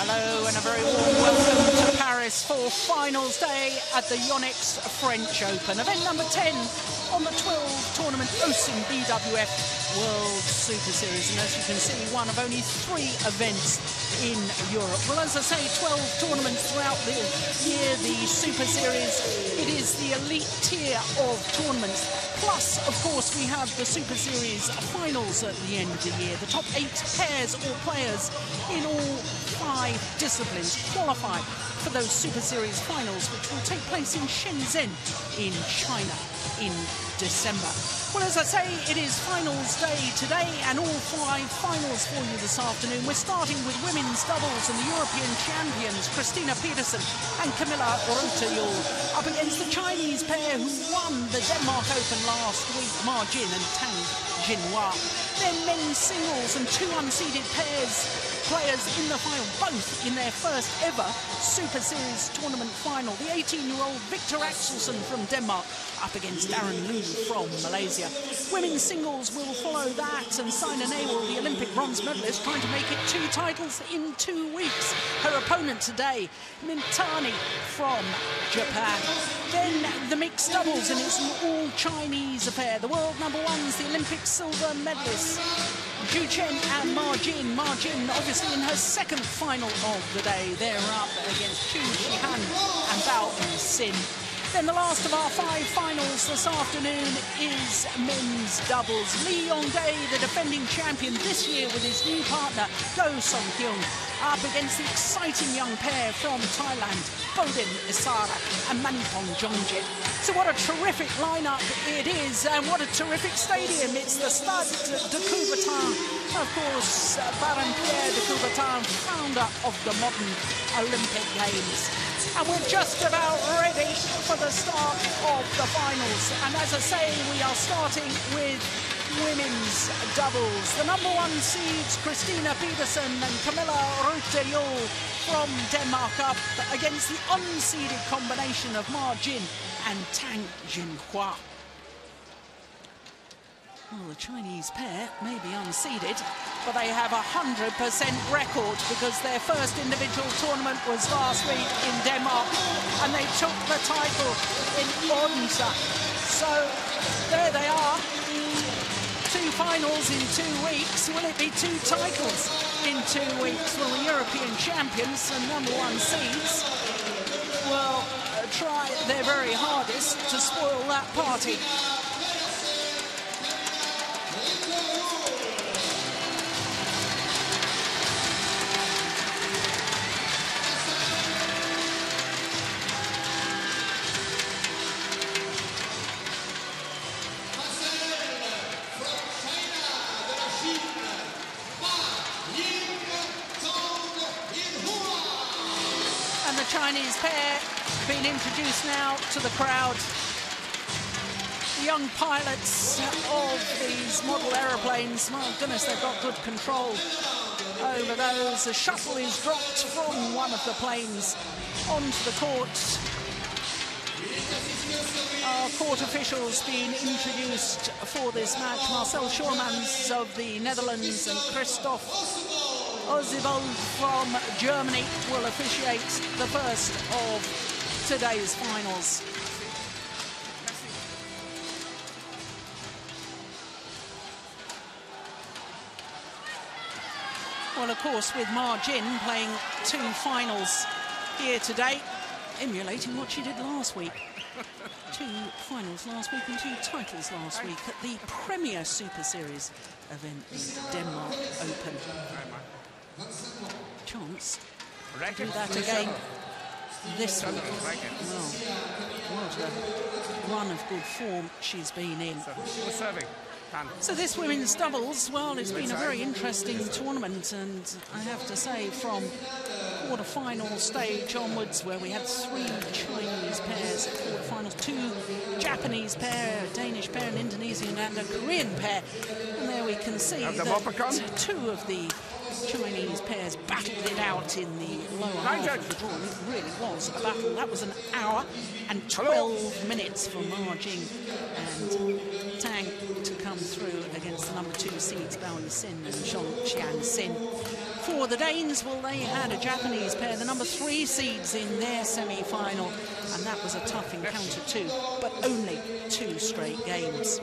Hello and a very warm welcome to Paris for finals day at the Yonex French Open. Event number 10 on the 12 tournament OSIM BWF World Superseries. And as you can see, one of only 3 events in Europe. Well, as I say, 12 tournaments throughout the year, the Super Series. It is the elite tier of tournaments. Plus, of course, we have the Super Series finals at the end of the year. The top 8 pairs or players in all 5 disciplines qualify for those Super Series finals, which will take place in Shenzhen in China in December. Well, as I say, it is finals day today, and all 5 finals for you this afternoon. We're starting with women's doubles and the European champions, Christinna Pedersen and Kamilla Rytterr up against the Chinese pair who won the Denmark Open last week, Ma Jin and Tang, Jinhua. Then men's singles and 2 unseeded players in the final, both in their first ever Super Series tournament final. The 18-year-old Viktor Axelsen from Denmark up against Daren Liew from Malaysia. Women's singles will follow that, and Saina, the Olympic bronze medalist, trying to make it 2 titles in 2 weeks. Her opponent today, Mitani from Japan. Then the mixed doubles, and it's an all-Chinese affair. The world number 1's the Olympic silver medalist, Chen and Ma Jin. Ma Jin, obviously in her 2nd final of the day. They're up against Zihan and Bodin. Then the last of our 5 finals this afternoon is men's doubles. Hyun, the defending champion this year with his new partner, Hyun, up against the exciting young pair from Thailand, Bodin, Issara and Maneepong, Jongjit. So what a terrific lineup it is, and what a terrific stadium. It's the Stade de Coubertin, of course, Baron Pierre de Coubertin, founder of the modern Olympic Games. And we're just about ready for the start of the finals. And as I say, we are starting with women's doubles. The number 1 seeds, Christinna Pedersen and Kamilla Rytterr from Denmark, up against the unseeded combination of Ma Jin and Tang, Jinhua. Well, the Chinese pair may be unseeded, but they have a 100% record because their first individual tournament was last week in Denmark, and they took the title in Odense. So there they are, 2 finals in 2 weeks. Will it be 2 titles in 2 weeks? Well, the European champions and number 1 seeds will try their very hardest to spoil that party. The Chinese pair being introduced now to the crowd. The young pilots of these model aeroplanes, my goodness, they've got good control over those. The shuttle is dropped from one of the planes onto the court. Our court officials being introduced for this match. Marcel Schormans of the Netherlands and Christoph Ozibol from Germany will officiate the first of today's finals. Well, of course, with Ma Jin playing 2 finals here today, emulating what she did last week. 2 finals last week and 2 titles last week at the Premier Super Series event, the Denmark Open. Chance to do that again this week. Well, what a run of good form she's been in. So this women's doubles, well, it's been a very interesting tournament, and I have to say, from quarter-final stage onwards, where we had 3 Chinese pairs at quarter-finals, 2 Japanese pair, a Danish pair, an Indonesian and a Korean pair, and there we can see that 2 of the Chinese pairs battled it out in the lower half of the draw. It really was a battle. That was an hour and 12 minutes for Ma Jin and Tang to come through against the number 2 seeds, Bodin and Jongjit. For the Danes, well, they had a Japanese pair, the number 3 seeds in their semi-final, and that was a tough encounter too, but only 2 straight games.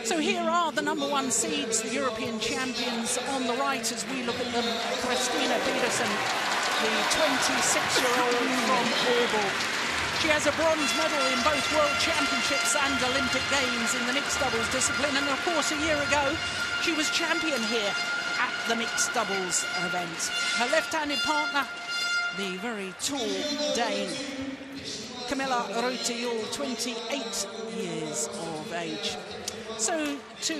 So here are the number 1 seeds, the European champions on the right as we look at them. Christinna Pedersen, the 26-year-old from Åbo. She has a bronze medal in both World Championships and Olympic Games in the mixed doubles discipline, and of course a year ago she was champion here at the mixed doubles event. Her left-handed partner, the very tall Dane, Kamilla, 28 years of age. So to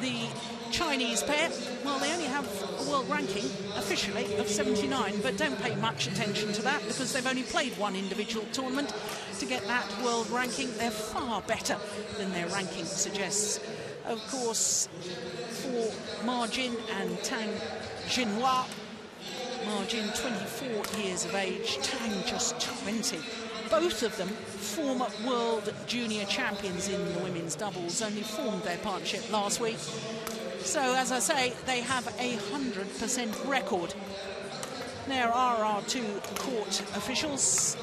the Chinese pair, well, they only have a world ranking officially of 79, but don't pay much attention to that because they've only played 1 individual tournament to get that world ranking. They're far better than their ranking suggests. Of course, for Ma Jin and Tang, Jinhua. Ma Jin, 24 years of age, Tang just 20. Both of them former world junior champions in the women's doubles, only formed their partnership last week. So, as I say, they have a 100% record. There are our 2 court officials.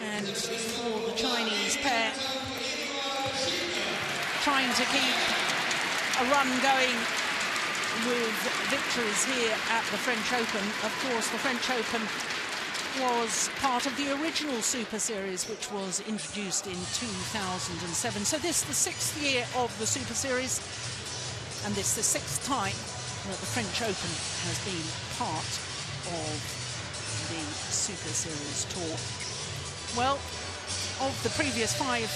And for the Chinese pair, trying to keep a run going with victories here at the French Open. Of course, the French Open was part of the original Super Series, which was introduced in 2007. So this is the 6th year of the Super Series, and this is the 6th time that the French Open has been part of the Super Series tour. Well, of the previous 5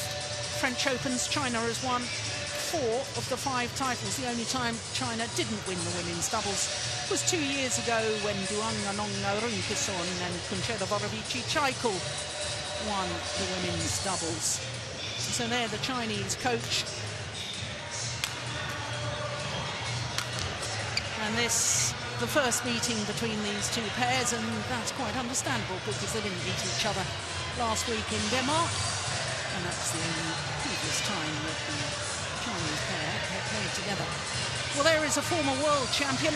French Opens, China has won 4 of the 5 titles. The only time China didn't win the women's doubles was 2 years ago when Runkison and Kuncheda Vorovici Chaikul won the women's doubles. So they're the Chinese coach. And this, the first meeting between these 2 pairs, and that's quite understandable because they didn't meet each other last week in Denmark. And that's the only previous time that the Chinese pair had played together. Well, there is a former world champion.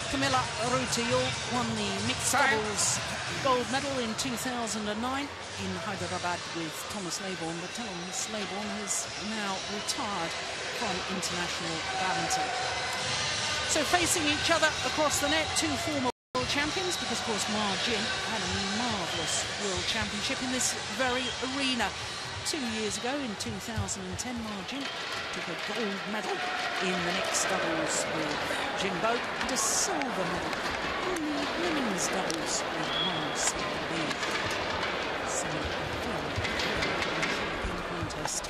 Kamilla Rytterr won the mixed doubles gold medal in 2009 in Hyderabad with Thomas Laybourne, but Thomas Laybourne has now retired from international badminton. So facing each other across the net, 2 former world champions, because of course Ma Jin had a marvellous world championship in this very arena. 2 years ago, in 2010, Ma Jin took a gold medal in the mixed doubles with Jinhua and a silver medal in the women's doubles with Yong. So a very contest.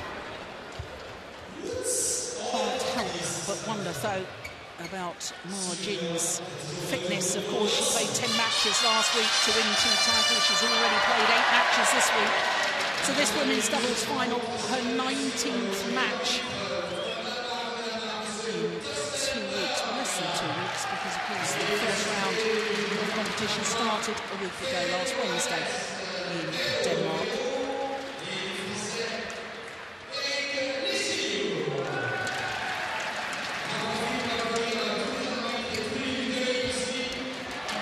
Can't help but wonder, though, about Ma Jin's fitness. Of course, she played 10 matches last week to win 2 titles. She's already played 8 matches this week. So this women's doubles final, her 19th match in 2 weeks, well, less than 2 weeks, because of course the first round of the competition started a week ago, last Wednesday, in Denmark.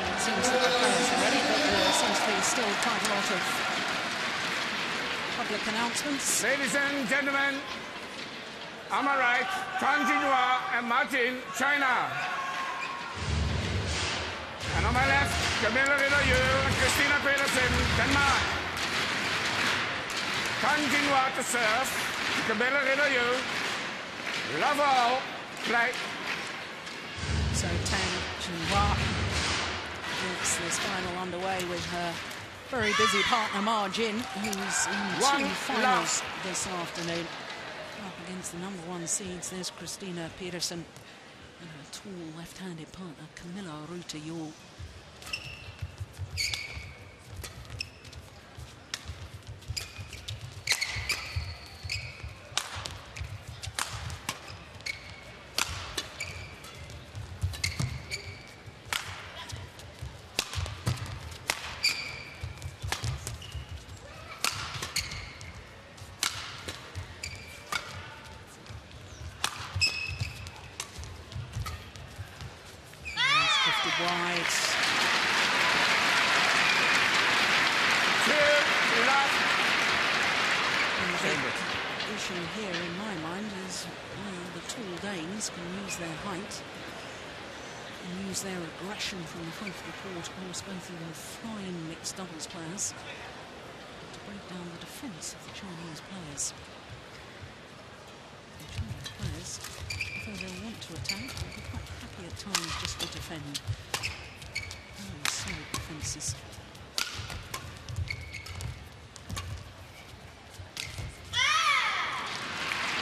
It seems that the players are ready, but there seems to be still quite a lot of public announcements. Ladies and gentlemen, on my right, Tang, Jinhua and Martin, China. And on my left, Kamilla Rytterr and Christinna Pedersen, Denmark. Tang, Jinhua to serve, Kamilla Rytterr, love all, play. So Tang, Jinhua gets this final underway with her very busy partner Ma Jin, who's in 2 finals this afternoon. Up against the number 1 seeds, there's Christinna Pedersen and her tall left-handed partner Kamilla Rytterr. wide. 2 love. The issue here, in my mind, is the tall Danes can use their height and use their aggression from the front of the court. Of course, both of them fine mixed doubles players to break down the defence of the Chinese players. The Chinese players, although they'll want to attack, will be quite happy at times just to defend. Very solid defences.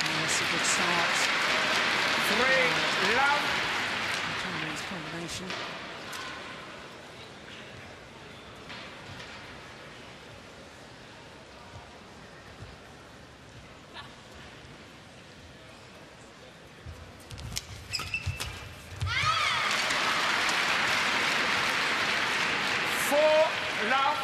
That's a good start. 3 love. Chinese combination. Love.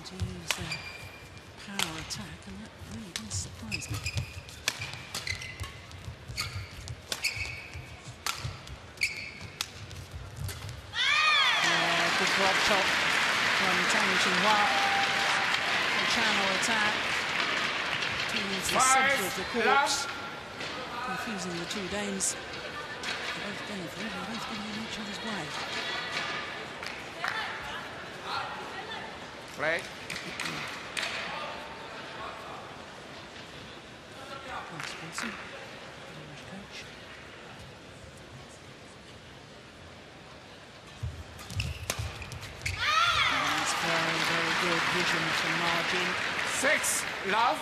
To use their power attack, and that really does surprise me. Good drop shot from Tang Jinhua. The channel attack towards the centre of the court, confusing the two Danes. They're both getting in each other's way. Play. Axelsen, Irish coach. That's very, very good vision from margin. 6 love.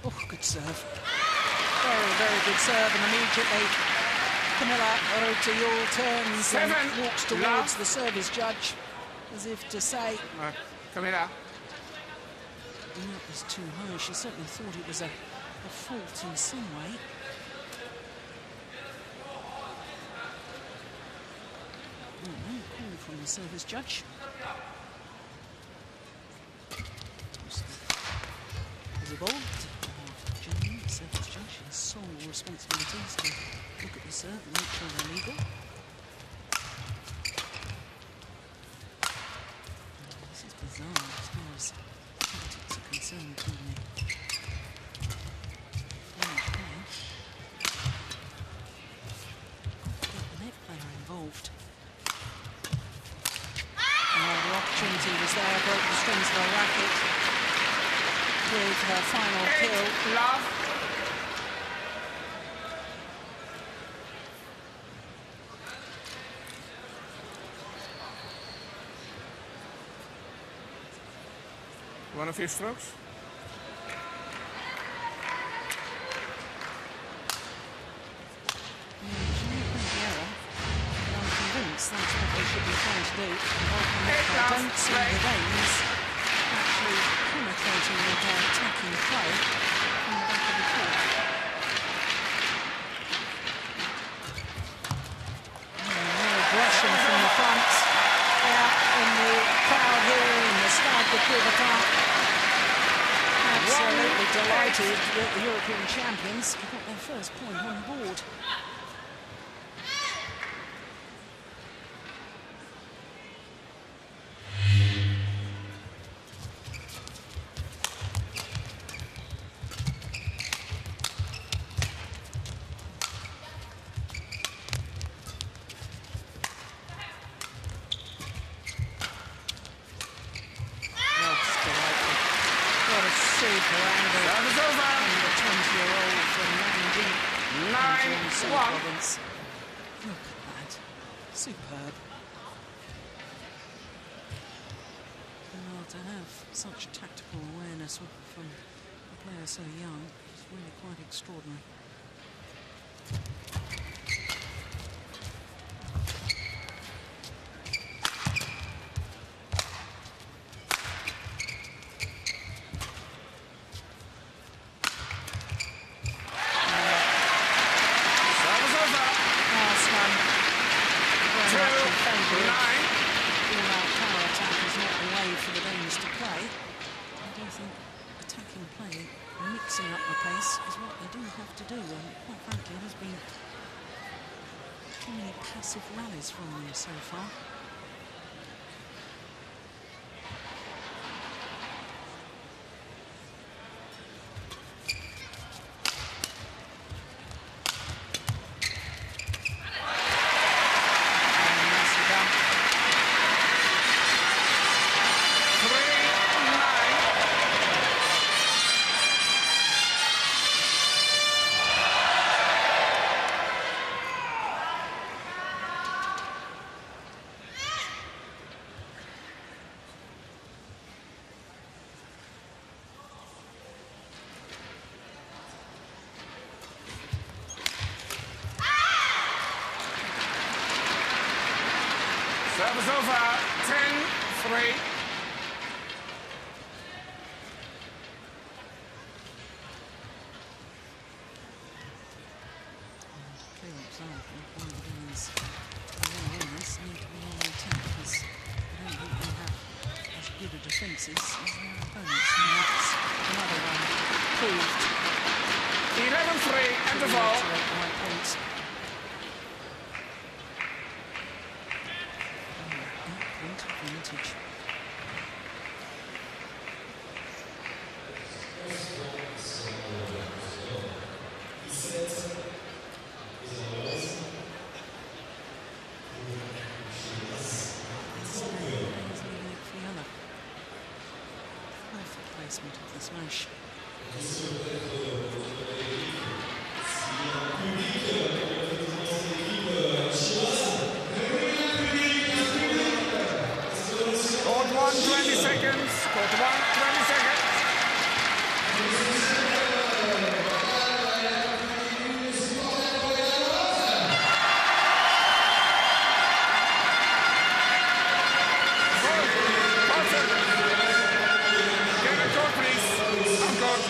Oh, good serve. Very, very good serve, and immediately Kamilla Rytterr turns and walks towards the service judge as if to say, Kamilla. That was too high. She certainly thought it was a fault in some way. No call from the service judge. As evolved, Chen, the service judge, has sole responsibilities to look at the serve and make sure they're legal. This is bizarre as far as tactics are concerned between the French player. Get the net player involved. The opportunity was there, broke the strings of her racket with her final kill. Love. One of your strokes? I'm convinced that's what they should be trying to do. I don't see the Danes actually penetrating with their attacking play from the back of the court. More aggression from the front. Out in the crowd here in the Stade de Coubertin. Absolutely delighted that the European champions got their first point on board. Province. Look at that. Superb. Well, to have such tactical awareness from a player so young is really quite extraordinary. Passive rallies from them so far. Service over, 10-3. Clear example, one of these winners need to be on the attack because I don't think they have as good a defences as their opponents, and that's another one proved. 11-3 and the ball. Points. Advantage. Perfect placement of the smash. Court 1, 20 seconds. Court 1, 20 seconds. Get a court, please. On court.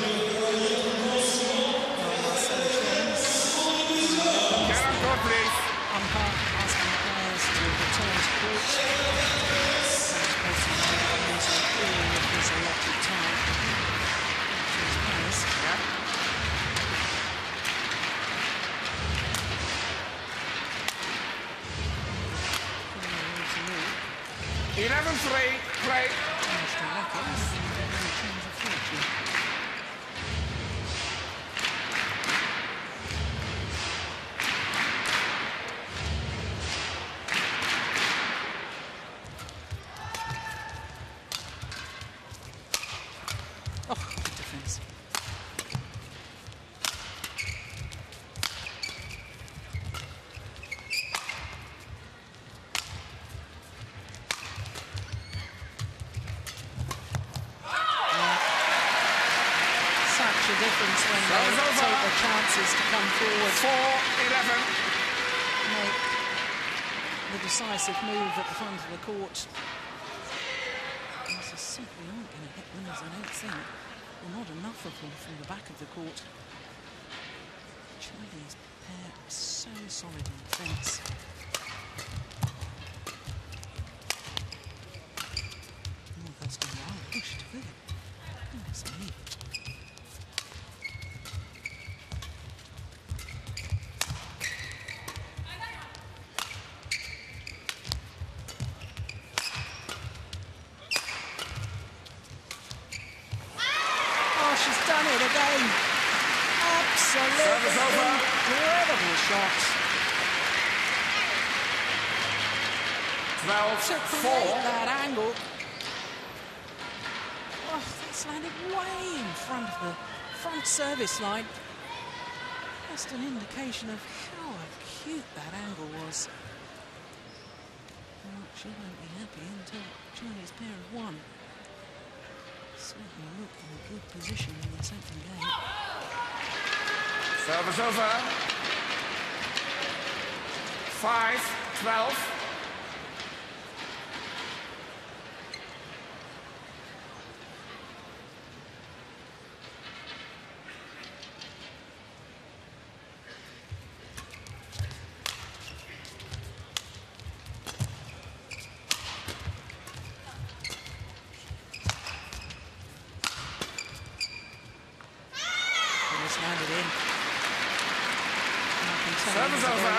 Get on court, please. Umpire asking the players to return to court. His allotted time. Yeah. 11-3, play. Oh, good defense. Such a difference when they take the chances to come forward. 4-11. Make the decisive move at the front of the court. These simply aren't going to hit winners, I don't think. Well, not enough of them from the back of the court. Chinese pair are so solid in defence. Oh, that's been a wild push to win it. Goodness me. Again. Absolutely incredible shot. 12-4. That angle. Oh, that's landed way in front of the front service line. just an indication of how acute that angle was. Well, she won't be happy until Chinese pair have won. Certainly look in a good position in the second game. Service over. 5-12.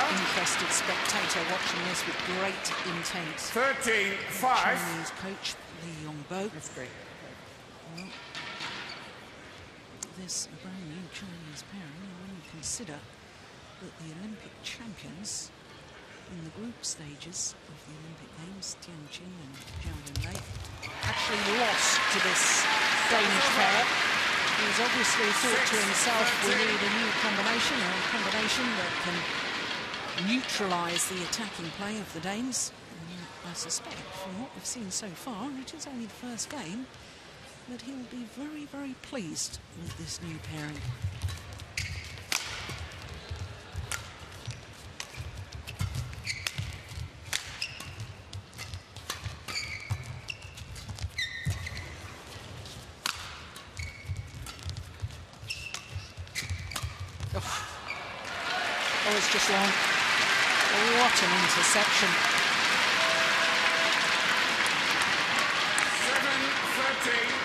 Interested spectator watching this with great intent. 13-5. Chinese coach Yong. That's great. Well, this brand new Chinese pairing, when you consider that the Olympic champions in the group stages of the Olympic Games, Tianjin and Zhao, actually lost to this Danish pair. He's obviously thought to himself, we need a new combination, a combination that can neutralise the attacking play of the Danes. And I suspect, from what we've seen so far, and it is only the first game, that he'll be very, very pleased with this new pairing. Oh, it's just long. What an interception. 7-13.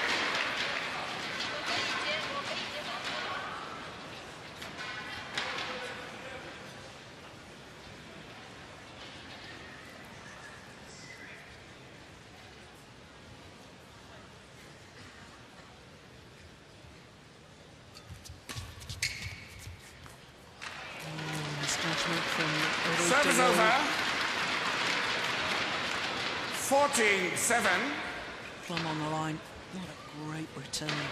Service over. 14-7. Plum on the line. What a great return.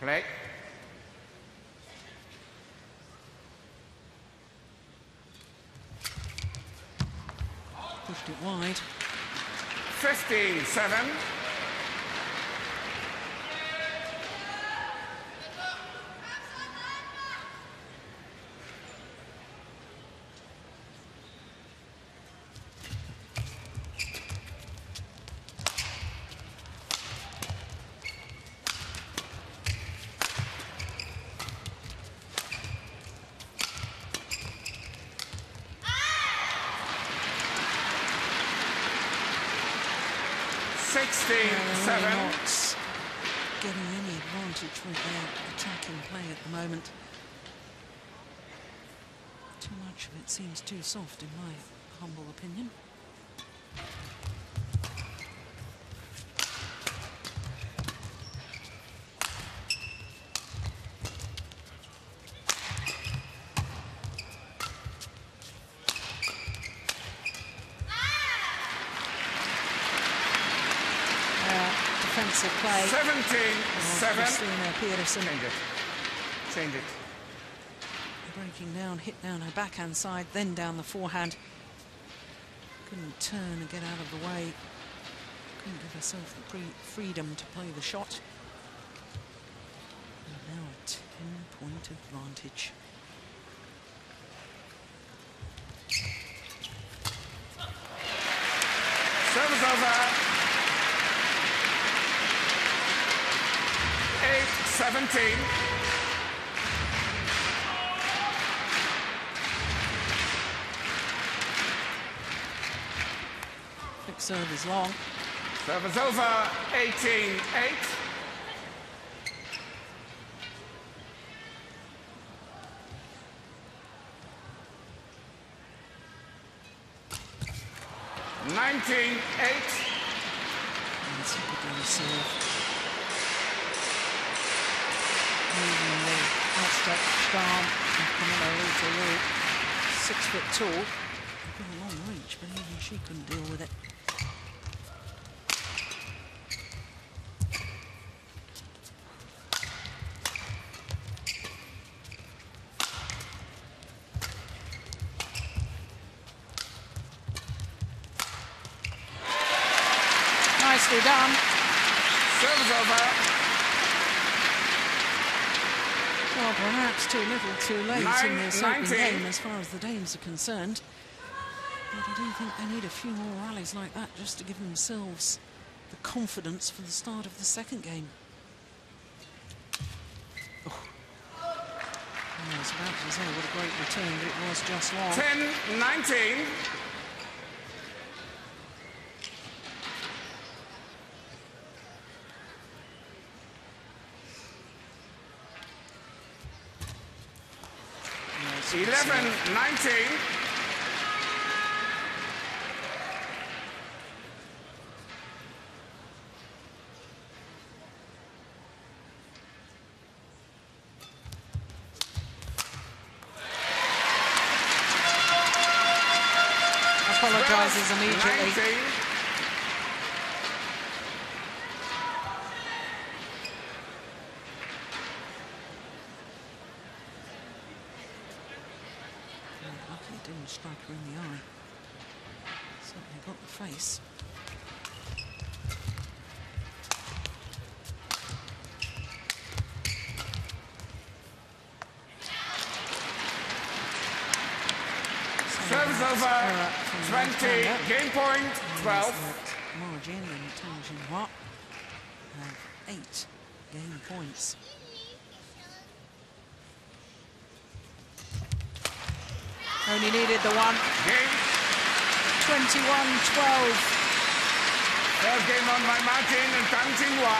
Play. Pushed it wide. 15-7. Not getting any advantage with their attacking play at the moment. Too much of it seems too soft, in my humble opinion. Play. 17-7. Pedersen. Change it. Breaking down, hit down her backhand side, then down the forehand. Couldn't turn and get out of the way. Couldn't give herself the freedom to play the shot. And now a 10-point advantage. Service over. 8-17. Quick serve is long. Service over. 18-8. That's a good serve. Moving the outstretched arm of Kamilla, 6 foot tall. Got a long reach, but even she couldn't deal with it. done. Service over. Well, perhaps too little, too late in this opening game as far as the Danes are concerned. But I do think they need a few more rallies like that just to give themselves the confidence for the start of the second game. Oh. I was about to say what a great return, but it was just long. 10-19. Yes, 11-19. Apologises immediately. 19. Lucky it didn't strike her in the eye. Certainly got the face. Service over. 20. Game point. 12. Margin and Tang Jinhua have 8 game points. Only needed the one. Game. 21-12. First game on by Martin and Tang Jinhua.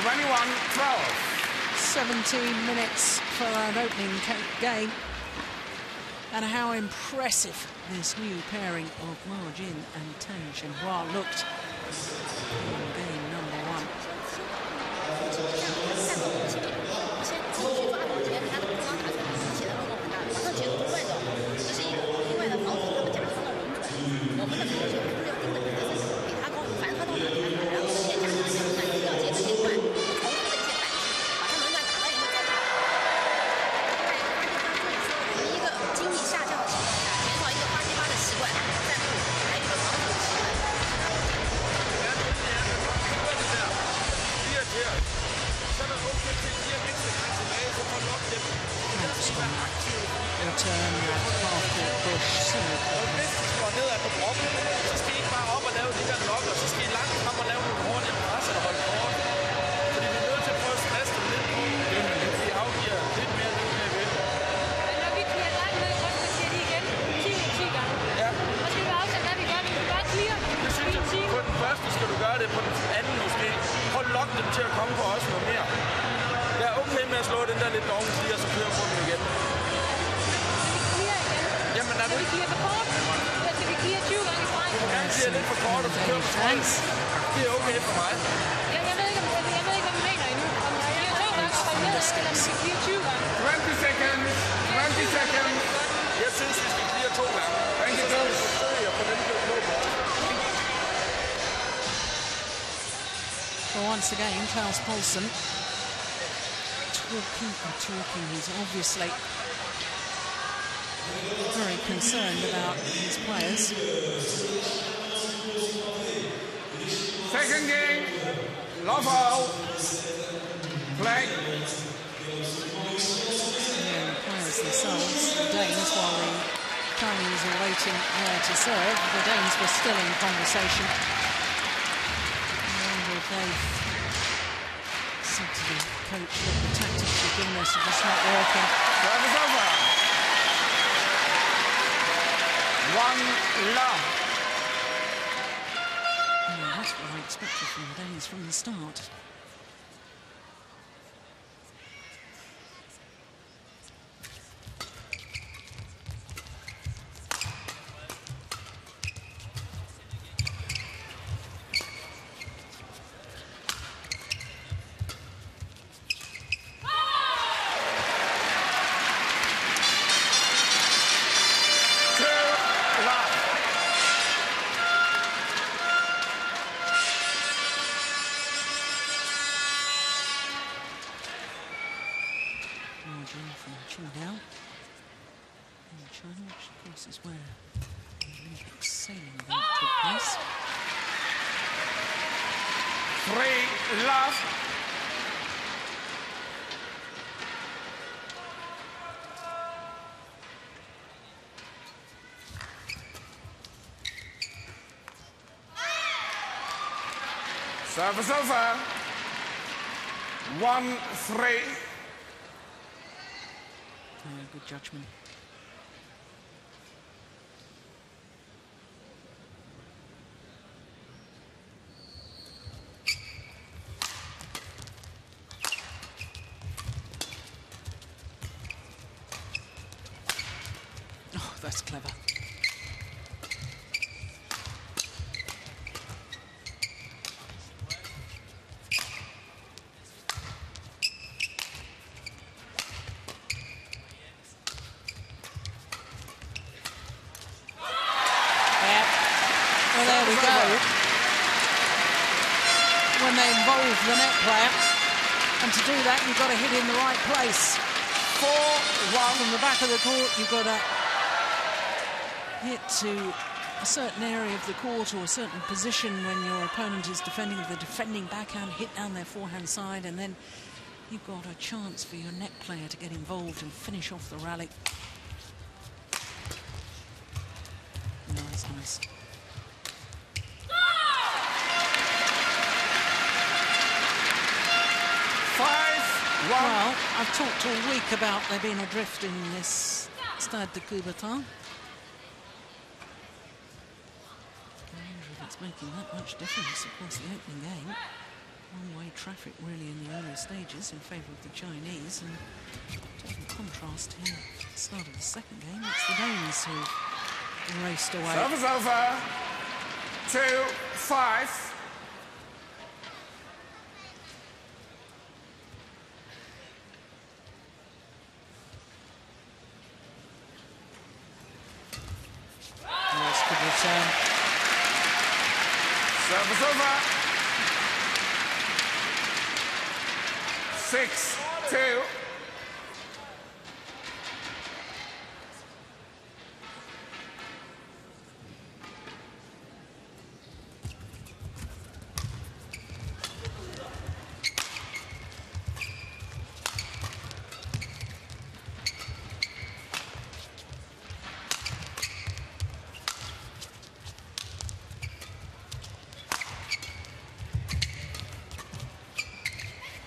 21-12. 17 minutes for an opening game. And how impressive this new pairing of Margin and Tang Jinhua looked in game number 1. Return that half-court push, so Hvis de slår nedad på brokken, så skal I ikke bare op og lave de der blokker, så skal I langt frem og lave nogle hurtige presser, der holder hårdt. Fordi vi er nødt til at prøve at stresse dem lidt på, at vi afgiver lidt mere løb med ved. Men når vi bliver langt ned, så siger de igen 10 gange. Ja. Og skal vi afsætte, hvad vi gør, vi kan bare clear. Det synes jeg, på den første skal du gøre det, på den anden måske. Prøv at lokke dem til at komme på os noget mere. Jeg er okay med at slå den der lidt dogne fri, og så kører på dem igen. Jamen, er du ikke... Skal vi for kort? Eller skal vi clear 20 gange i streg? Du må gerne clear lidt for kort, og så kører på streg. Det er okay for mig. Jeg ved ikke, hvad du mener endnu. Om vi clear 2 gange og ned, eller om vi clear 20 gange. 20 seconds. 20 seconds. Jeg synes, vi skal clear 2 gange. Thank you, coach. well, once again, Klaus Poulsen talking and talking. He's obviously very concerned about his players. Second game, Lovell, flag. And the players themselves, the Danes, while the Chinese are waiting there to serve, the Danes were still in conversation. I wonder if they've said to the coach, look, the tactics you've given us are just not working. Service over. 1 love. Yeah, that's what I expected from the Danes from the start. 3 love. Service over. 1-3. Good judgment. Oh, that's clever. When they involve the net player, and to do that you've got to hit in the right place. 4-1 from the back of the court. You've got to hit to a certain area of the court or a certain position when your opponent is defending with the defending backhand, hit down their forehand side, and then you've got a chance for your net player to get involved and finish off the rally. Nice. Well, I've talked all week about there being adrift in this Stade de Coubertin. I wonder if it's making that much difference. Of course, the opening game, one-way traffic really in the early stages in favour of the Chinese. And in contrast here, at the start of the second game, it's the Danes who raced away. Serve is over. 2-5. Service over. 6-2.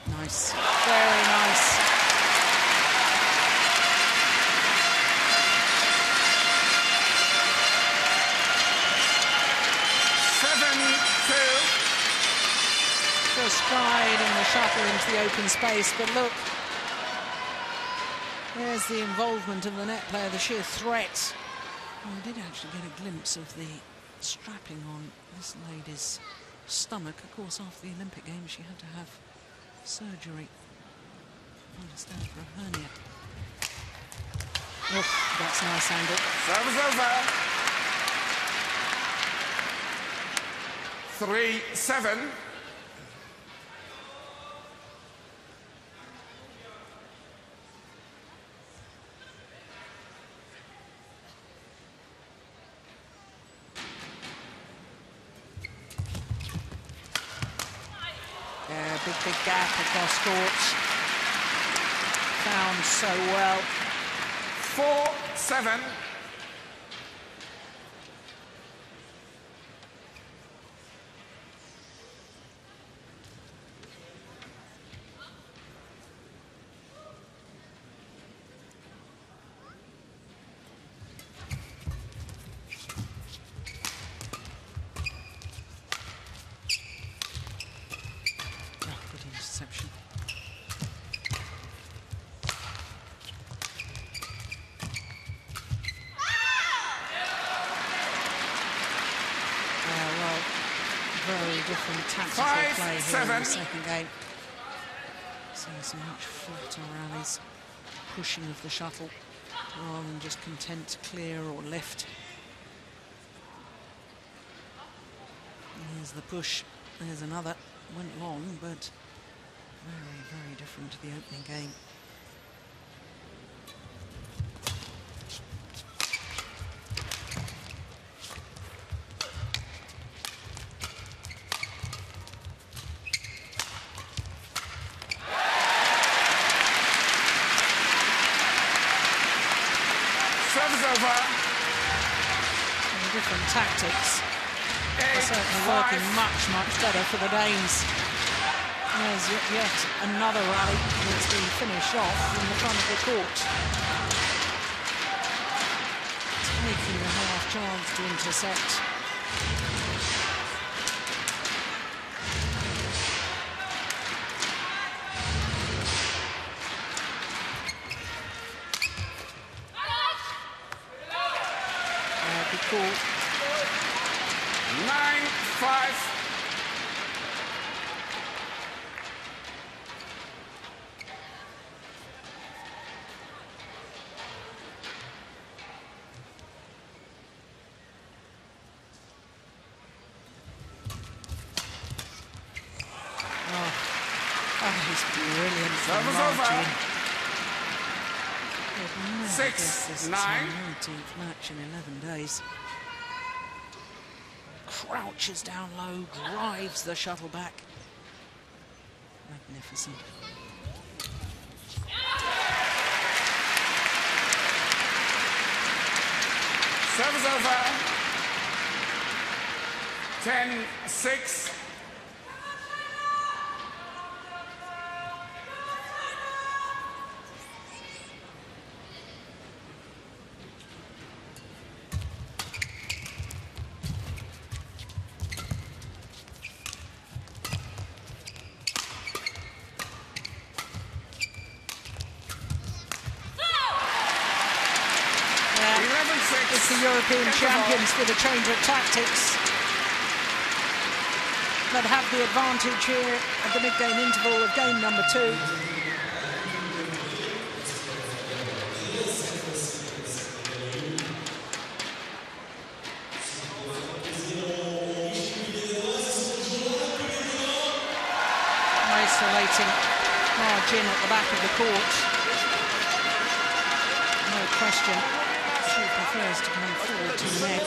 Nice, very nice. Just striding the shuttle into the open space, but look, there's the involvement of the net player, the sheer threat. Well, I did actually get a glimpse of the strapping on this lady's stomach. Of course, after the Olympic Games, she had to have surgery, I understand, for a hernia. Oh, that's a nice angle. Service over. 3-7. Big gap across court. Found so well. 4-7. Different tactical play here in the second game. Seeing some much flatter rallies, pushing of the shuttle rather than just content to clear or lift. And here's the push. There's another. Went long, but very, very different to the opening game. over. Different tactics are certainly working much, much better for the Danes. There's yet another rally that's been finished off in the front of the court. Taking the half chance to intercept. Good call. 9-5. That is brilliant. Service over. 6-9. 19th match in 11 days. Crouches down low, drives the shuttle back. Magnificent. Service over. 10-6. It's the European champions with a change of tactics that have the advantage here at the mid-game interval of game number 2. Isolating Jin at the back of the court. No question. She prefers to go forward to the net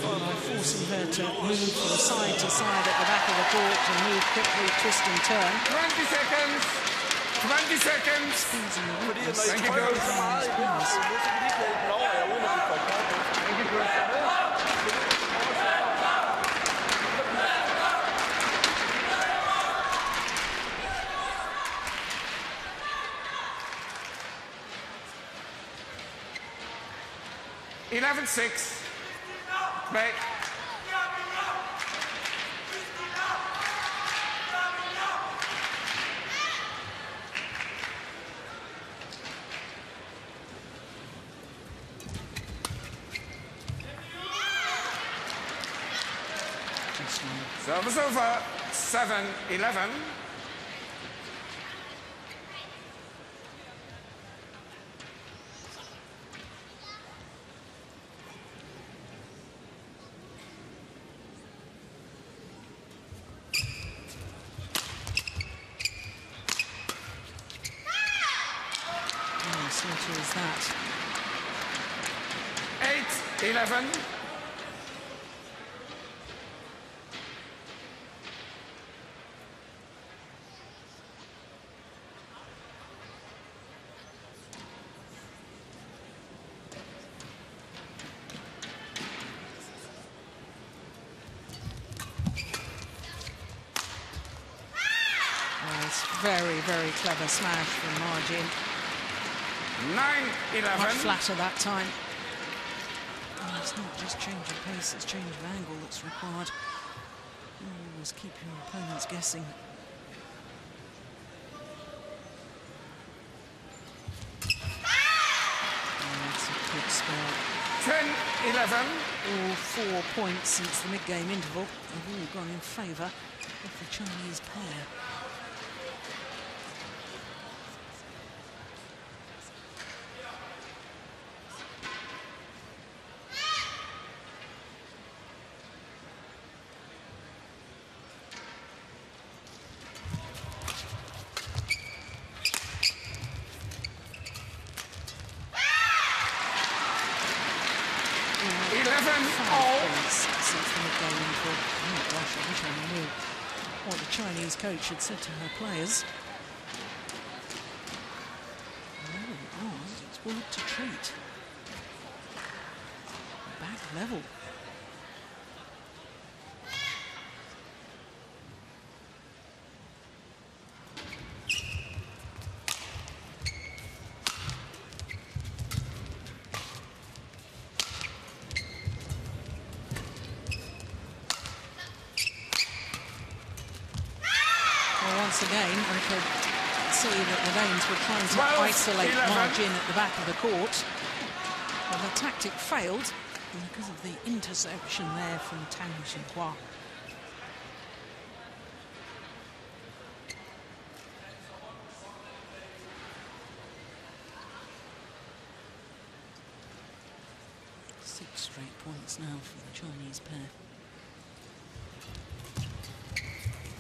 by forcing her to move from side to side at the back of the court and move quickly, twist and turn. 20 seconds. 20 seconds. Thank you, coach. Thank you. 11-6. Break. Service over. 7-11. Is that 8-11. It's very, very clever smash from Margin. 9-11. Much flatter that time. And it's not just change of pace, it's change of angle that's required. You always keep your opponents guessing. That's a good spell. 10-11. All 4 points since the mid-game interval have all gone in favour of the Chinese pair. What the Chinese coach had said to her players. No, it was. It's word to treat. quite level. Once again, I could see that the Danes were trying to isolate Ma Jin at the back of the court. But the tactic failed because of the interception there from Tang Jinhua. Six straight points now for the Chinese pair.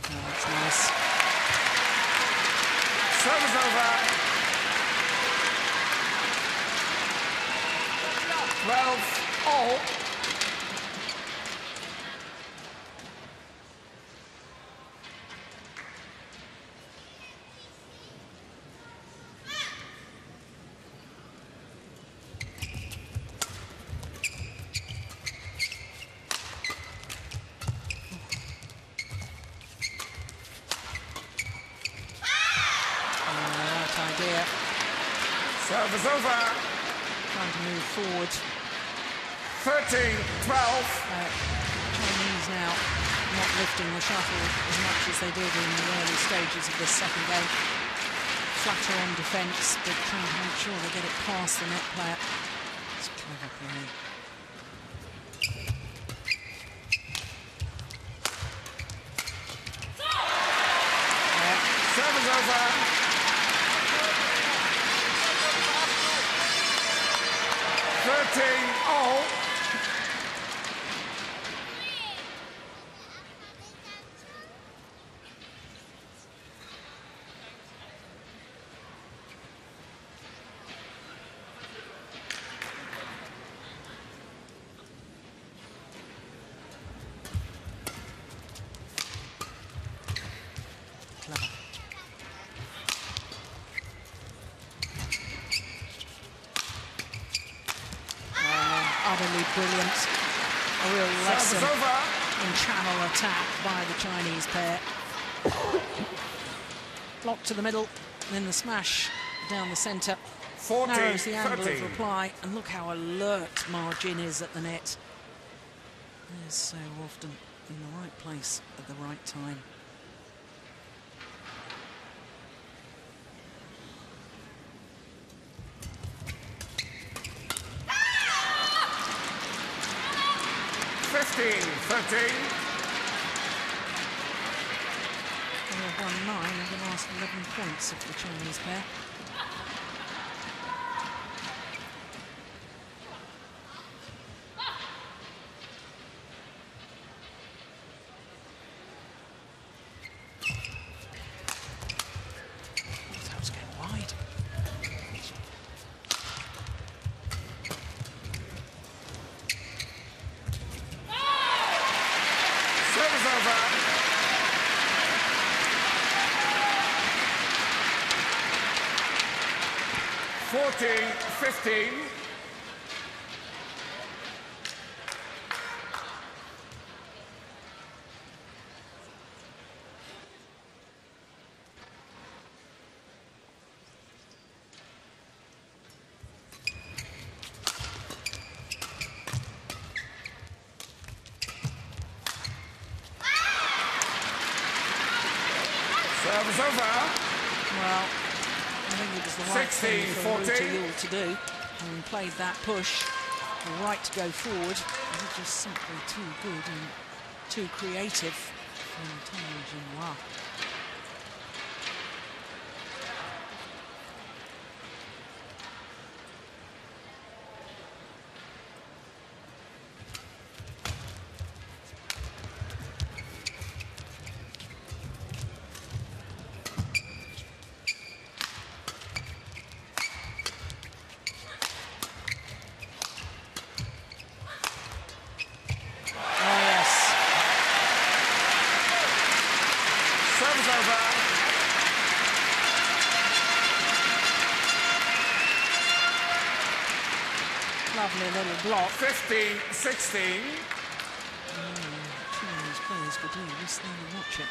Oh, that's nice. Service over. 12-all. Service over. Trying to move forward. 13-12. Chinese now not lifting the shuttle as much as they did in the early stages of this second game. Flatter on defence, but trying to make sure they get it past the net player. It's clever play. Service over. 13-all. Clever. Utterly brilliant. A real lesson in channel attack by the Chinese pair. Block to the middle, then the smash down the centre. Narrows the angle of reply, and look how alert Ma Jin is at the net. They're so often in the right place at the right time. They have won 9 of the last 11 points of the Chinese pair. That was going wide. Service over. 14-15. Service over. Well, I think it was the right thing for Rytterr to do, having played that push, the right to go forward. It was just simply too good and too creative from Tang Jinhua. Lovely little block. 15-16. These players could do this thing and watch it.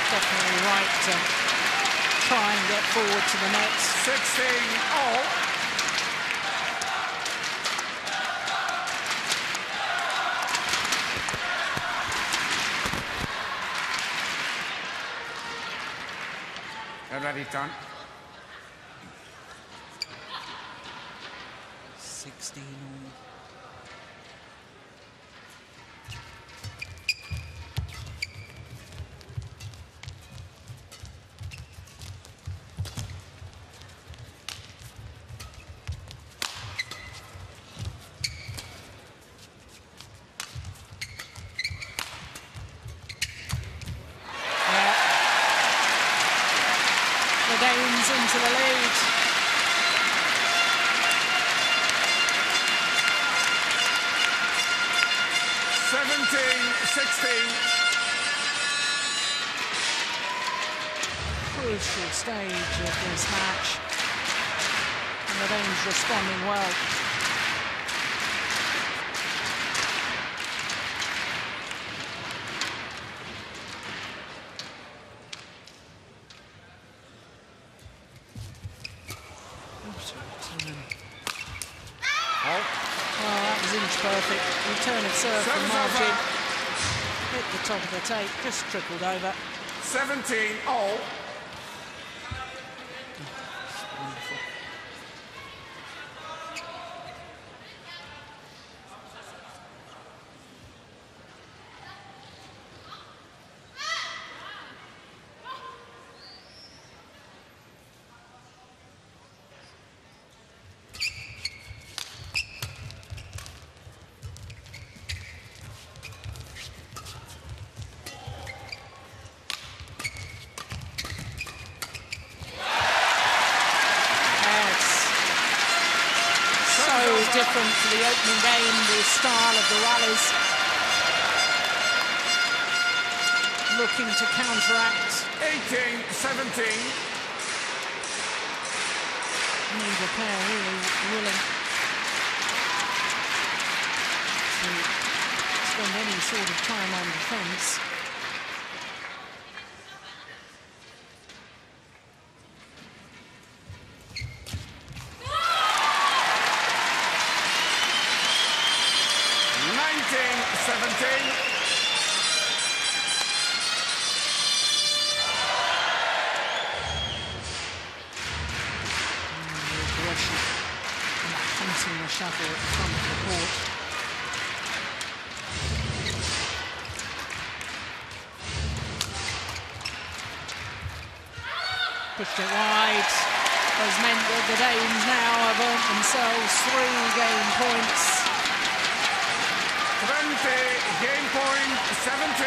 Definitely right to try and get forward to the net. 16-all. Ready, Tang. 16 all. Into the lead. Crucial stage of this match, and the Danes responding well. Perfect. Return of serve from Margin. Hit the top of the tape, just trickled over. 17-all. Wonderful. Different to the opening game, the style of the rallies. Looking to counteract. 18-17. Neither pair really willing to spend any sort of time on defence. Shuttle at the front of the court. Pushed it wide. Has meant that the Danes now have earned themselves 3 game points. 20 game point, 17.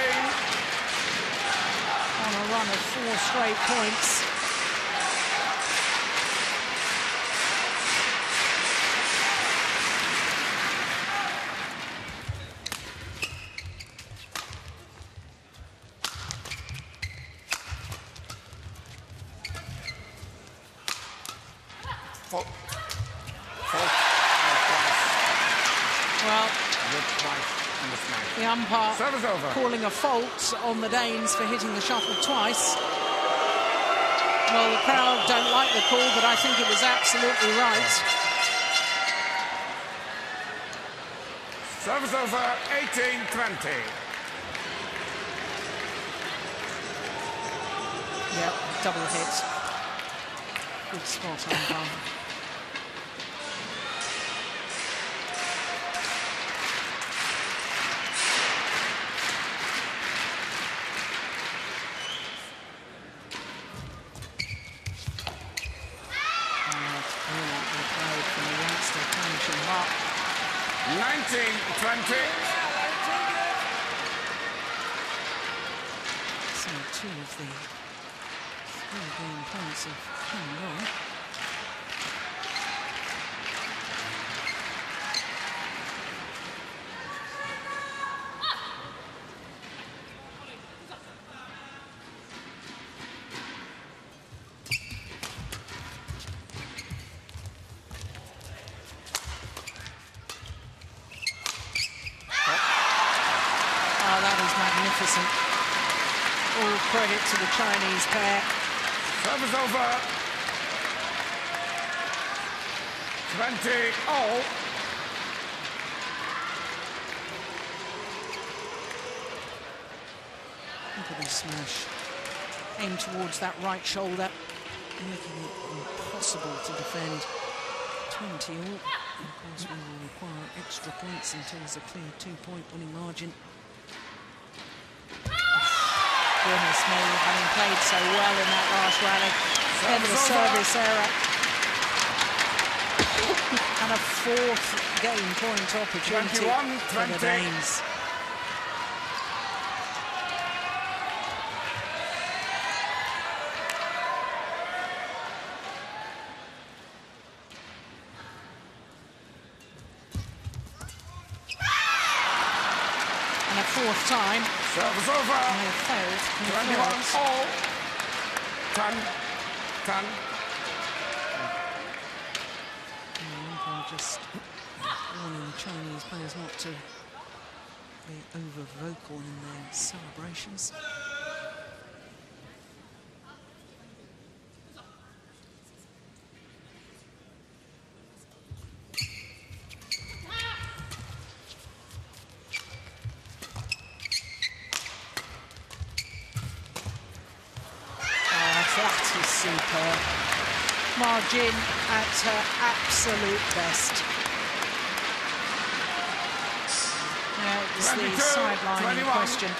On a run of 4 straight points. Well, the umpire calling a fault on the Danes for hitting the shuttle twice. Well, the crowd don't like the call, but I think it was absolutely right. Service over, 18-20. Yep, double hit. Good spot, umpire. So 2 of the 3 game points have come along. to the Chinese pair. Service over. 20-all. Look at this smash. Aim towards that right shoulder, making it impossible to defend. 20-all. Of course, we will require extra points until there's a clear 2-point winning margin. Goodness me, having played so well in that last rally. Then the service error. And a fourth game point opportunity for the Danes. And a fourth time. Service over. And they failed. 21-all. Tang. Just warning the Chinese players not to be over-vocal in their celebrations. That is superb. Ma Jin at her absolute best. Now it's the sideline in question.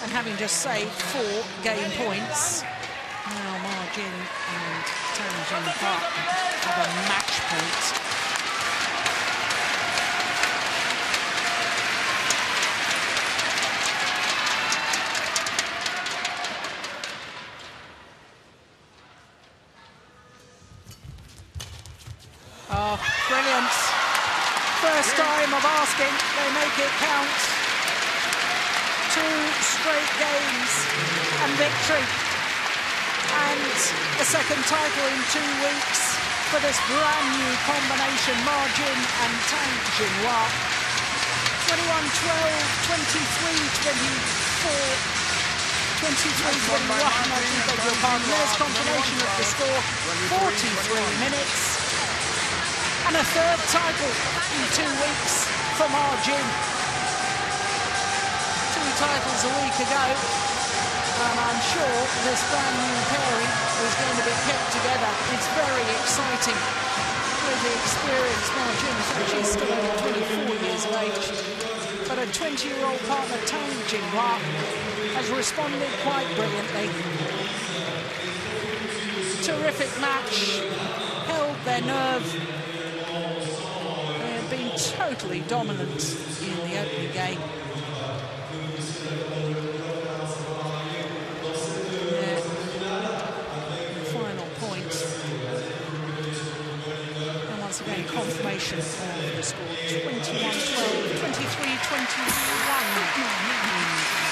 And having just saved 4 game points, now Ma Jin and Tang have a match point. Oh, brilliant. First time of asking, they make it count. 2 straight games and victory. And a second title in 2 weeks for this brand new combination, Ma Jin and Tang Jinhua. 21-12, 23-24, 23-21, I beg your pardon. There's confirmation of the score, 43 minutes. And a third title in 2 weeks for Ma Jin. 2 titles a week ago, and I'm sure this brand new pairing is going to be kept together. It's very exciting. With the experience, Ma Jin, she's still only 24 years of age, but a 20-year-old partner, Tang Jinhua, has responded quite brilliantly. Terrific match, held their nerve. Been totally dominant in the opening game. Final point. And once again, confirmation of the score. 21-12, 23-21 in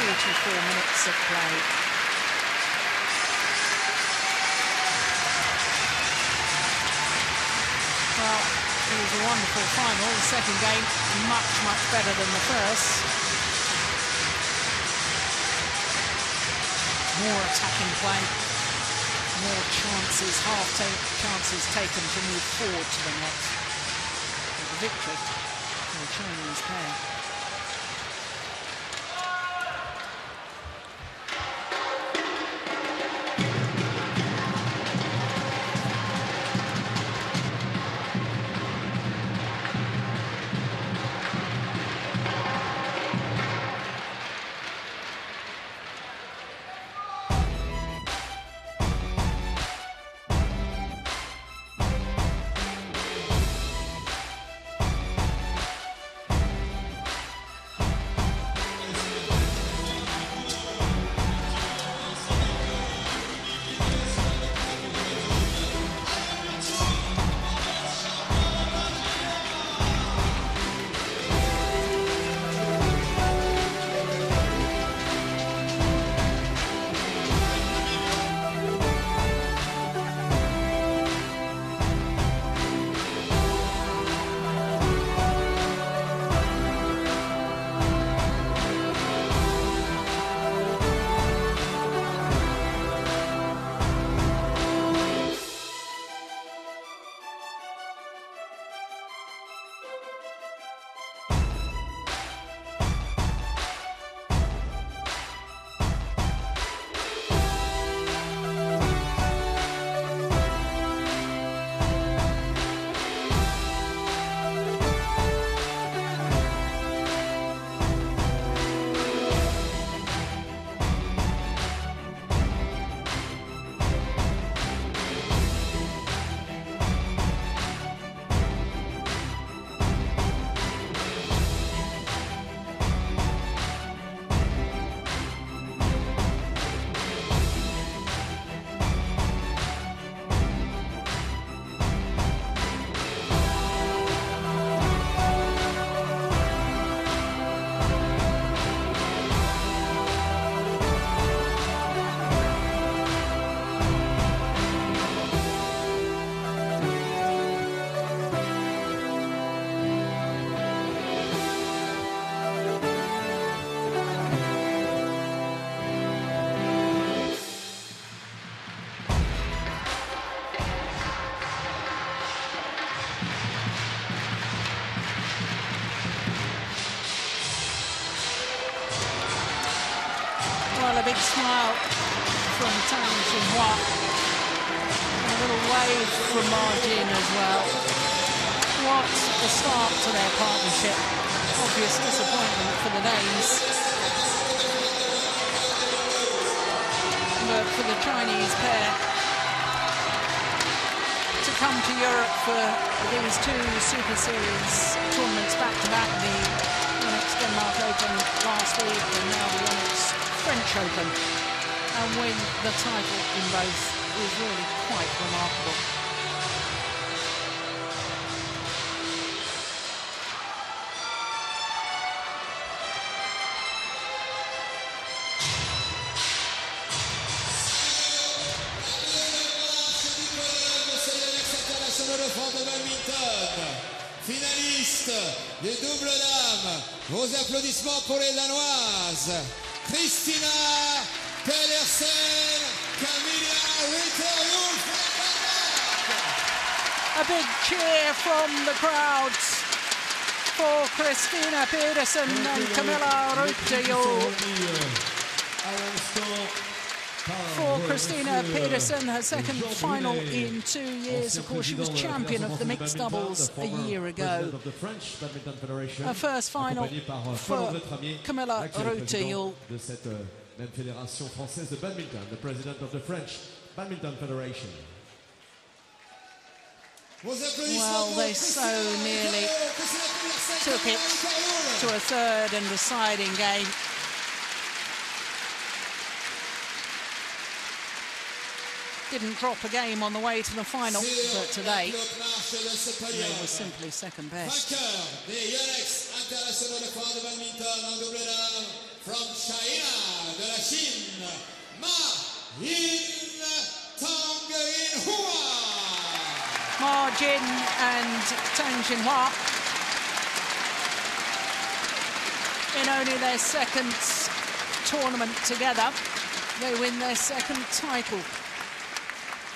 44 minutes of play. Well, it was a wonderful final. The second game, much, much better than the first. More attacking play, more chances, chances taken to move forward to the net. The victory for the Chinese pair. Jinhua. A little wave from Marjin as well. What a start to their partnership. Obvious disappointment for the Danes. But for the Chinese pair to come to Europe for these two Super Series tournaments back-to-back, the Yonex Denmark Open last week and now the Yonex French Open, and win the title in both is really quite remarkable. De badminton, finaliste des doubles dames. Vos applaudissements pour les Danoises. Christinna, Pedersen, Kamilla, Rytterr, Juhl. A big cheer from the crowds for Christinna Pedersen and Kamilla Rytterr. For Christinna Pedersen, her second final in 2 years. Of course, she was champion of the mixed doubles a year ago. Her first final for Kamilla Rytterr. De cette même fédération française de badminton, the president of the French Badminton Federation. Well, they so nearly took it to a third and deciding game. Didn't drop a game on the way to the final, but today they were simply second best. From China, de la Chine, Tang, Jin and Tang Jinhua in only their second tournament together. They win their second title.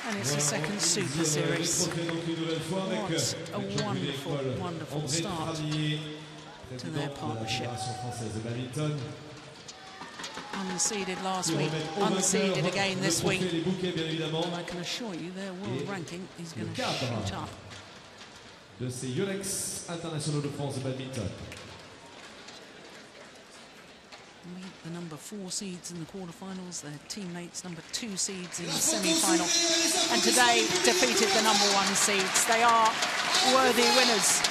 And it's the second Super Series. What a wonderful, wonderful start to their partnership. Unseeded last week, unseeded again this week. And I can assure you their world ranking is going to shoot up. De ces Yonex internationaux de France de badminton. Meet the number 4 seeds in the quarterfinals, their teammates number 2 seeds in the semi-final, and today defeated the number 1 seeds. They are worthy winners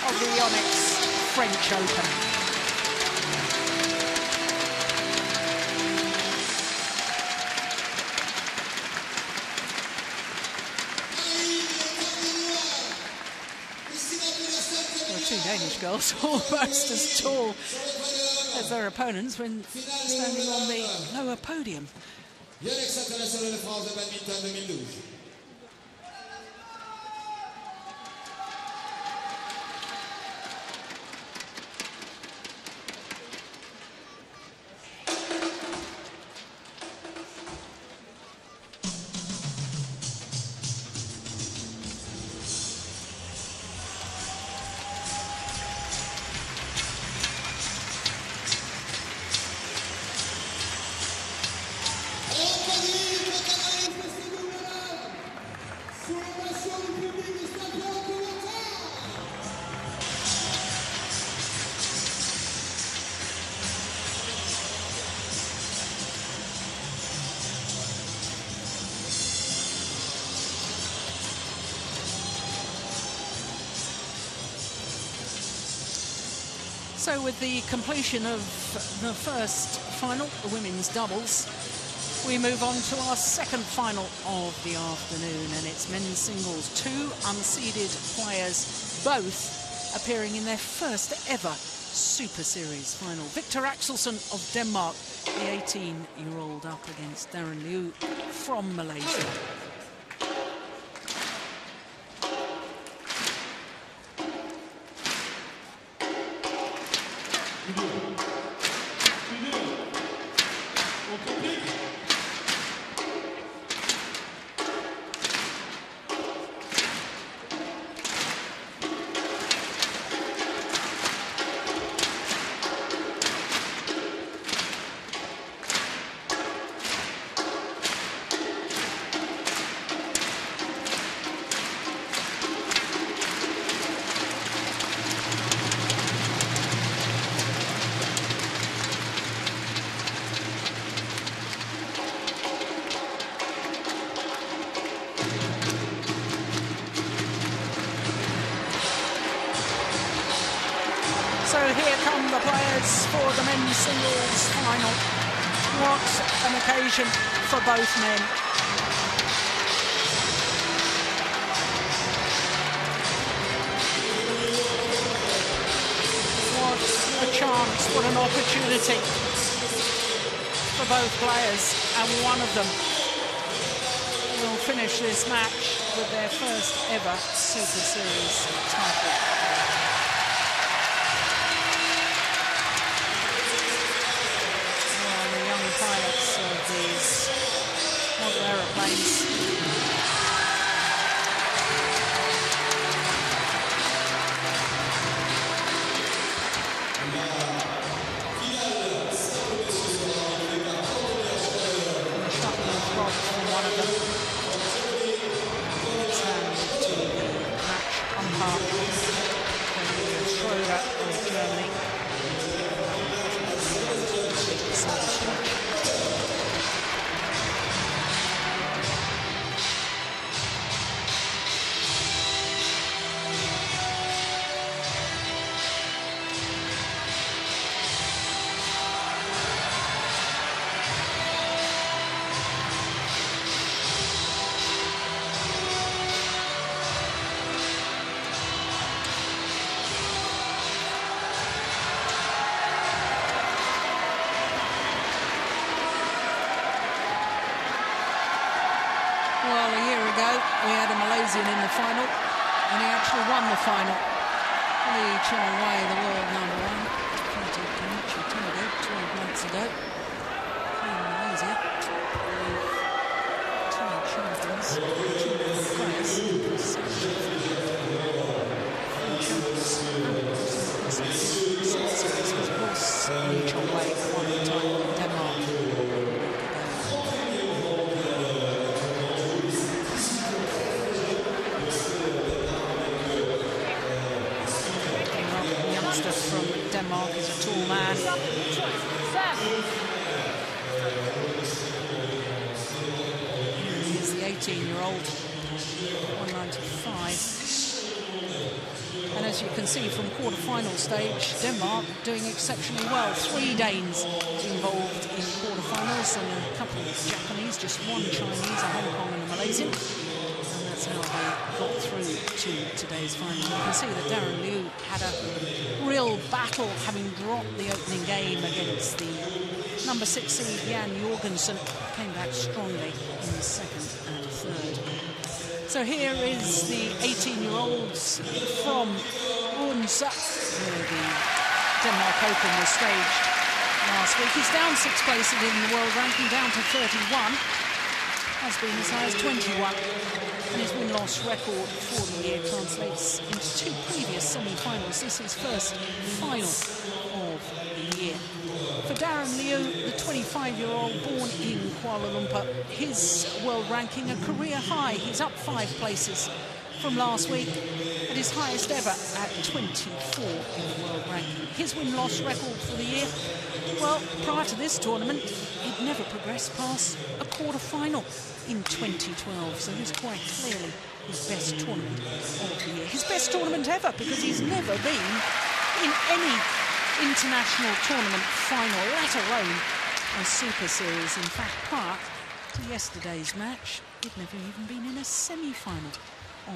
of the Yonex French Open. Well, 2 Danish girls almost as tall as their opponents when standing on the lower podium. Yonex International de France de badminton 2012. So with the completion of the first final, the women's doubles, we move on to our second final of the afternoon, and it's men's singles. 2 unseeded players, both appearing in their first ever Super Series final. Viktor Axelsen of Denmark, the 18-year-old, up against Daren Liew from Malaysia. the players for the men's singles final. What an occasion for both men. What a chance, what an opportunity for both players, and one of them will finish this match with their first ever Super Series title. Well, the young pilots of these model aeroplanes one of them. Let's hand to the match umpire, Schroeder of Germany. In the final, and he actually won the final. Lee Chong-wei, the world number one, defeated Kenichi Tomodo 12 months ago. In Malaysia, two champions, two players, of course, Lee Chong-wei won the title in Denmark. From Denmark is a tall man. He's the 18-year-old, 195. And as you can see from quarter-final stage, Denmark doing exceptionally well. 3 Danes involved in quarter-finals and a couple of Japanese, just one Chinese, a Hong Kong and a Malaysian. And that's how they got through to today's final. You can see that Daren Liew had a real battle, having dropped the opening game against the number 6 seed Jan Jorgensen. Came back strongly in the second and third. So here is the 18-year-olds from Odense, where the Denmark Open was staged last week. He's down 6 places in the world ranking, down to 31. Has been as high as 21. And his win-loss record for the year translates into 2 previous semi-finals. This is first final of the year. For Daren Liew, the 25-year-old born in Kuala Lumpur, his world ranking a career high. He's up 5 places from last week at his highest ever at 24 in the world ranking. His win-loss record for the year, well, prior to this tournament, he'd never progressed past a quarter-final in 2012, so this quite clearly his best tournament of the year. His best tournament ever, because he's never been in any international tournament final, let alone a Super Series. In fact, prior to yesterday's match, he'd never even been in a semi-final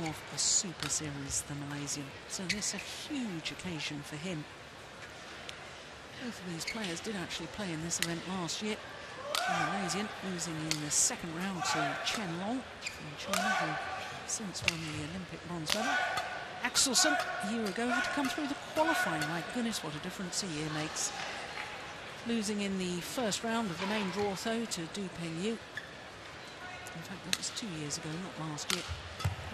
of a Super Series, the Malaysian. So this is a huge occasion for him. Both of these players did actually play in this event last year. The Malaysian losing in the second round to Chen from China, who since won the Olympic bronze medal. Axelsen, a year ago, had to come through the qualifying. My goodness, what a difference a year makes. Losing in the first round of the main draw, though, to Du Pengyu. In fact, that was 2 years ago, not last year.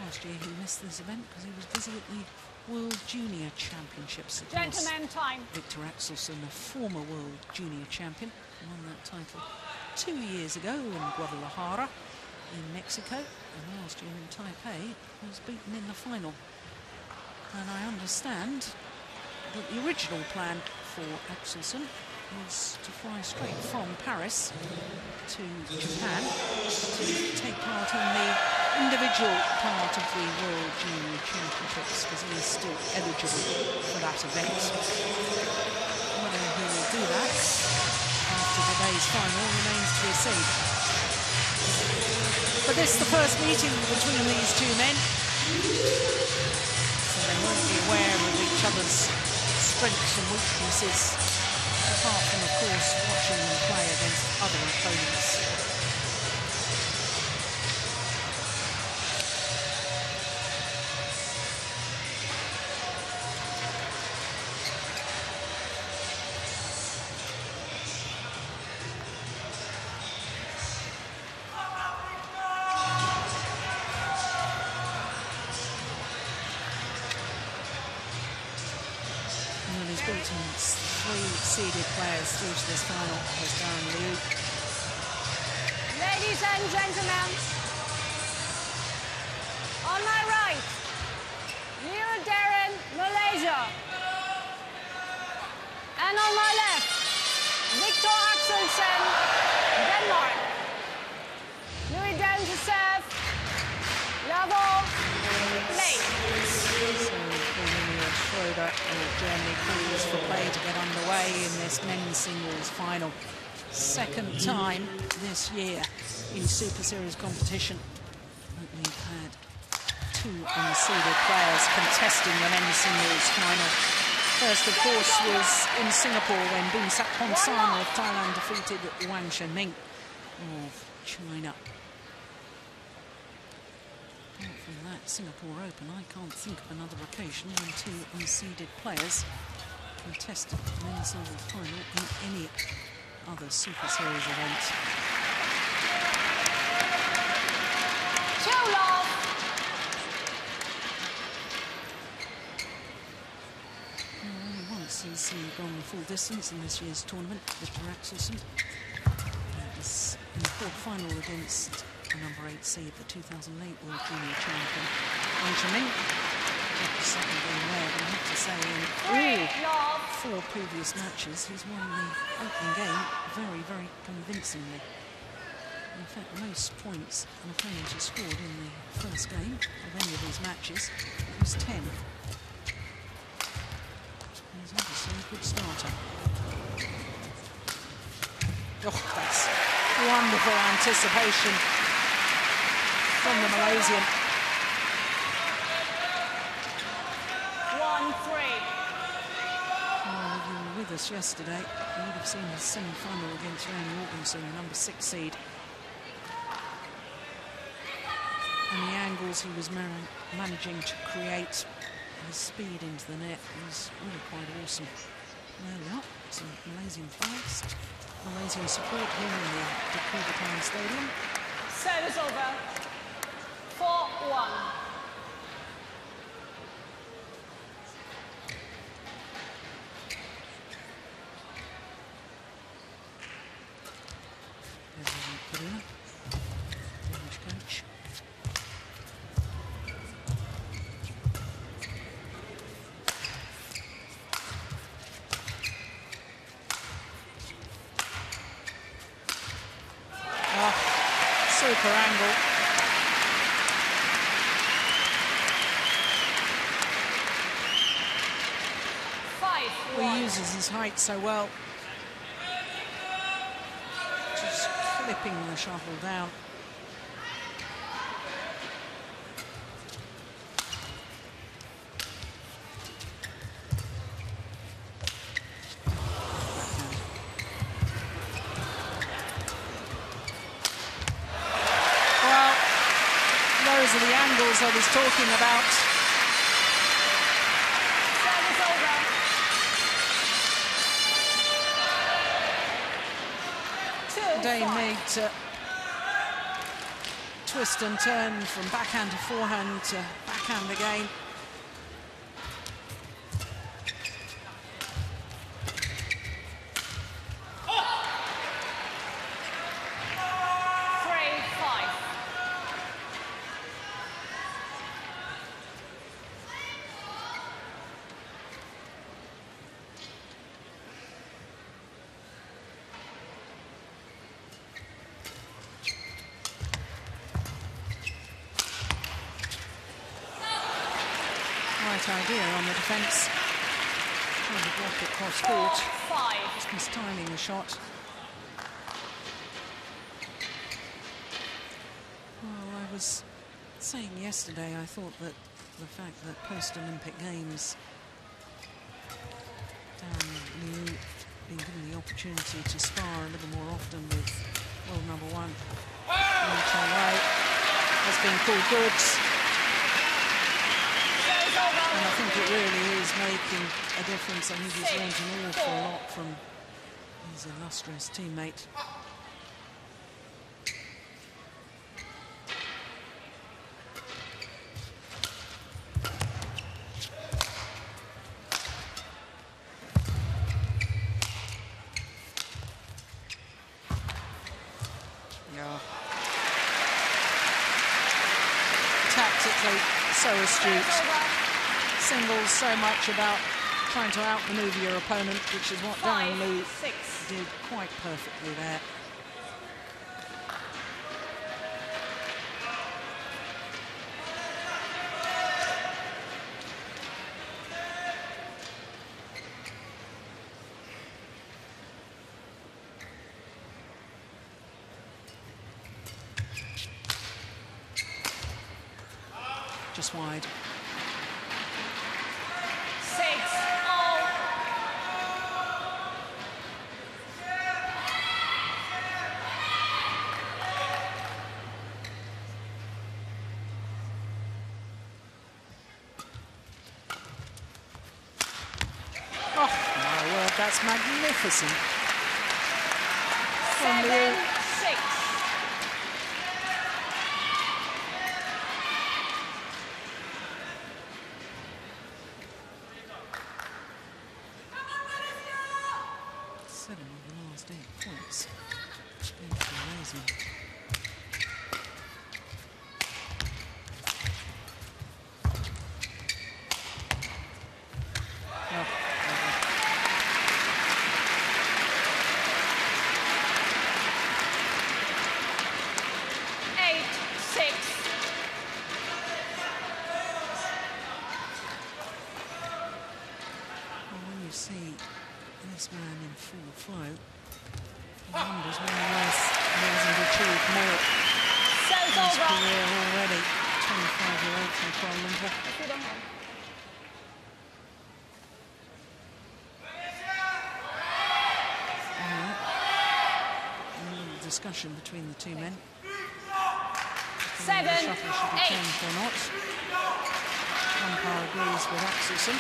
Last year he missed this event because he was busy at the World Junior Championships. Gentlemen, time. Viktor Axelsen, a former World Junior Champion, won that title 2 years ago in Guadalajara in Mexico, and last year in Taipei was beaten in the final. And I understand that the original plan for Axelsen was to fly straight from Paris to Japan to take part in the individual part of the World Junior Championships, because he is still eligible for that event. do that after today's final remains to be seen. But this is the first meeting between these two men, so they won't be aware of each other's strengths and weaknesses, apart from, of course, watching them play against other opponents. Seeded players through to this final as Daren Liew. Ladies and gentlemen, on my right, Liew Daren, Malaysia. And on my left, Viktor Axelsen, Denmark. Liew down to serve, level, play. Germany calls for play to get underway in this men's singles final. Second time this year in Super Series competition. We've had two unseeded players contesting the men's singles final. First, of course, was in Singapore when Boonsapphong of Thailand defeated Wang Shenming of China. Apart from that Singapore Open, I can't think of another occasion when two unseeded players contested the men's singles final in any other Super Series event. Only once has he gone the full distance in this year's tournament, Viktor Axelsen. That was in the quarter-final against the number 8 seed, the 2008 World Junior Champion, Wang Shenming. Second game there, but I have to say in all 4 previous matches, he's won the opening game very, very convincingly. In fact, most points an opponent has scored in the first game of any of these matches was 10. He's obviously a good starter. Oh, that's wonderful anticipation from the Malaysian. 1-3. Oh, you were with us yesterday. You would have seen his semi-final against Jan Jorgensen, the number 6 seed. And the angles he was managing to create, his speed into the net was really quite awesome. There we are, some Malaysian flags, Malaysian support here in the Dikubakan Stadium. Service over. 4-1. Pedersen, English coach. Super angle. He uses his height so well. Just flipping the shuttle down. Well, those are the angles I was talking about. Dane made to twist and turn from backhand to forehand to backhand again. Idea on the defence. trying to block it cross court. Just mistiming the shot. Well, I was saying yesterday, I thought that the fact that post-Olympic Games, Liew being given the opportunity to spar a little more often with world number one, Chen has been called goods. And I think it really is making a difference. I think he's learned an awful lot from his illustrious teammate. Tactically, so astute. Singles so much about trying to outmaneuver your opponent, which is what Daren Liew did quite perfectly there. Just wide. That's magnificent. From Liew. 7-6. Seven of the last 8 points. Amazing. This man in full flow. He wonders why he hasn't achieved more in his career already. 25-year-old from Kuala Lumpur. A little discussion between the two men. 7, the shuttle should be changed or not. Umpire agrees with Axelsen.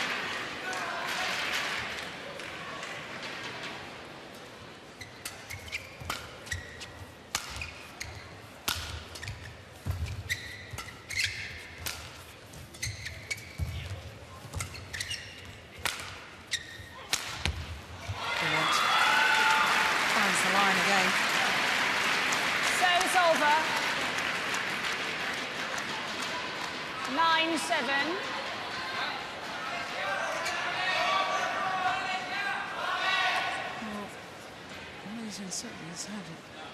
Certainly has had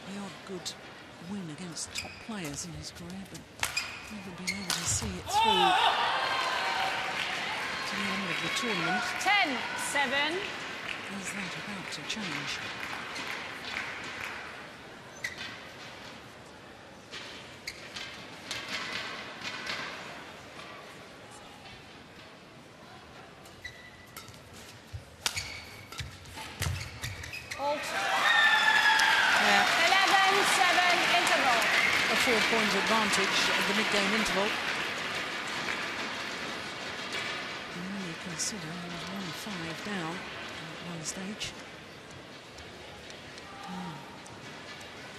the odd good win against top players in his career, but never been able to see it through to the end of the tournament. 10-7. Is that about to change? Four-point advantage at the mid-game interval. And when you consider he was 1-5 down at one stage.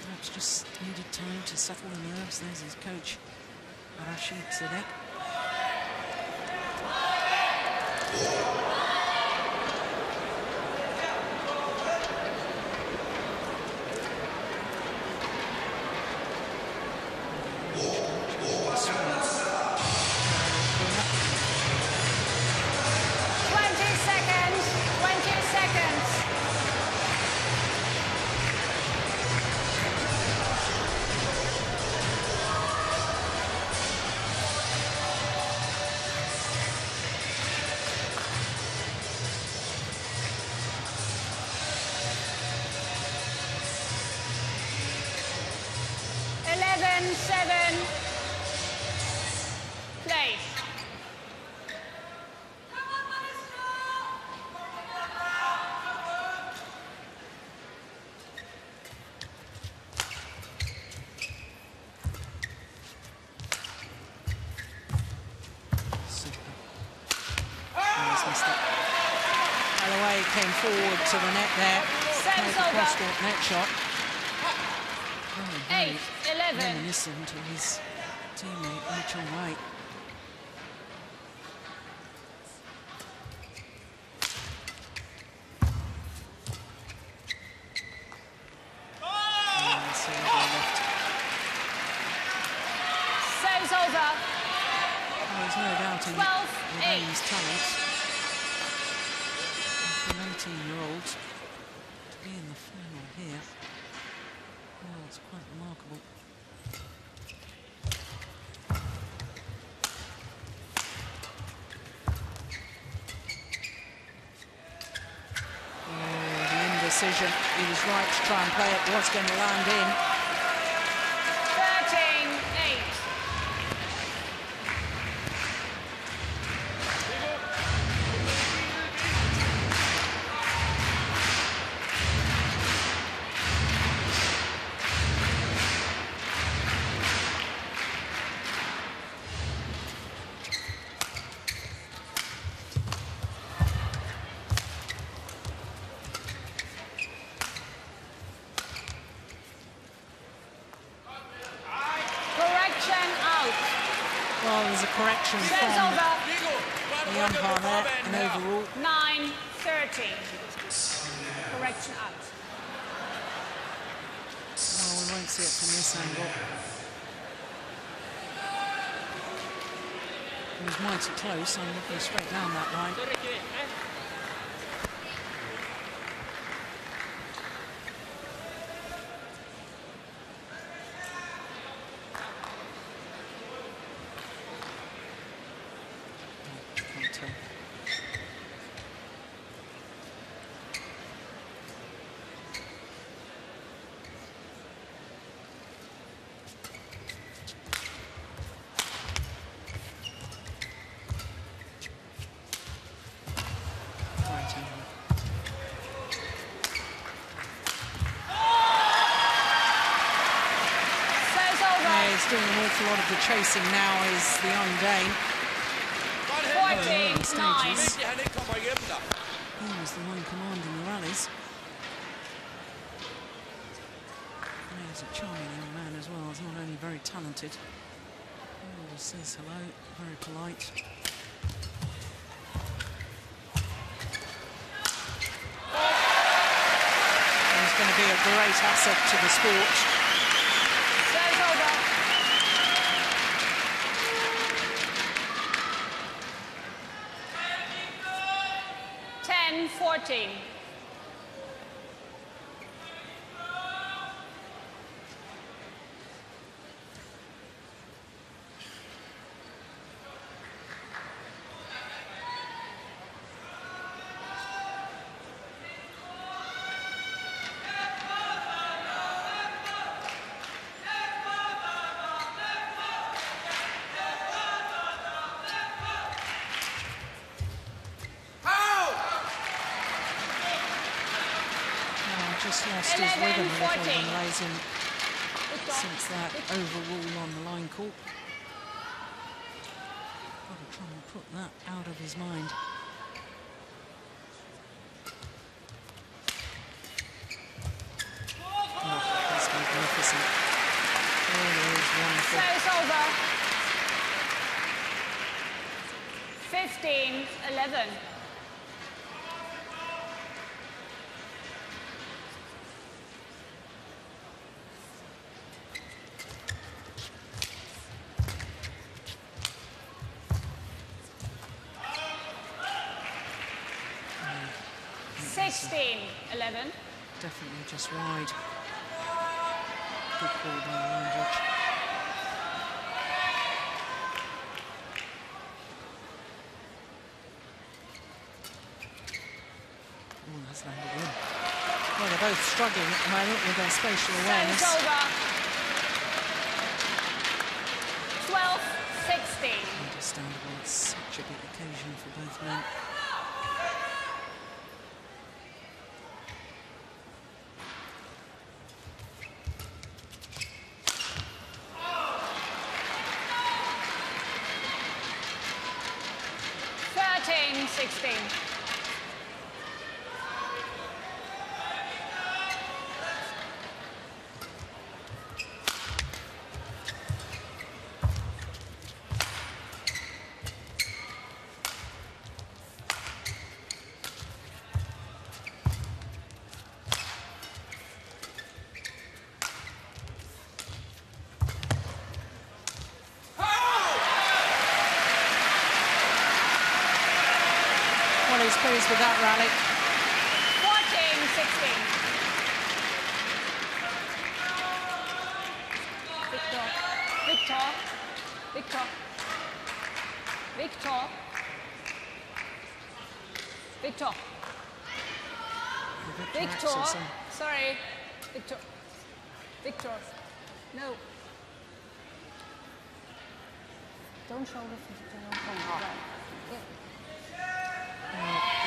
Perhaps just needed time to settle the nerves. There's his coach, Rashid Sadek. 11-7. Play. Came forward to the net there. Played the cross-court net shot. Very 8-11. reminiscent to his teammate, Mitchell White. Serves over. There's no doubt in Yong's talent. For an 18-year-old to be in the final here, well, it's quite remarkable. The indecision, he was right to try and play it, was going to land in. 13-8. Well, there's a correction from the umpire there, and overall 9-13. Correction out. Well, we won't see it from this angle. It was mighty close. I'm looking straight down that line. Doing an awful lot of the chasing now is the young Dane. 14-9. He was the one commanding the rallies. He's a charming young man as well. He's not only very talented, he always says hello, very polite. He's going to be a great asset to the sport. 10-14. Just lost his rhythm a little in Malaysian since that overrule on the line court. Got to try and put that out of his mind. Oh, that's magnificent. Really is wonderful. Service over. 15-11. Definitely just wide. Good call by the line judge. Oh, that's landed in. Well, they're both struggling at the moment with their spatial awareness. Understandable, it's such a big occasion for both men. He's pleased with that rally. 14-16. Viktor. Viktor. Viktor. Viktor. Viktor. Viktor. Sorry. Viktor. Viktor. No. Don't shoulder for Viktor.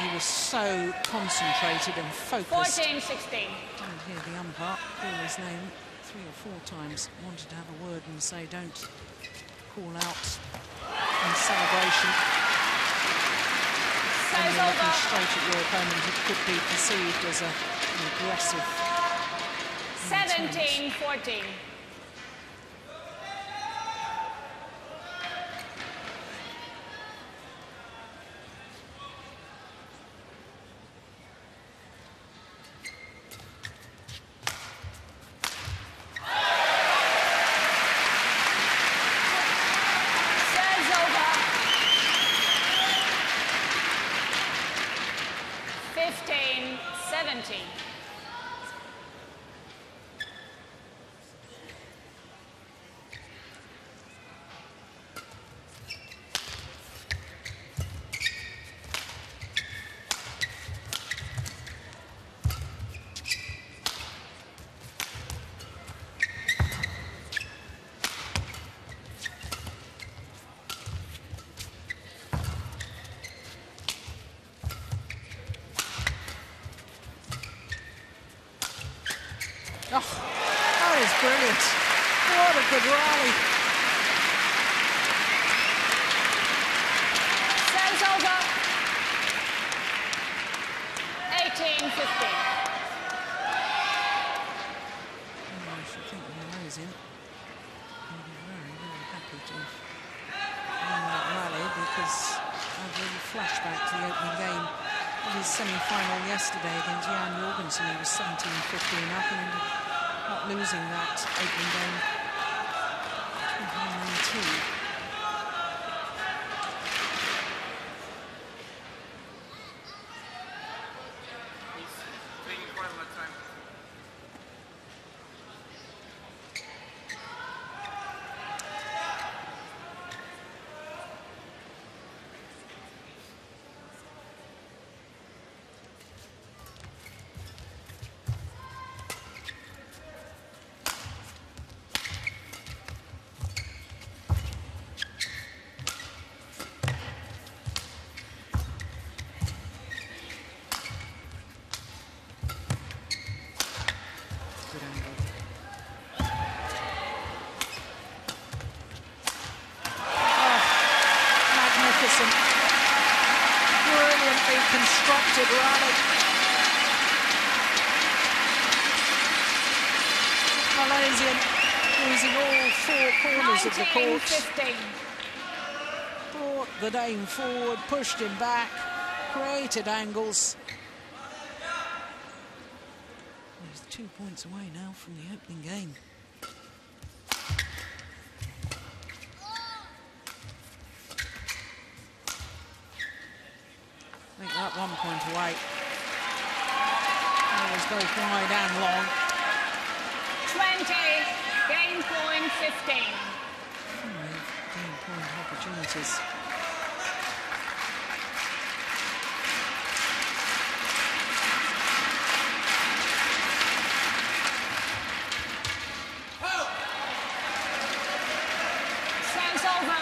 He was so concentrated and focused. 14-16. Didn't hear the umpire call his name 3 or 4 times. Wanted to have a word and say, don't call out in celebration. When you're looking straight at your opponent, it could be perceived as an aggressive. 17-14. Oh, that is brilliant. What a good rally. Serves over. 18-15. I should think Yon's in. He'll be very, very happy to win that rally because I've really flashed back to the opening game of his semi-final yesterday against Jorgensen. He was 17-15 up and ended up not losing that opening game 2019. Brilliantly constructed rally. Malaysian using all 4 corners of the court. 19-15. Brought the Dane forward, pushed him back, created angles. He's 2 points away now from the opening game. I think that 1 point away. That was both wide and long. 20. Game point 15. Game point opportunities. Serves over.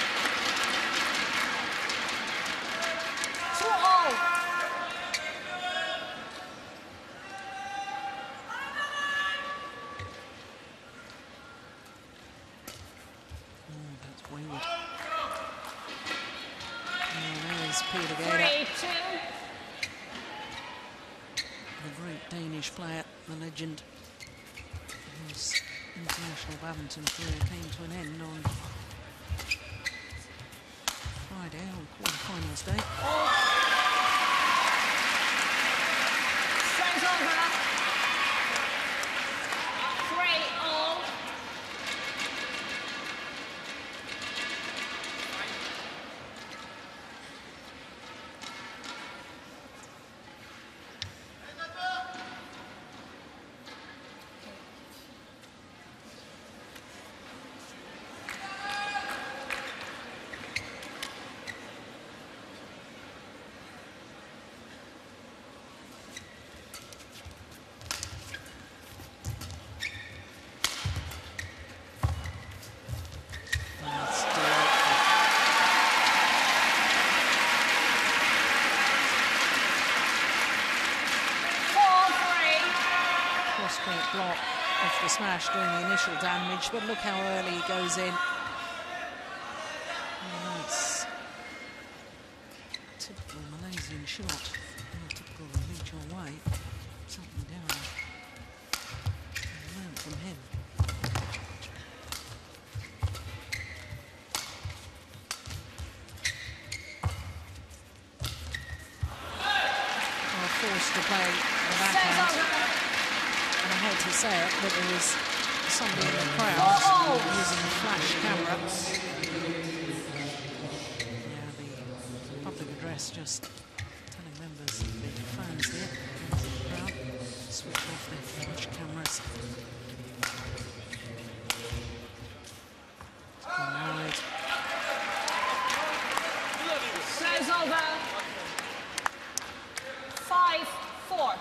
Danish player, the legend, whose international badminton career came to an end on Friday on quarterfinals day. Serves over. 3-all. Block off the smash doing the initial damage, but look how early he goes in. And that's a typical Malaysian shot, a typical mutual way. Something Daren learned from him. Are forced to play the backhand. And I hate to say it, but there was somebody in the crowd using a flash camera. Yeah, the public address just telling members of the fans here, members of the crowd, switch off their flash cameras. All right. Serves over. 5-4.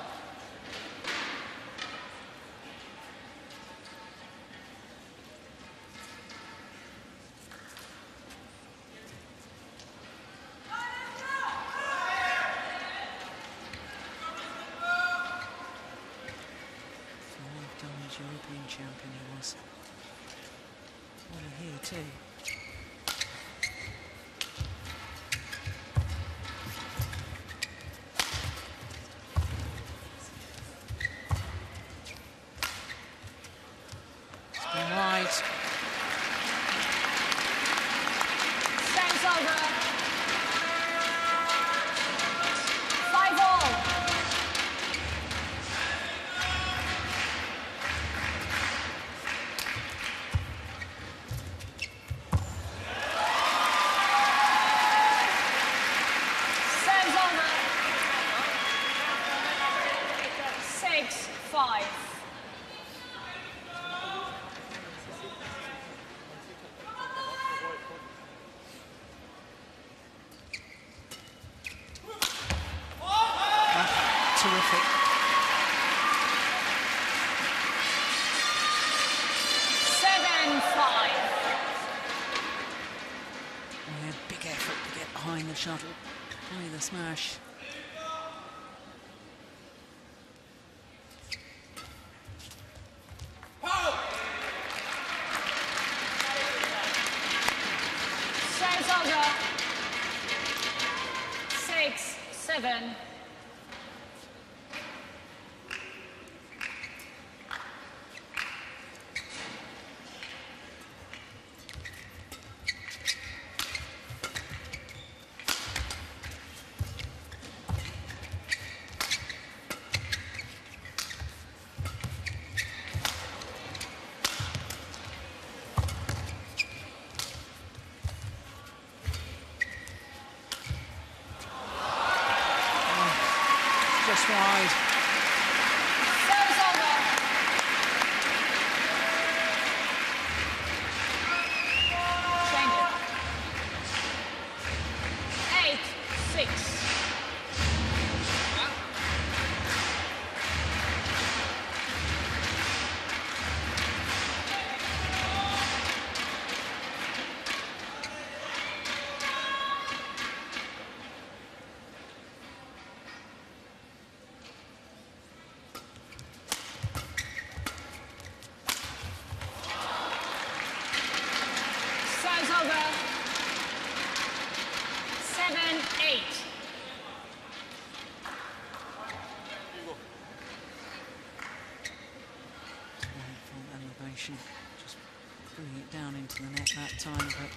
European champion he was. Well, here too. It's been right. Serves over. 5-all. Terrific. Big effort to get behind the shuttle, play the smash. Serves over. 6-7. Just wide. Serves over. Change it. 8-6. Serves over. 7-8. Federation. Just bringing it down into the net that time, but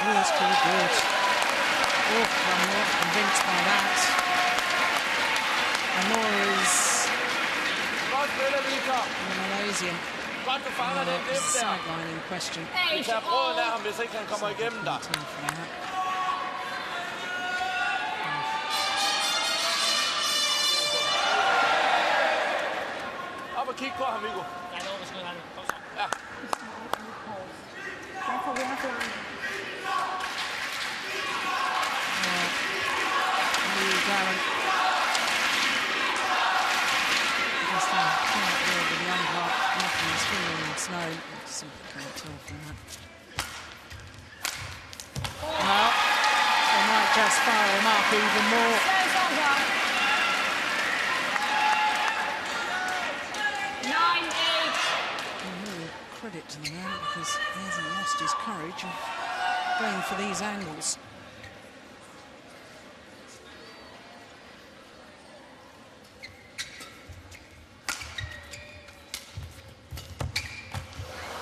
oh, that's pretty good. Oh, I'm not convinced by that. Amora's the Malaysian. Sideline in question. Vi tager brøden af ham, hvis ikke han kommer igennem der. Op og kig på ham, Viggo. Ja. Daren. Just can't deal with the young block. Nothing is feeling in snow. Simply can't tell from that. Well, they might just fire him up even more. Credit to the man because he hasn't lost his courage of going for these angles.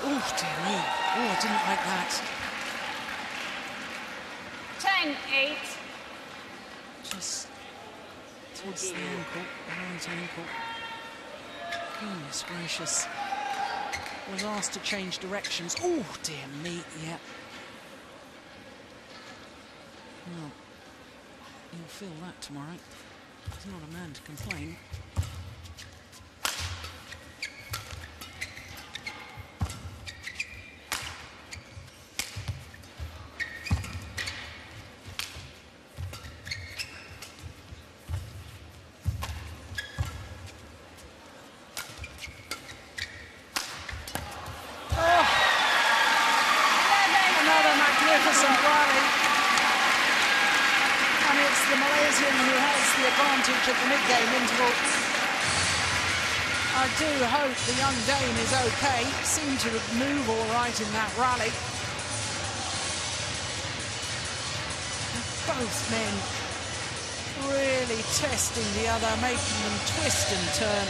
Oh, dear me. Oh, I didn't like that. 10-8. Just towards the ankle, the right ankle. Goodness gracious. Was asked to change directions. Oh, dear me, yeah. Well, you'll feel that tomorrow. He's not a man to complain. I do hope the young Dane is okay. Seemed to move all right in that rally. Both men really testing the other, making them twist and turn.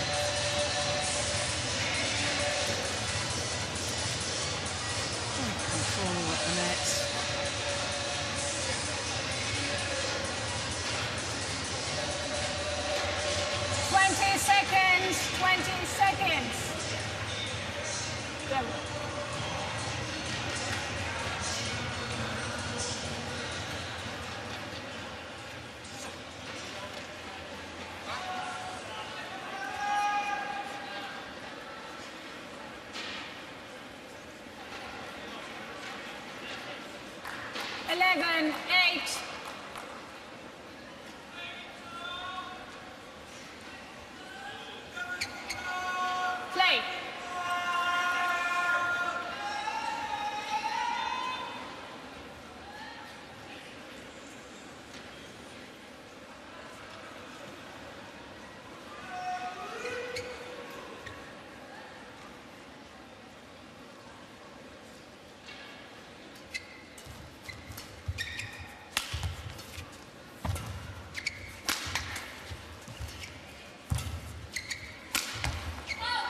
Control at the net. Seconds, 20 seconds. Go. Eleven, 8. Play.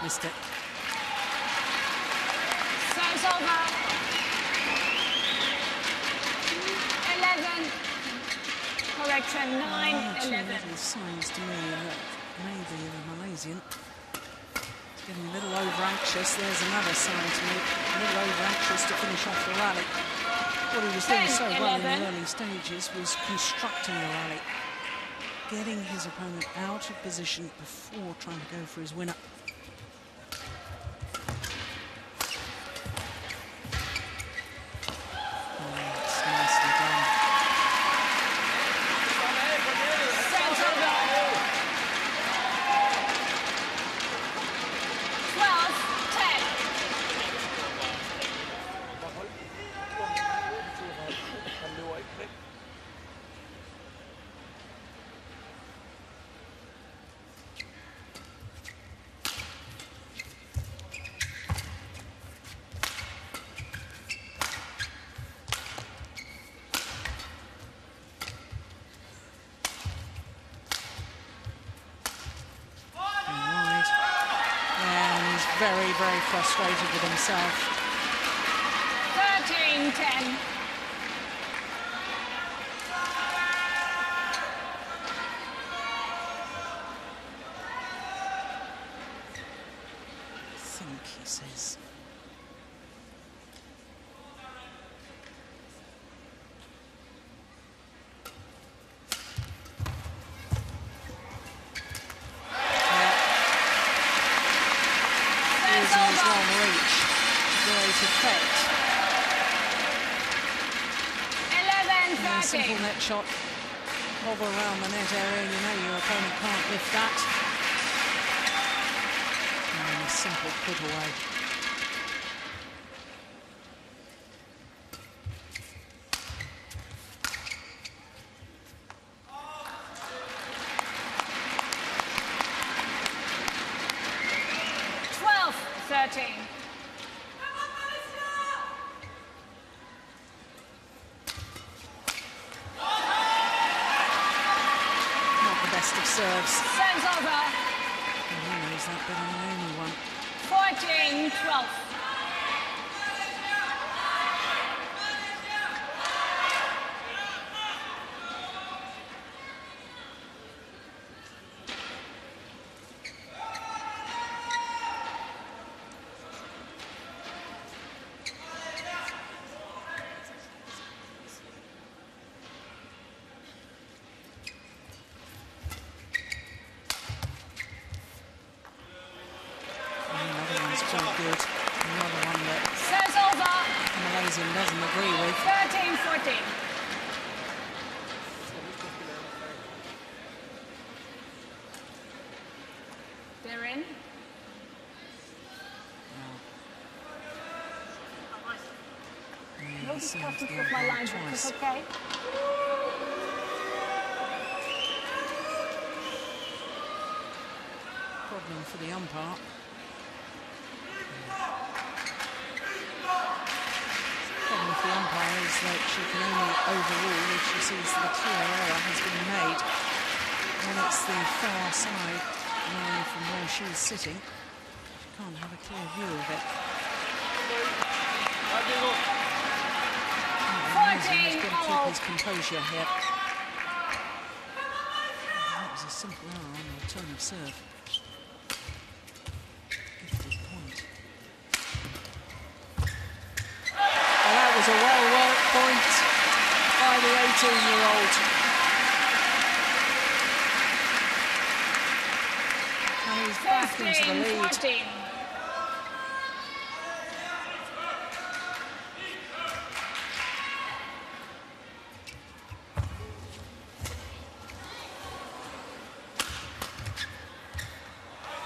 Missed it. Serve's over. 11. Correction, 9, 11. Little signs to me that maybe the Malaysian is getting a little over-anxious. There's another sign to me, a little over-anxious to finish off the rally. What he was doing so well in the early stages was constructing the rally, getting his opponent out of position before trying to go for his winner. very, very frustrated with himself. 13-10. I think he says. Simple net shot, hover around the net area, you know your opponent can't lift that. And a simple put away. Serves. Serves over. Oh, he knows that better than anyone. 14-12. Doesn't agree with. 13-14. Daren. No discussions with my line, but it's okay. Problem for the umpire. The umpire is that she can only overrule if she sees that a clear error has been made. When it's the far side line from where she's sitting, she can't have a clear view of it. He's got to keep his composure here. That was a simple error on the return of serve. A well-worked point by the 18-year-old. And he's back into the lead. 14.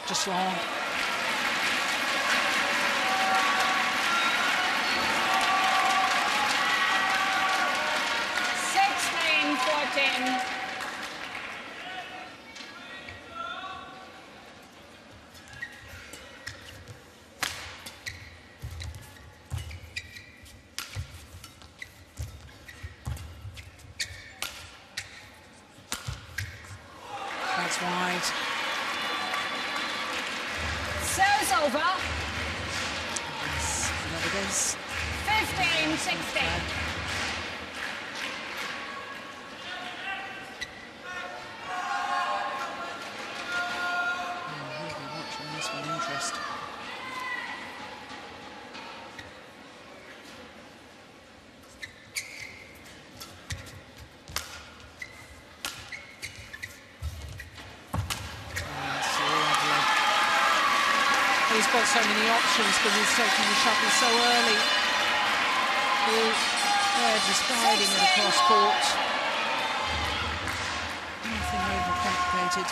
Just long. That's wide. Serves over. Yes, there it is. 15-16. He's got so many options because he's taking the shuttle so early. They're just guiding it across court. Nothing overcomplicated.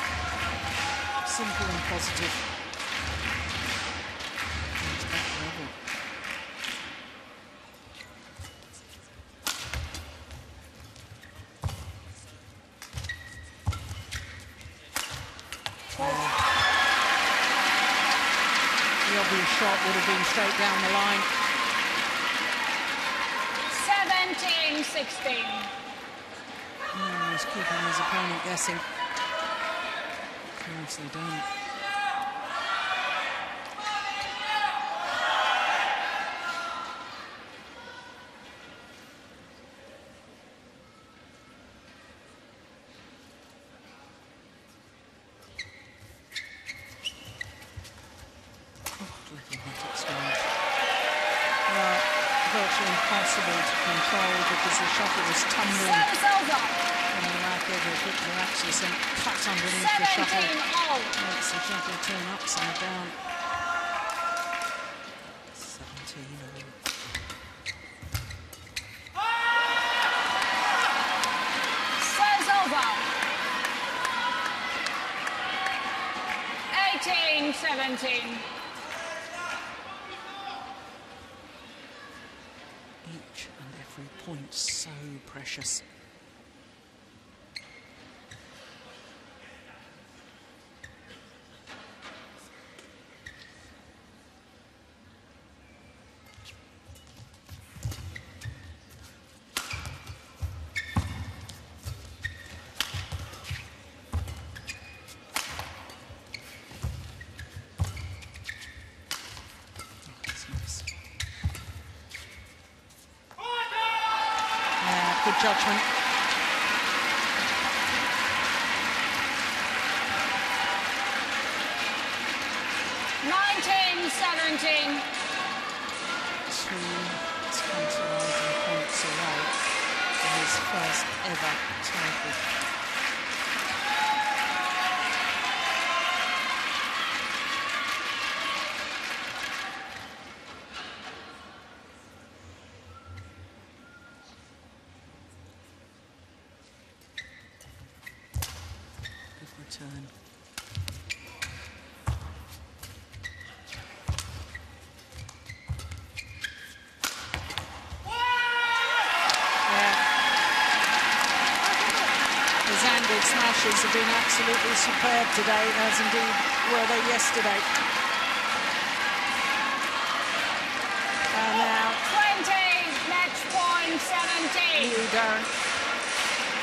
Simple and positive. It's back level. The obvious shot would have been straight down the line. 17-16. He's keeping his opponent guessing. Nicely done. to control because the shuttle was tumbling. Service over. And the racket of Viktor Axelsen cut underneath the shuttle. 17-all. Makes the shuttle turn upside down. 17-all. Service over. 18-17. Each and every point so precious. Good judgment. (19-17). Two tantalising points away for his first ever title. Return. His angled smashes have been absolutely superb today, as indeed were they yesterday. And now 20, match point 17. Daren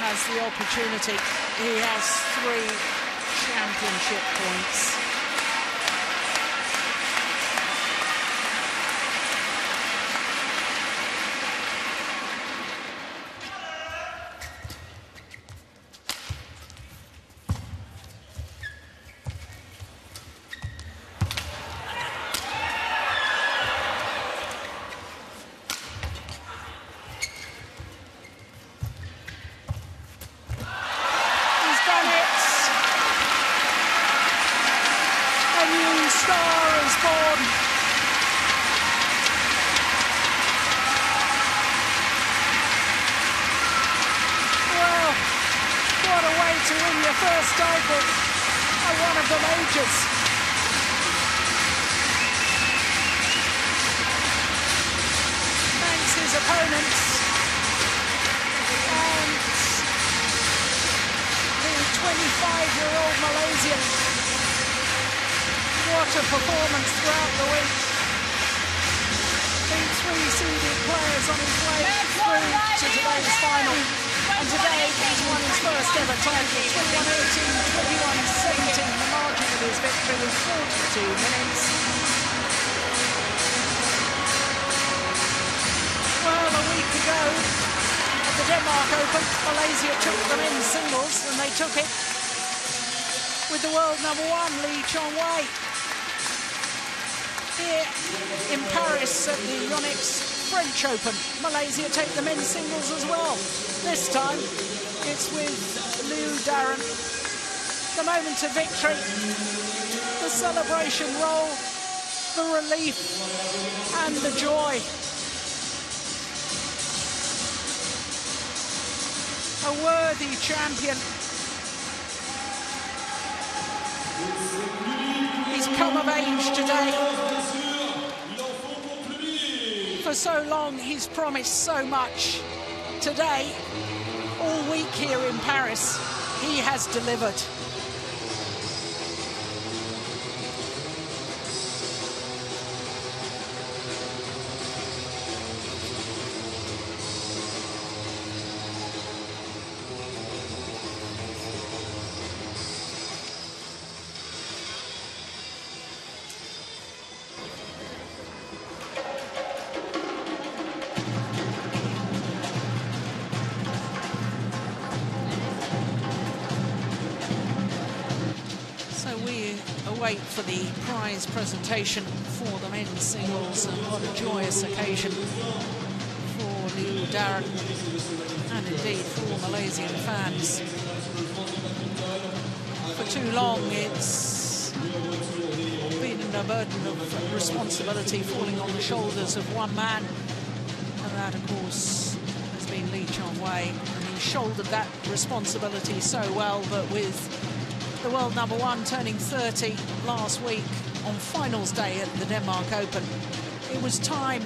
has the opportunity. He has 3 championship points. To win your first title at one of the majors. Thanks his opponents and the 25-year-old Malaysian. What a performance throughout the week. The 3 seeded players on his way through to today's final. And today he's won his first ever title, 21-18, 21-17. The margin of his victory was 42 minutes. Well, a week ago at the Denmark Open, Malaysia took the men's singles, and they took it with the world #1, Lee Chong-wei. Here in Paris at the Yonex French Open, Malaysia take the men's singles as well. This time, it's with Liew Daren. The moment of victory, the celebration roll, the relief and the joy. A worthy champion. He's come of age today. For so long, he's promised so much. Today, all week here in Paris, he has delivered. Wait for the prize presentation for the men's singles, and what a joyous occasion for Liew, Daren, and indeed for all Malaysian fans. For too long, it's been a burden of responsibility falling on the shoulders of one man, and that, of course, has been Lee Chong-wei. And he shouldered that responsibility so well, but with the world #1 turning 30 last week on finals day at the Denmark Open, it was time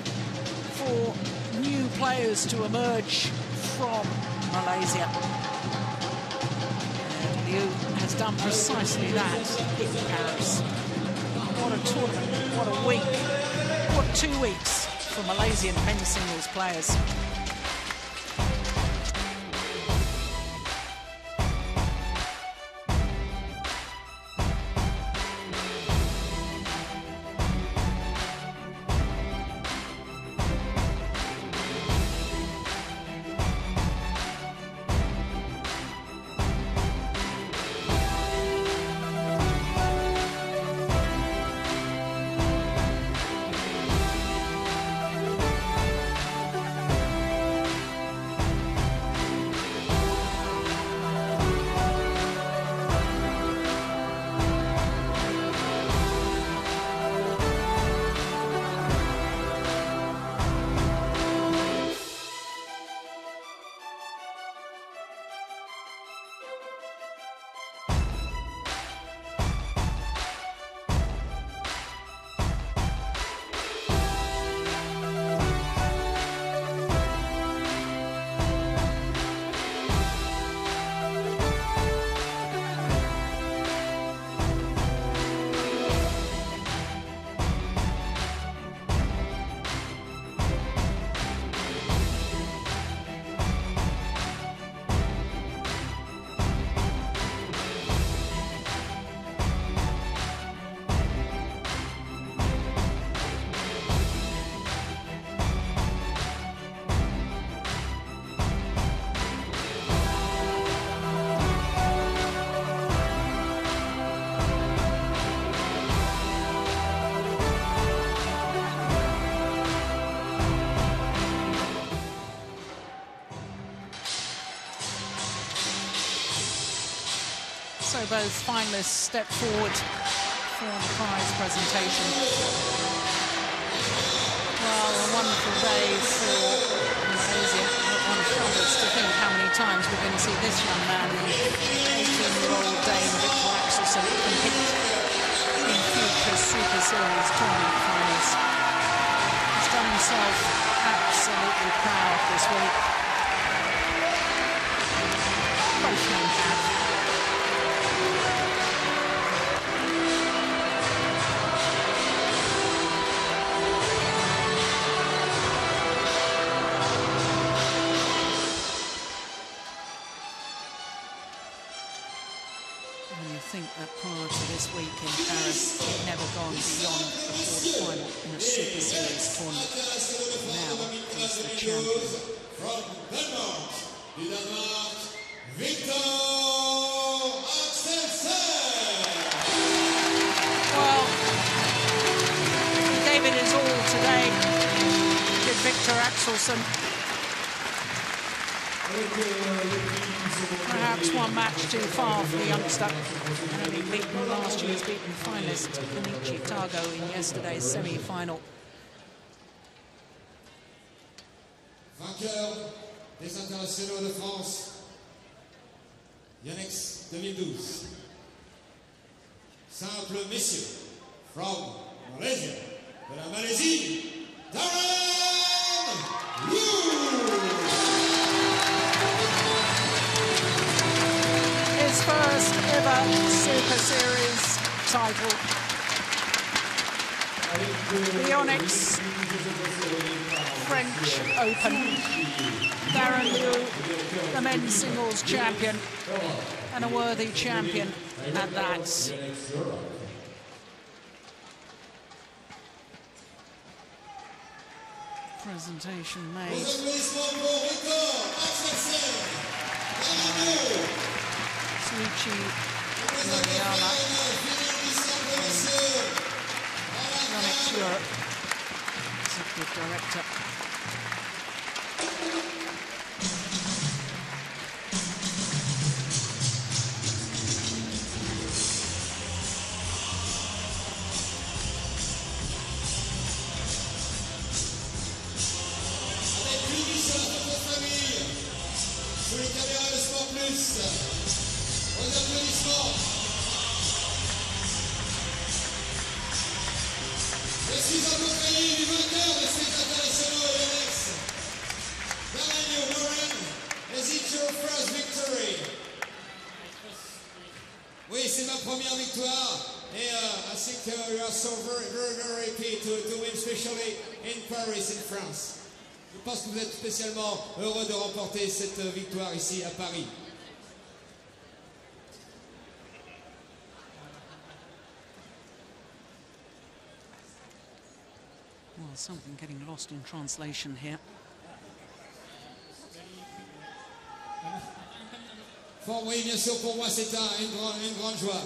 for new players to emerge from Malaysia. And Liew has done precisely that in Paris. What a tournament, what a week, what 2 weeks for Malaysian men's singles players. So both finalists step forward for the prize presentation. Well, a wonderful day for Malaysia. One shudders to think how many times we're going to see this young man, the 18-year-old Dane Viktor Axelsen, compete in future Super Series tournament finals. He's done himself absolutely proud this week. Both men have. I think that prior to this week in Paris, he'd never gone beyond the quarter-final in a Super Series tournament. Now he's the champion. From Denmark, Viktor Axelsen. Well, he gave it his all today, did Viktor Axelsen. Perhaps one match too far for the youngster. Having beaten last year's beaten finalist Kenichi Tago in yesterday's semi-final. Vainqueur des internationaux de France, Yonex 2012. Simple messieurs, from Malaysia, de la Malaisie, Daren! His first ever Super Series title. The Yonex French Open. Daren Liew, the men's singles champion, and a worthy champion at that. Presentation made. Suichi Moriyama, Yonex Europe, Executive Director. mixte. Vos applaudissements. Je suis en compagnie du vainqueur des cycles internationaux Yonex, Daren. Is it your first victory? Oui, c'est ma première victoire. Et I think we are so very happy to win, especially in Paris, in France. Je pense que vous êtes spécialement heureux de remporter cette victoire ici à Paris. Well, something getting lost in translation here. Bon, oui, bien sûr, pour moi, c'est une grande joie.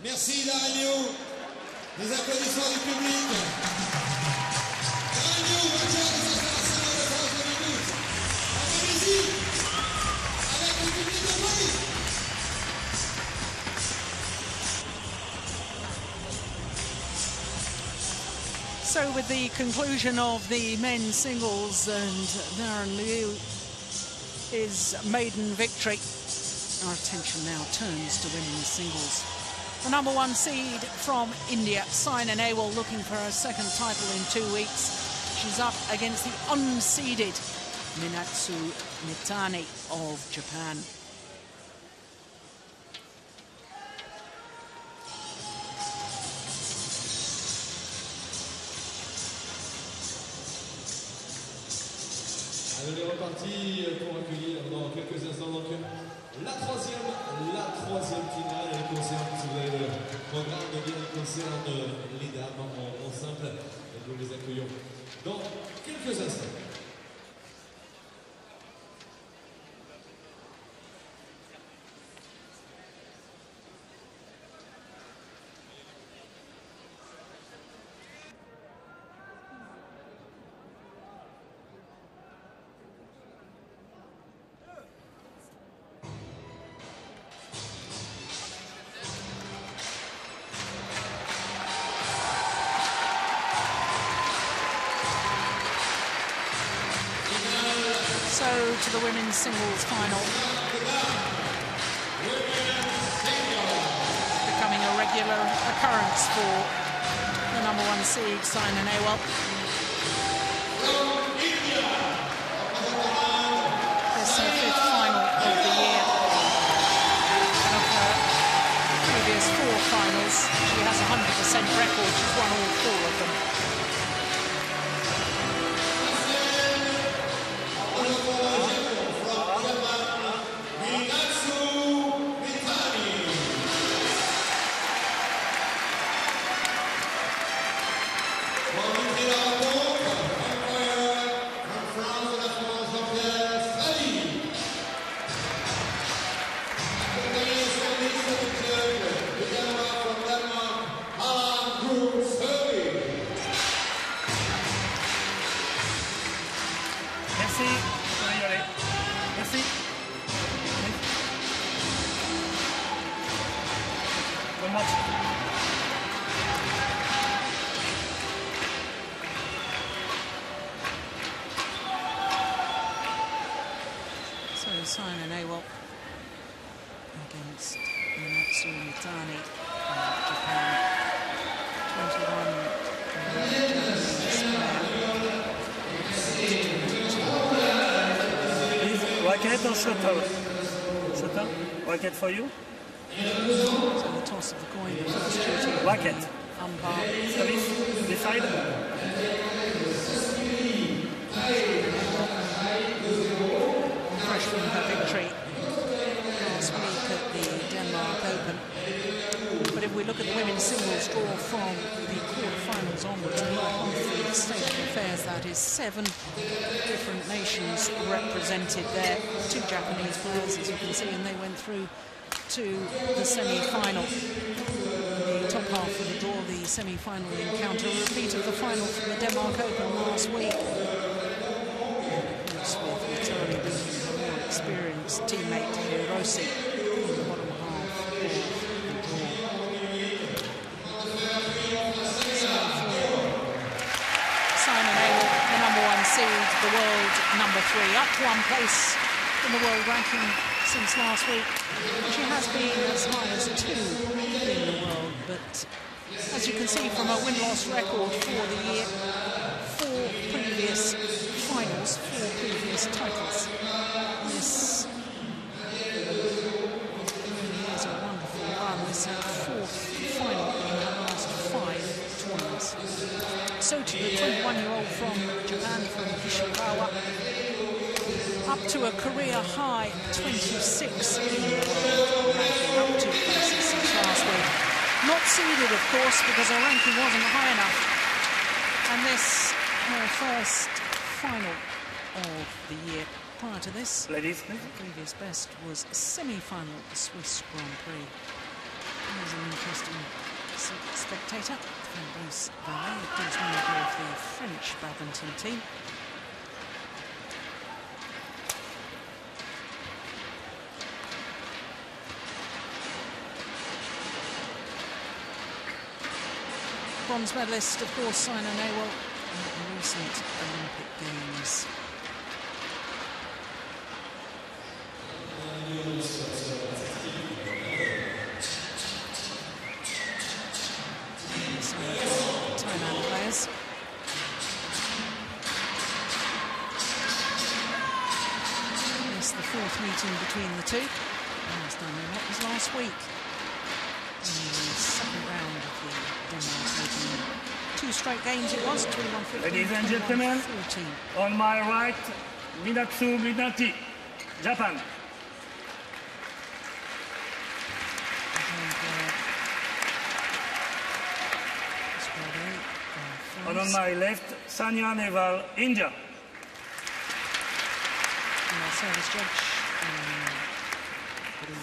Merci, Daren. Les applaudissements du public. Daren, vainqueur des internationaux de France 2012. Allez-y, avec le public de Paris. So with the conclusion of the men's singles and Daren Liew maiden victory, our attention now turns to women's singles. The number 1 seed from India, Saina, Nehwal, looking for her second title in 2 weeks. She's up against the unseeded Minatsu Mitani of Japan. On est reparti pour accueillir dans quelques instants donc la troisième finale. Elle concerne, si vous avez le programme, bien elle concerne les dames en simple. Et nous les accueillons dans quelques instants. So to the women's singles final. Becoming a regular occurrence for the number 1 seed, Saina Nehwal. This is her 5th final of the year. And of her previous 4 finals, she has a 100% record. She's won all 4 of them. Saina Nehwal against Minatsu Mitani of Japan. 21 racket or shuttle? Shuttle? Racket for you? So the toss of the coin first shooting. Racket. Umpire. Service. Decide. Fresh from her victory last week at the Denmark Open. But if we look at the women's singles draw from the quarterfinals onwards, the state of affairs, that is 7 different nations represented there. 2 Japanese players, as you can see, and they went through to the semi-final. The top half of the draw, the semi-final encounter, a repeat of the final from the Denmark Open last week. With Mitani beating her more experienced teammate Hiroshi in the bottom half of the draw. So for Saina Nehwal, the number 1 seed, the world number 3, up 1 place in the world ranking since last week. She has been as high as 2 in the world, but as you can see from her win-loss record for the year, 4 previous finals, 4 previous titles. This is a wonderful run. This is her 4th final in her last 5 tournaments. So to the 21-year-old from Japan, from Issara, up to a career high 26 in the world ranking, up 2 places since last week. Not seeded, of course, because her ranking wasn't high enough. And this, her first final of the year. Prior to this, ladies, the previous best was semi-final at the Swiss Grand Prix. Here's an interesting spectator, Fabrice Valet, of course, manager of the French badminton team. Bronze medalist, of course, Saina Nehwal at the recent Olympic Games. Thailand players. This is the 4th meeting between the two. Last time what was last week. In the 2nd round of the Denmark Open. 2 straight games it was, 21-15, ladies and gentlemen, 21-14. on my right, Minatsu Mitani, Japan. And on my left, Saina Nehwal, India. Service judge.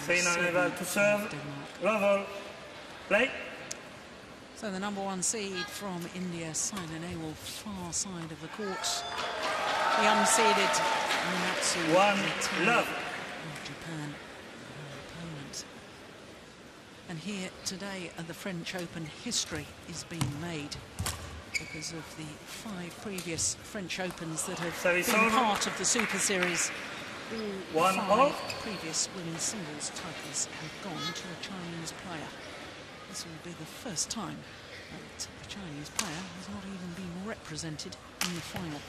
Saina Nehwal to serve. Level. Play. So the #1 seed from India, Saina Nehwal, far side of the court. The unseeded Minatsu. 1 love. Of Japan, her opponent. And here today at the French Open, history is being made because of the 5 previous French Opens that have been part of the Super Series. All 5 previous women's singles titles have gone to a Chinese player. This will be the first time that a Chinese player has not even been represented in the final.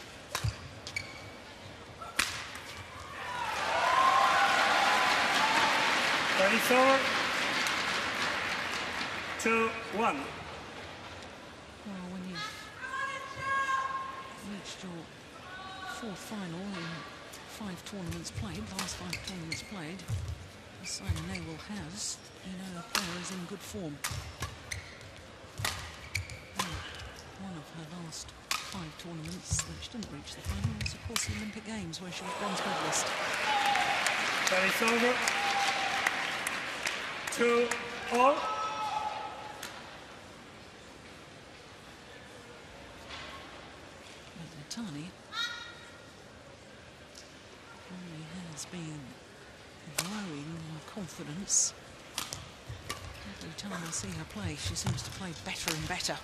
It's over. 2-1. Well, when you've reached your 4th final in 5 tournaments played, last 5 tournaments played, as Saina Nehwal has, you know the player is in good form. And one of her last 5 tournaments that she didn't reach the final was, of course, the Olympic Games, where she was bronze medalist. It's over. 2-all. Mitani really has been growing in confidence. Every time I see her play, she seems to play better and better.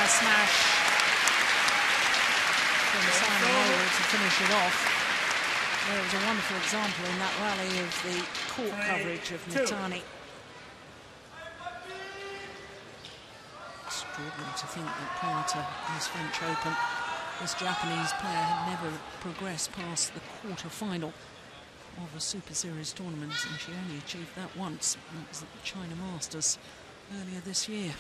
Smash from Saina Nehwal to finish it off. There was a wonderful example in that rally of the court coverage of Mitani. Extraordinary to think that prior to this French Open, this Japanese player had never progressed past the quarter-final of a Super Series tournament, and she only achieved that once. That was at the China Masters earlier this year.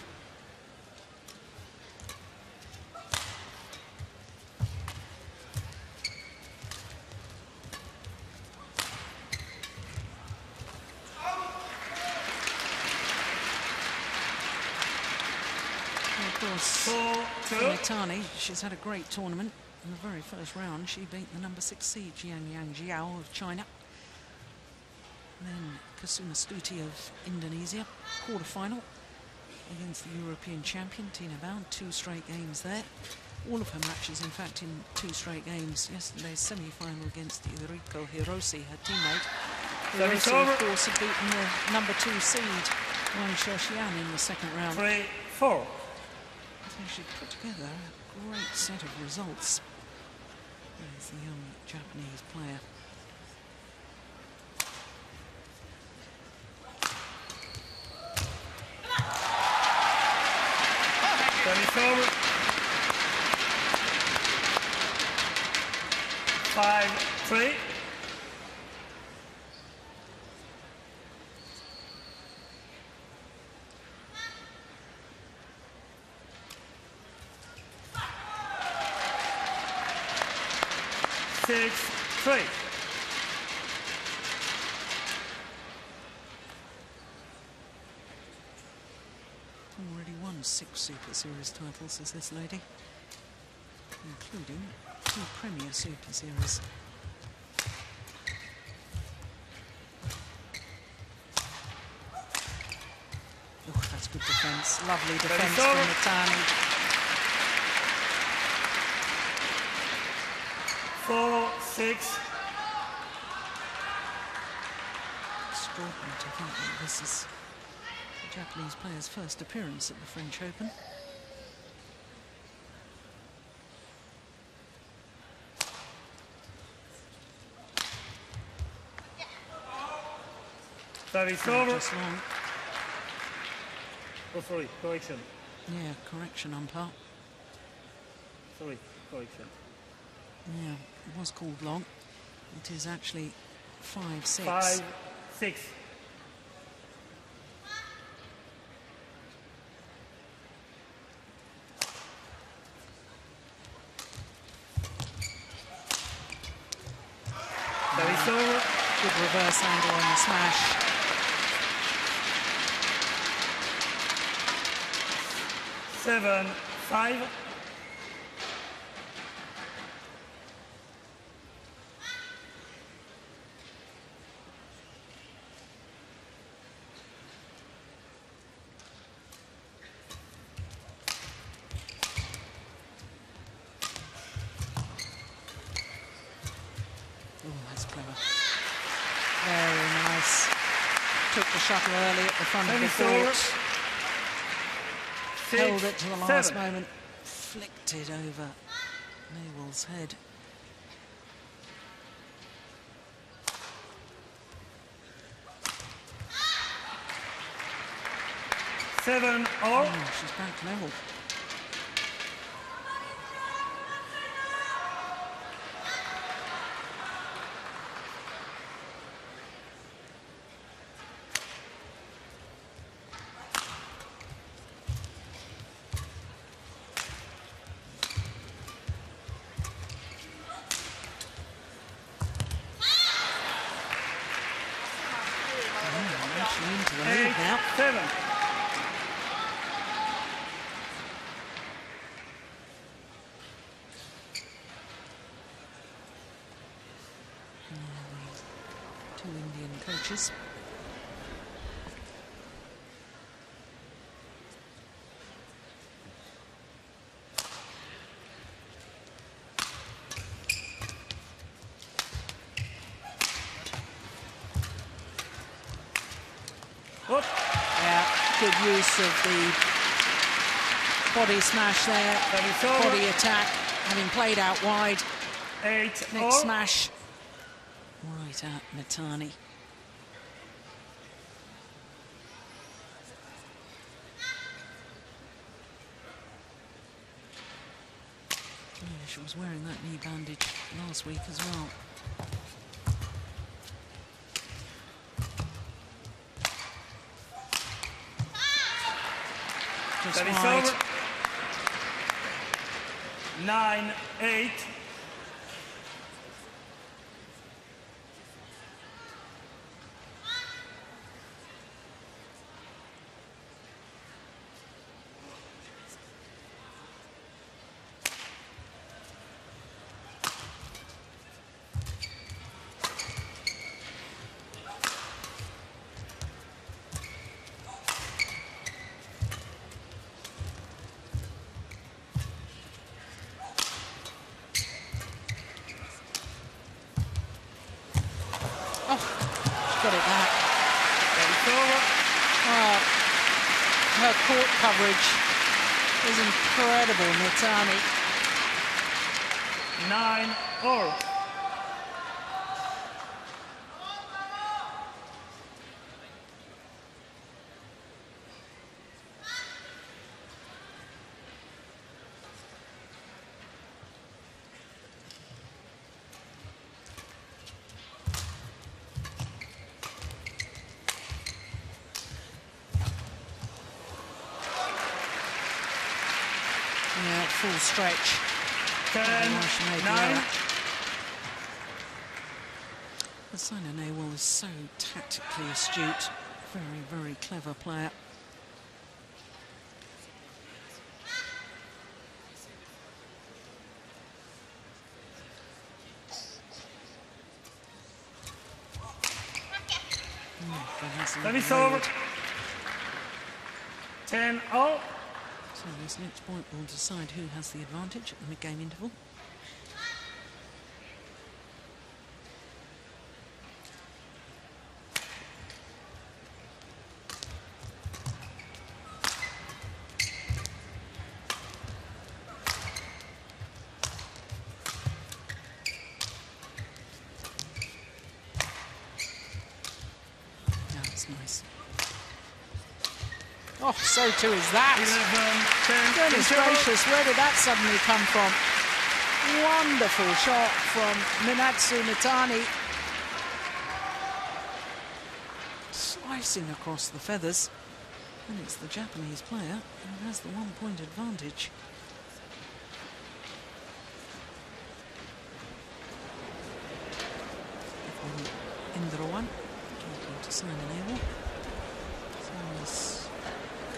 Mitani, she's had a great tournament. In the very first round, she beat the #6 seed, Jiang Jiao of China. Then Kusuma Stuti of Indonesia, quarter-final against the European champion, Tina Bound. 2 straight games there. All of her matches, in fact, in 2 straight games. Yesterday's semi-final against Yuriko Hiroshi, her teammate. Hiroshi, of course, had beaten the number 2 seed, Wang Xiaoxian, in the second round. 3-4. So she put together a great set of results. There's the young Japanese player. Over. 5-3. Already won 6 Super Series titles as this lady, including 2 Premier Super Series. Oh, that's good defence. Lovely defence from Mitani. 4-6. Extraordinary to think that this is the Japanese player's first appearance at the French Open. Service over. Just long. Oh, sorry, correction. Yeah, correction, umpire. Sorry, correction. Yeah, it was called long. It is actually 5-6. 5-6. Service over. Good reverse angle on the smash. 7-5. Shuttle early at the front of the court. Held it to the last moment. Flicked it over Nehwal's head. She's back level. Two Indian coaches. Yeah, good use of the body smash there, body attack, having played out wide. Next smash, right at Mitani. Yeah, she was wearing that knee bandage last week as well. Just wide. 9-8. at that. It's over. Oh, her court coverage is incredible, Mitani. 9-all. Yeah, full stretch. 10-9. Saina Nehwal is so tactically astute. Very, very clever player. That is over. 10-all. So this next point will decide who has the advantage at the mid-game interval. That's nice. Oh, so too is that. 11-10. Goodness gracious, where did that suddenly come from? Wonderful shot from Minatsu Mitani. Slicing across the feathers. And it's the Japanese player who has the 1-point advantage. Indra1, talking to Saina Nehwal.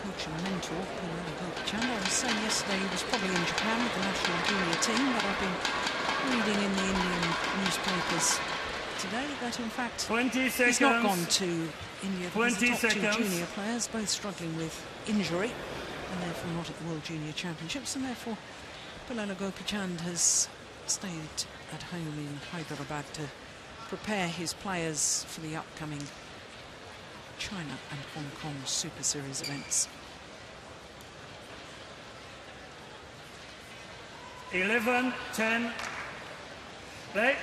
Coach and mentor, Chen. I was saying yesterday he was probably in Japan with the national junior team, but I've been reading in the Indian newspapers today that in fact 20 seconds. He's not gone to India because the 20 top seconds. two junior players both struggling with injury and therefore not at the World Junior Championships, and therefore Pullela Gopichand has stayed at home in Hyderabad to prepare his players for the upcoming China and Hong Kong Super Series events. 11-10. Play.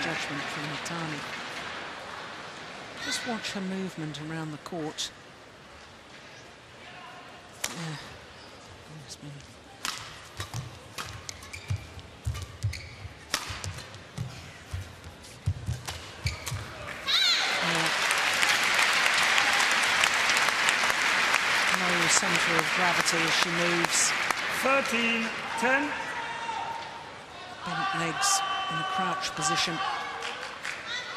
Judgment from Mitani. Just watch her movement around the court. Yeah. Goodness me. No centre of gravity as she moves. 13-10. Bent legs in a crouch position.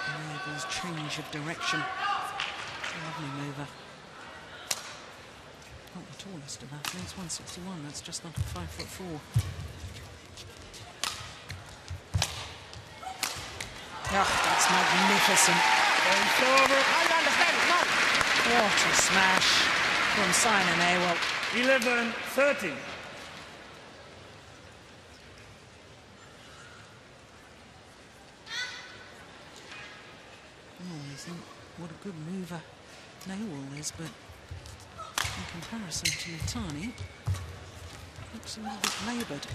Enables change of direction. Lovely mover. Not the tallest of athletes, 161. That's just under 5'4". Oh, that's magnificent. What a smash from Saina Nehwal. 11-13. What a good mover Nehwal is, but in comparison to Mitani, looks a little bit laboured.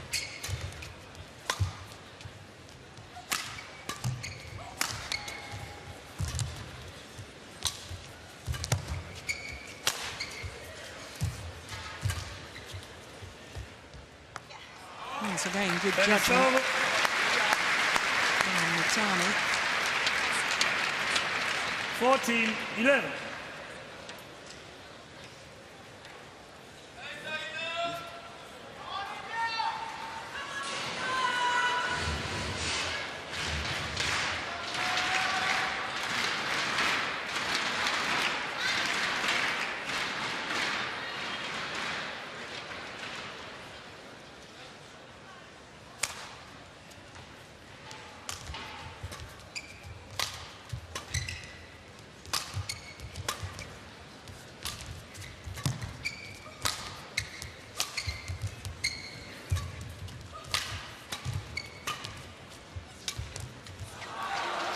Once again, good judgment from Mitani. 14-11.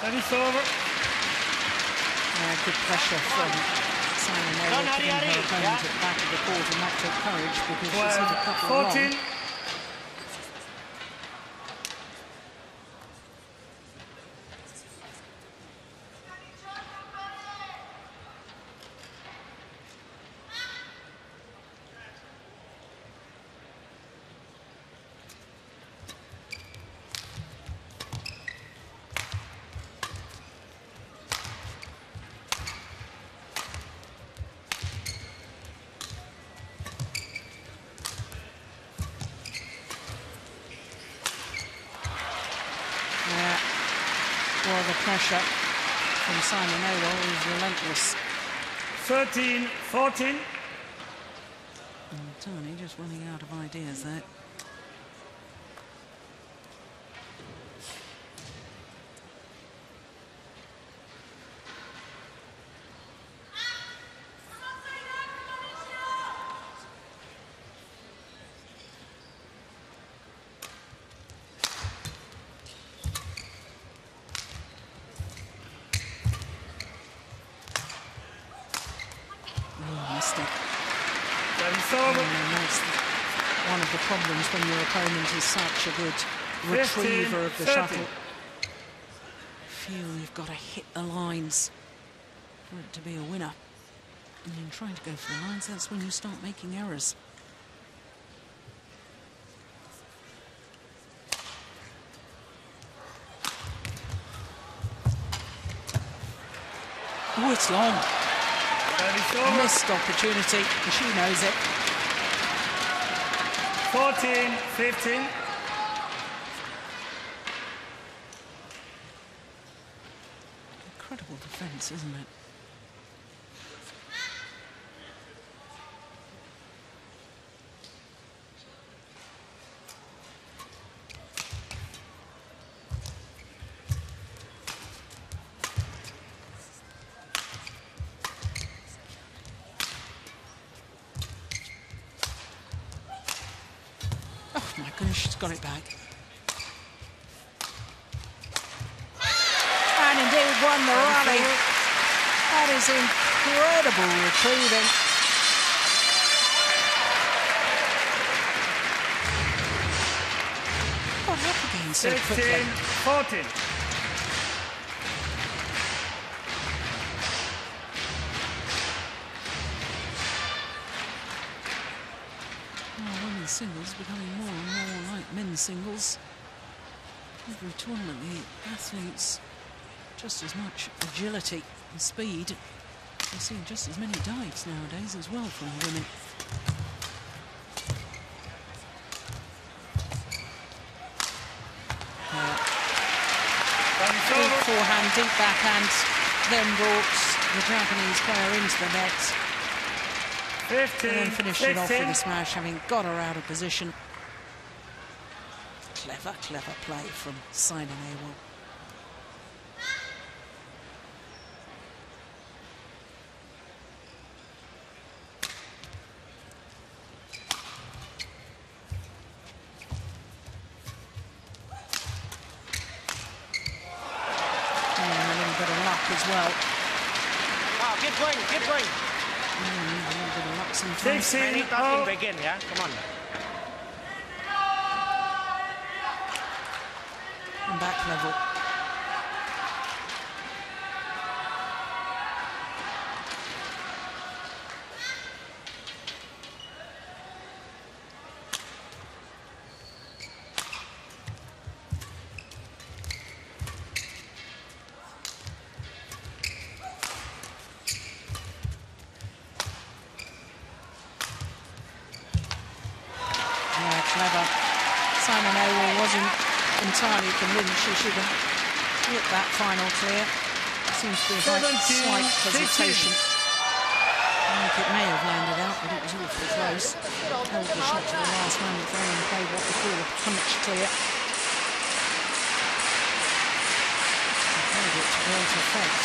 Service over. Good pressure from Saina putting her opponent at the back of the court, and that took courage because she's hit a couple 14. wrong. Well, the pressure from Saina is relentless. 13-14. Mitani just running out of ideas there. That's one of the problems when your opponent is such a good retriever of the shuttle. Feel you've got to hit the lines for it to be a winner. And in trying to go for the lines, that's when you start making errors. Oh, it's long. Missed opportunity, and she knows it. 14-15. Incredible defence, isn't it? She's got it back. And indeed won the rally. That is incredible retrieving. Got up again so quickly. 16-14. Singles becoming more and more like men's singles. Every tournament, the athletes just as much agility and speed. We're seeing just as many dives nowadays as well from the women. Big forehand, deep backhand, then brought the Japanese player into the net. 15, and then finished 16. it off with a smash, having got her out of position. Clever, clever play from Saina Nehwal. And a little bit of luck as well. Oh, keep going, keep going. A little bit of luck sometimes. 16, begin, yeah? Come on. And back level. Clever. Saina Nehwal wasn't entirely convinced she should have hit that final clear. Seems to be a slight hesitation. I think it may have landed out, but it was awfully close. Held the shot to the last moment there and played what we call a punch clear. Played it to great effect.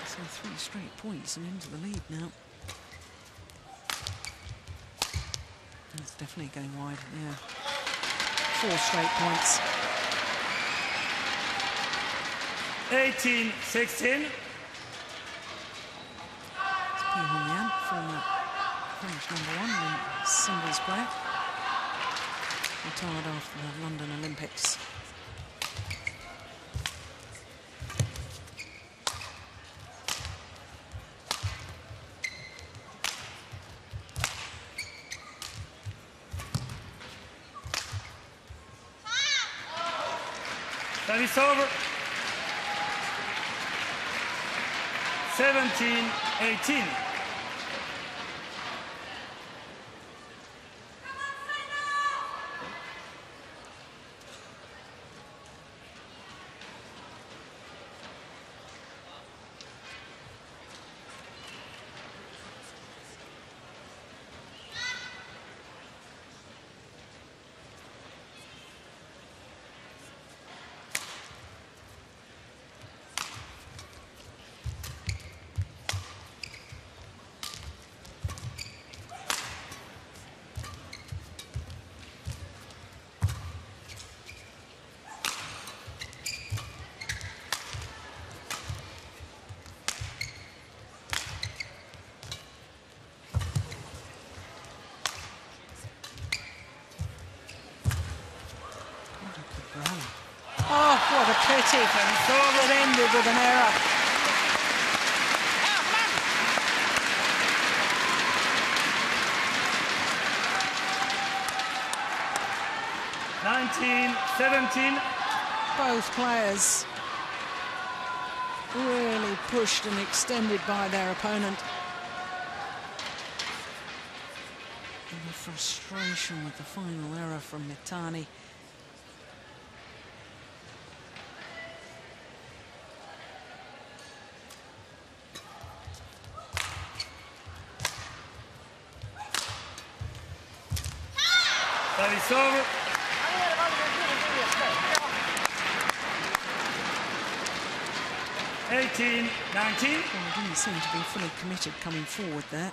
So 3 straight points and into the lead now. It's definitely going wide, yeah. 4 straight points. 18-16. Hyun, former French #1 in singles player. Retired after the London Olympics. Service over. 17-18. Oh, what a pity. It ended with an error. 19-17. Both players really pushed and extended by their opponent. And the frustration with the final error from Mitani. Service over. 18-19. Well, he didn't seem to be fully committed coming forward there.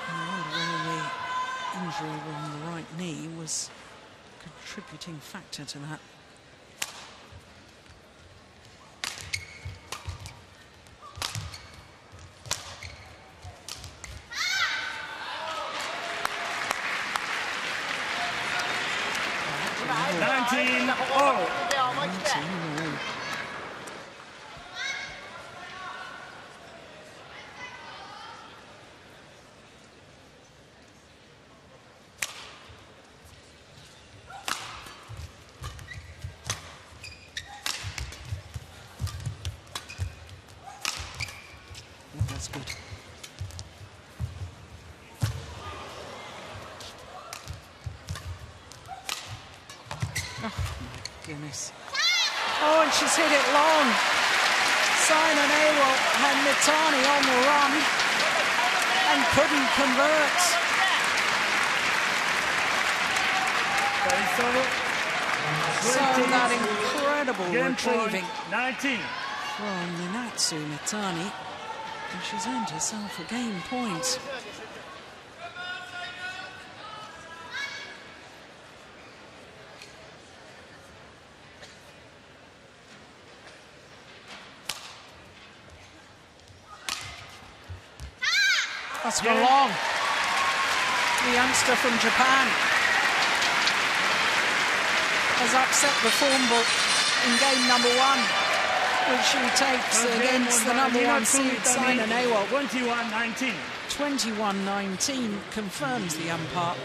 I wonder whether the injury on the right knee was a contributing factor to that. That's good. Oh, my goodness. Oh, and she's hit it long. Saina Nehwal had Mitani on the run and couldn't convert. So that incredible retrieving from Minatsu Mitani. And she's earned herself a game point. That's gone long. The youngster from Japan has upset the form book in game #1, which she takes against the #1 seed, Saina Nehwal. 21-19. 21-19 confirms the umpire.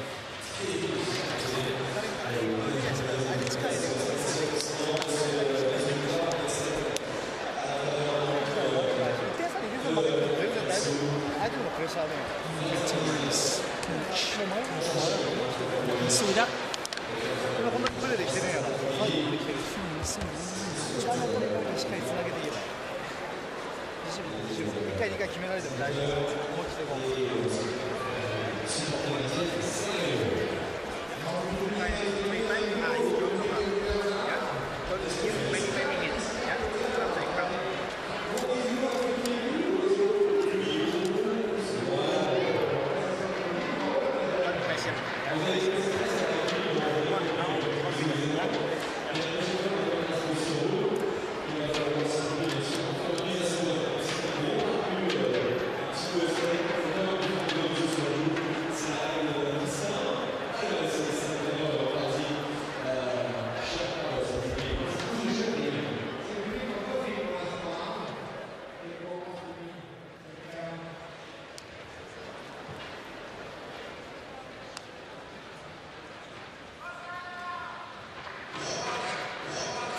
Mitani's coach, Suda.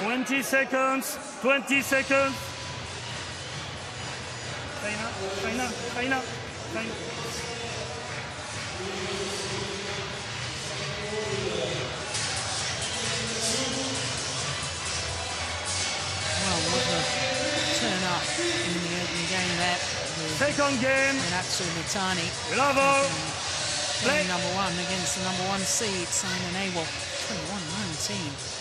20 seconds. 20 seconds. Saina. Well, what a turn up in the opening game there. Second game. Minatsu Mitani. Bravo. Playing number one against the number one seed, Saina Nehwal. 21-19.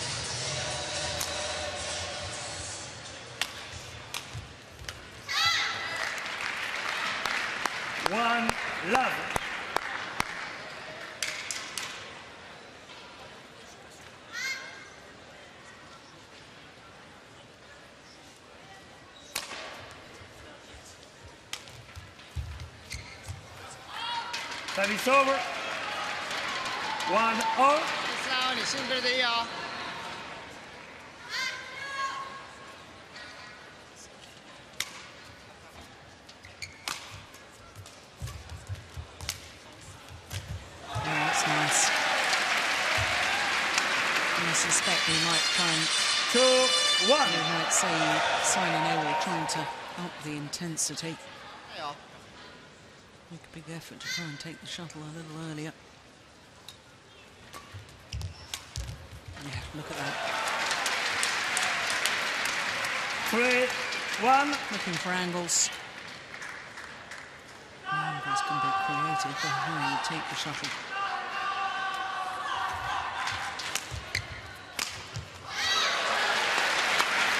One love. Service over. 1-0. 你信不信呀？ Nice. I suspect we might try and 2-1. we might say Saina Nehwal trying to up the intensity. Make a big effort to try and take the shuttle a little earlier. Yeah, look at that. 3-1. Looking for angles. Angles can be created by how you take the shuttle.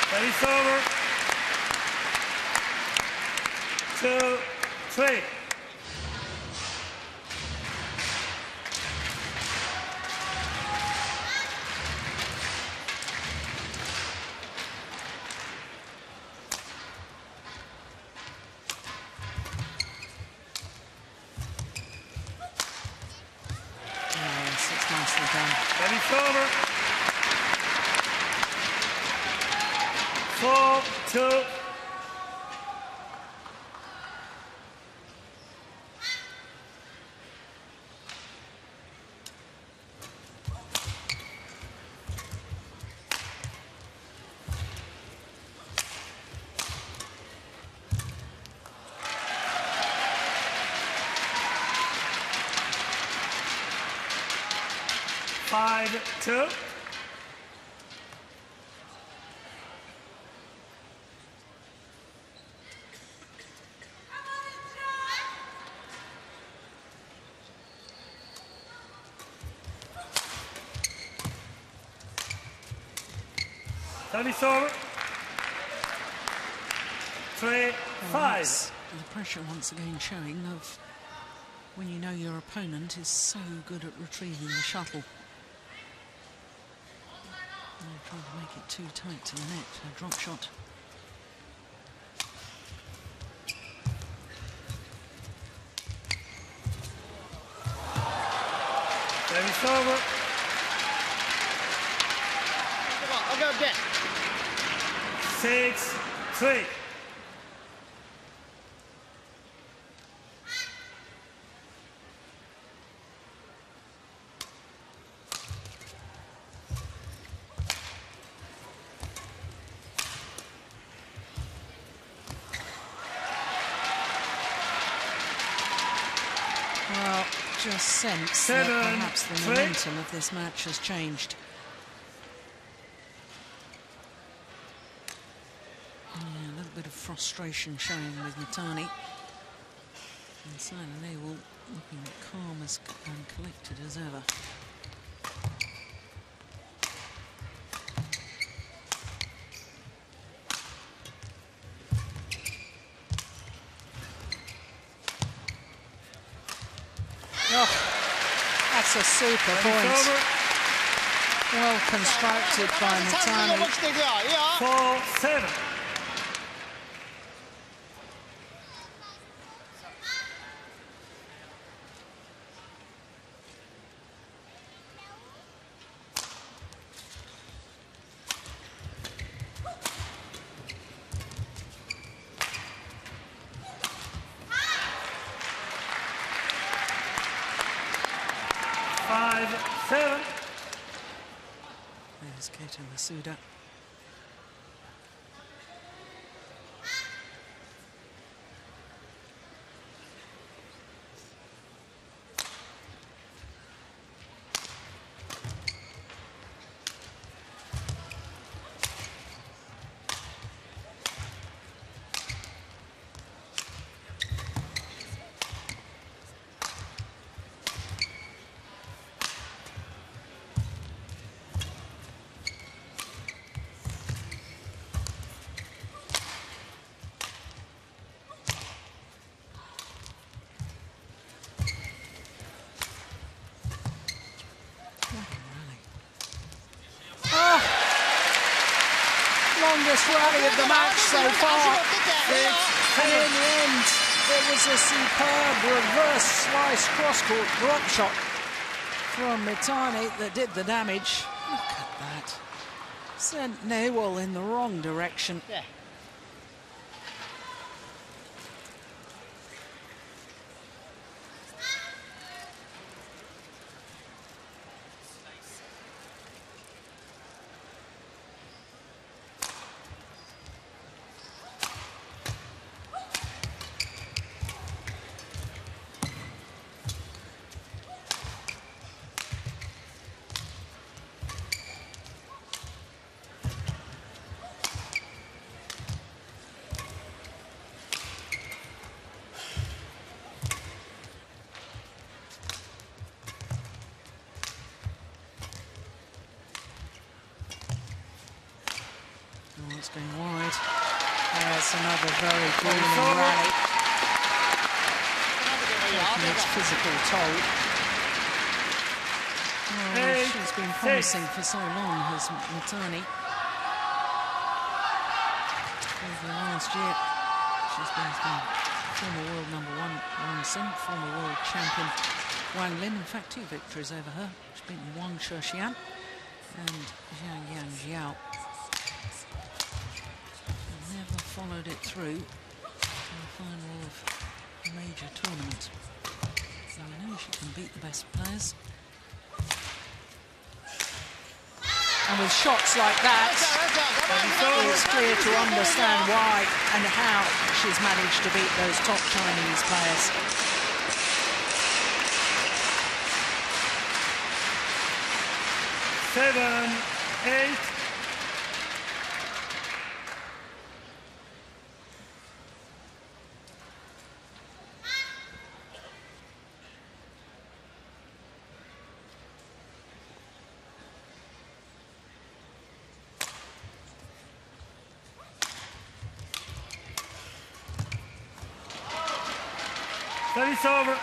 Service over. 2-3. Nicely done. Service over. 4-2. Two. Service over. 3-5. The pressure once again showing of when you know your opponent is so good at retrieving the shuttle. Trying to make it too tight to the net for a drop shot. Service over. I'll go again. 6-3. Well, just sense that perhaps the momentum of this match has changed. Yeah, a little bit of frustration showing with Mitani. And Saina Nehwal looking calm and collected as ever. That's a super point. Well constructed by Mitani. 4-7. There's Keita Masuda. longest rally of the match so far. And in the end, it was a superb reverse slice cross-court drop shot from Mitani that did the damage. Look at that. Sent Nehwal in the wrong direction. Yeah. It's going wide. There's another very grueling rally. Taking its physical toll. Oh, she's been promising for so long, has Mitani. Over the last year, she's been former world #1 OSIM, former world champion Wang Lin. In fact, 2 victories over her. She's beaten Wang Shuxian and Zhang. Never followed it through to the final of a major tournament. So I know she can beat the best players. And with shots like that, it's clear to understand why and how she's managed to beat those top Chinese players. Seven, 8. Service over.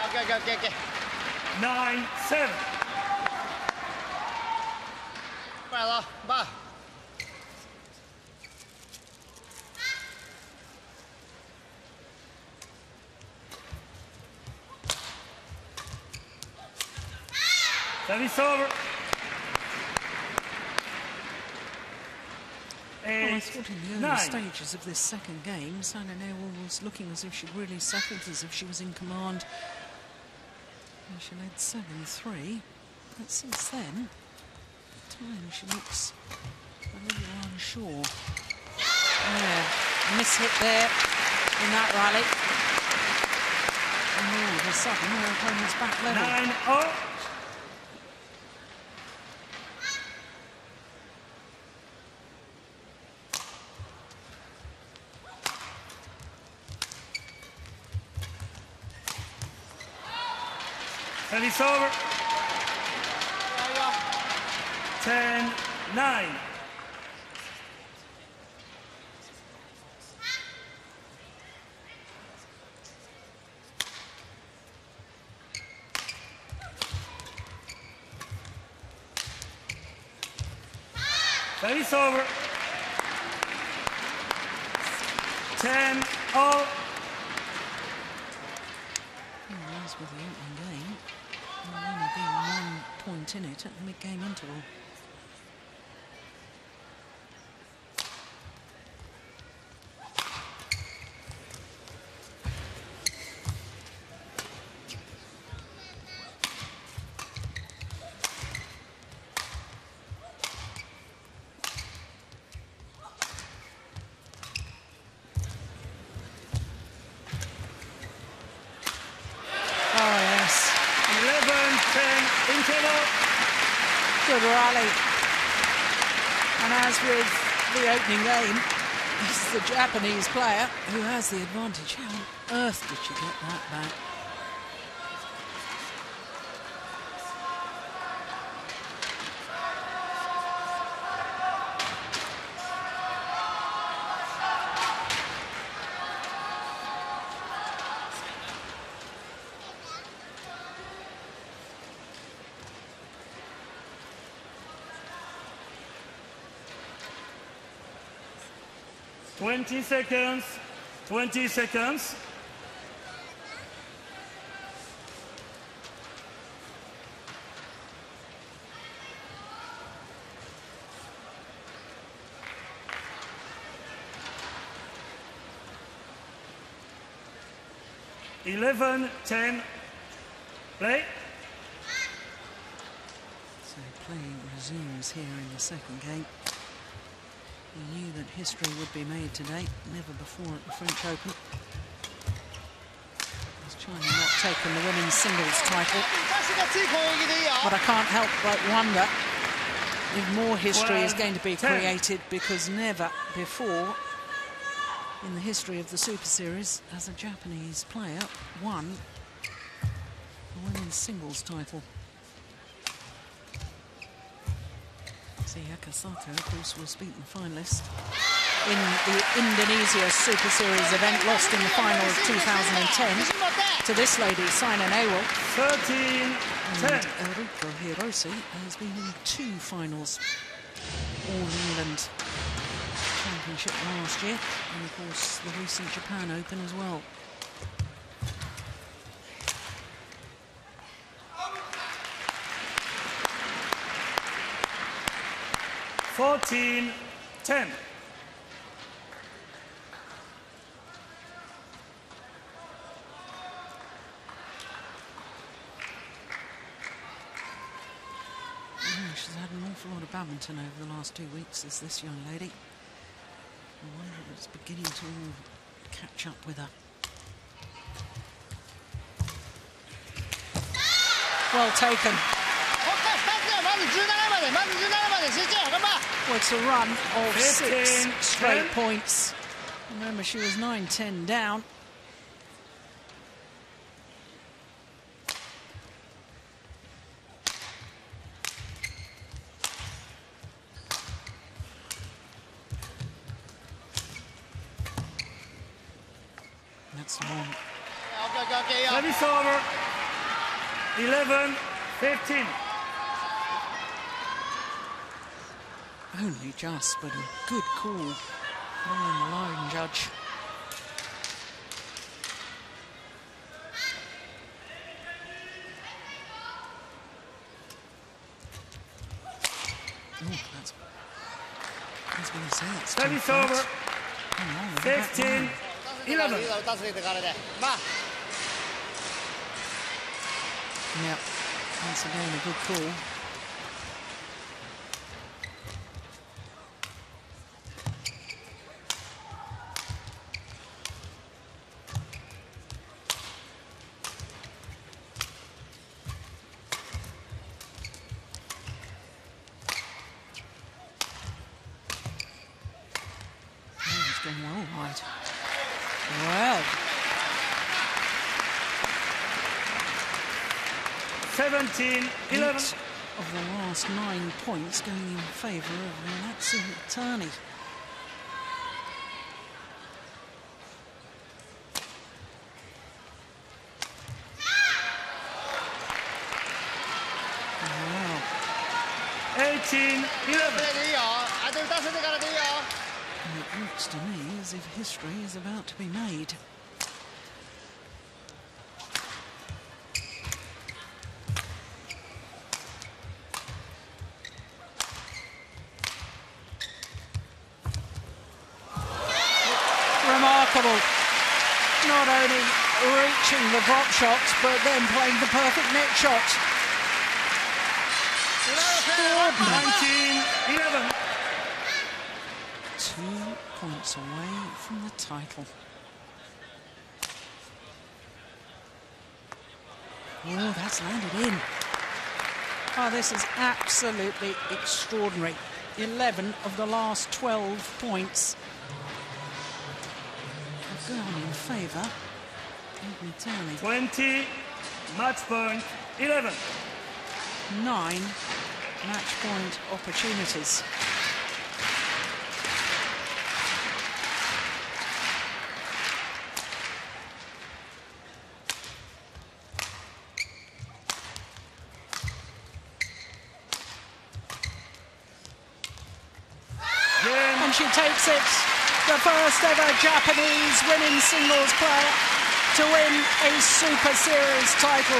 Okay. 9-7.快了，8。Service over. Well, I thought in the early stages of this second game, Saina Nehwal was looking as if she'd really settled, as if she was in command. And she led 7-3. But since then, at times she looks a little unsure. Yeah, miss-hit there in that rally. And all of a sudden, her opponent's back level. 9-0. Service over. 10-9. Service over. 10-0. As with the opening game, there'll only be 1 point in it at the mid-game interval. Good rally. And as with the opening game, this is the Japanese player who has the advantage. How on earth did she get that back? 20 seconds. 20 seconds. Eleven, 10. Play. So play resumes here in the second game. We knew that history would be made today, never before at the French Open. As China not taken the women's singles title. But I can't help but wonder if more history is going to be created, because never before in the history of the Super Series has a Japanese player won the women's singles title. Sayaka Sato, of course, was beaten finalist in the Indonesia Super Series event, lost in the final of 2010 to this lady, Saina Nehwal. 13-10. Enrico Hiroshi has been in 2 finals. All England Championship last year, and of course the recent Japan Open as well. Fourteen, 10. She's had an awful lot of badminton over the last 2 weeks, is this young lady. I wonder if it's beginning to all catch up with her. Well taken. Well, it's a run of 6 straight points. Remember, she was 9-10 down. That's long. Service over. 11-15. Only just, but a good call by the line judge. Oh, that's been said. Service over. 15-11. Yeah, once again a good call. Well, 17-11. 8 of the last 9 points going in favour of Minatsu Mitani. Wow. 18-11. It looks to me as if history is about to be made. Remarkable. Not only reaching the drop shot, but then playing the perfect net shot. 19-11. 2 points away from the title. Oh, that's landed in. Oh, this is absolutely extraordinary. 11 of the last 12 points have gone in favour of Mitani. 20, match point 11. 9 match point opportunities. And she takes it. the first ever Japanese women's singles player to win a Super Series title.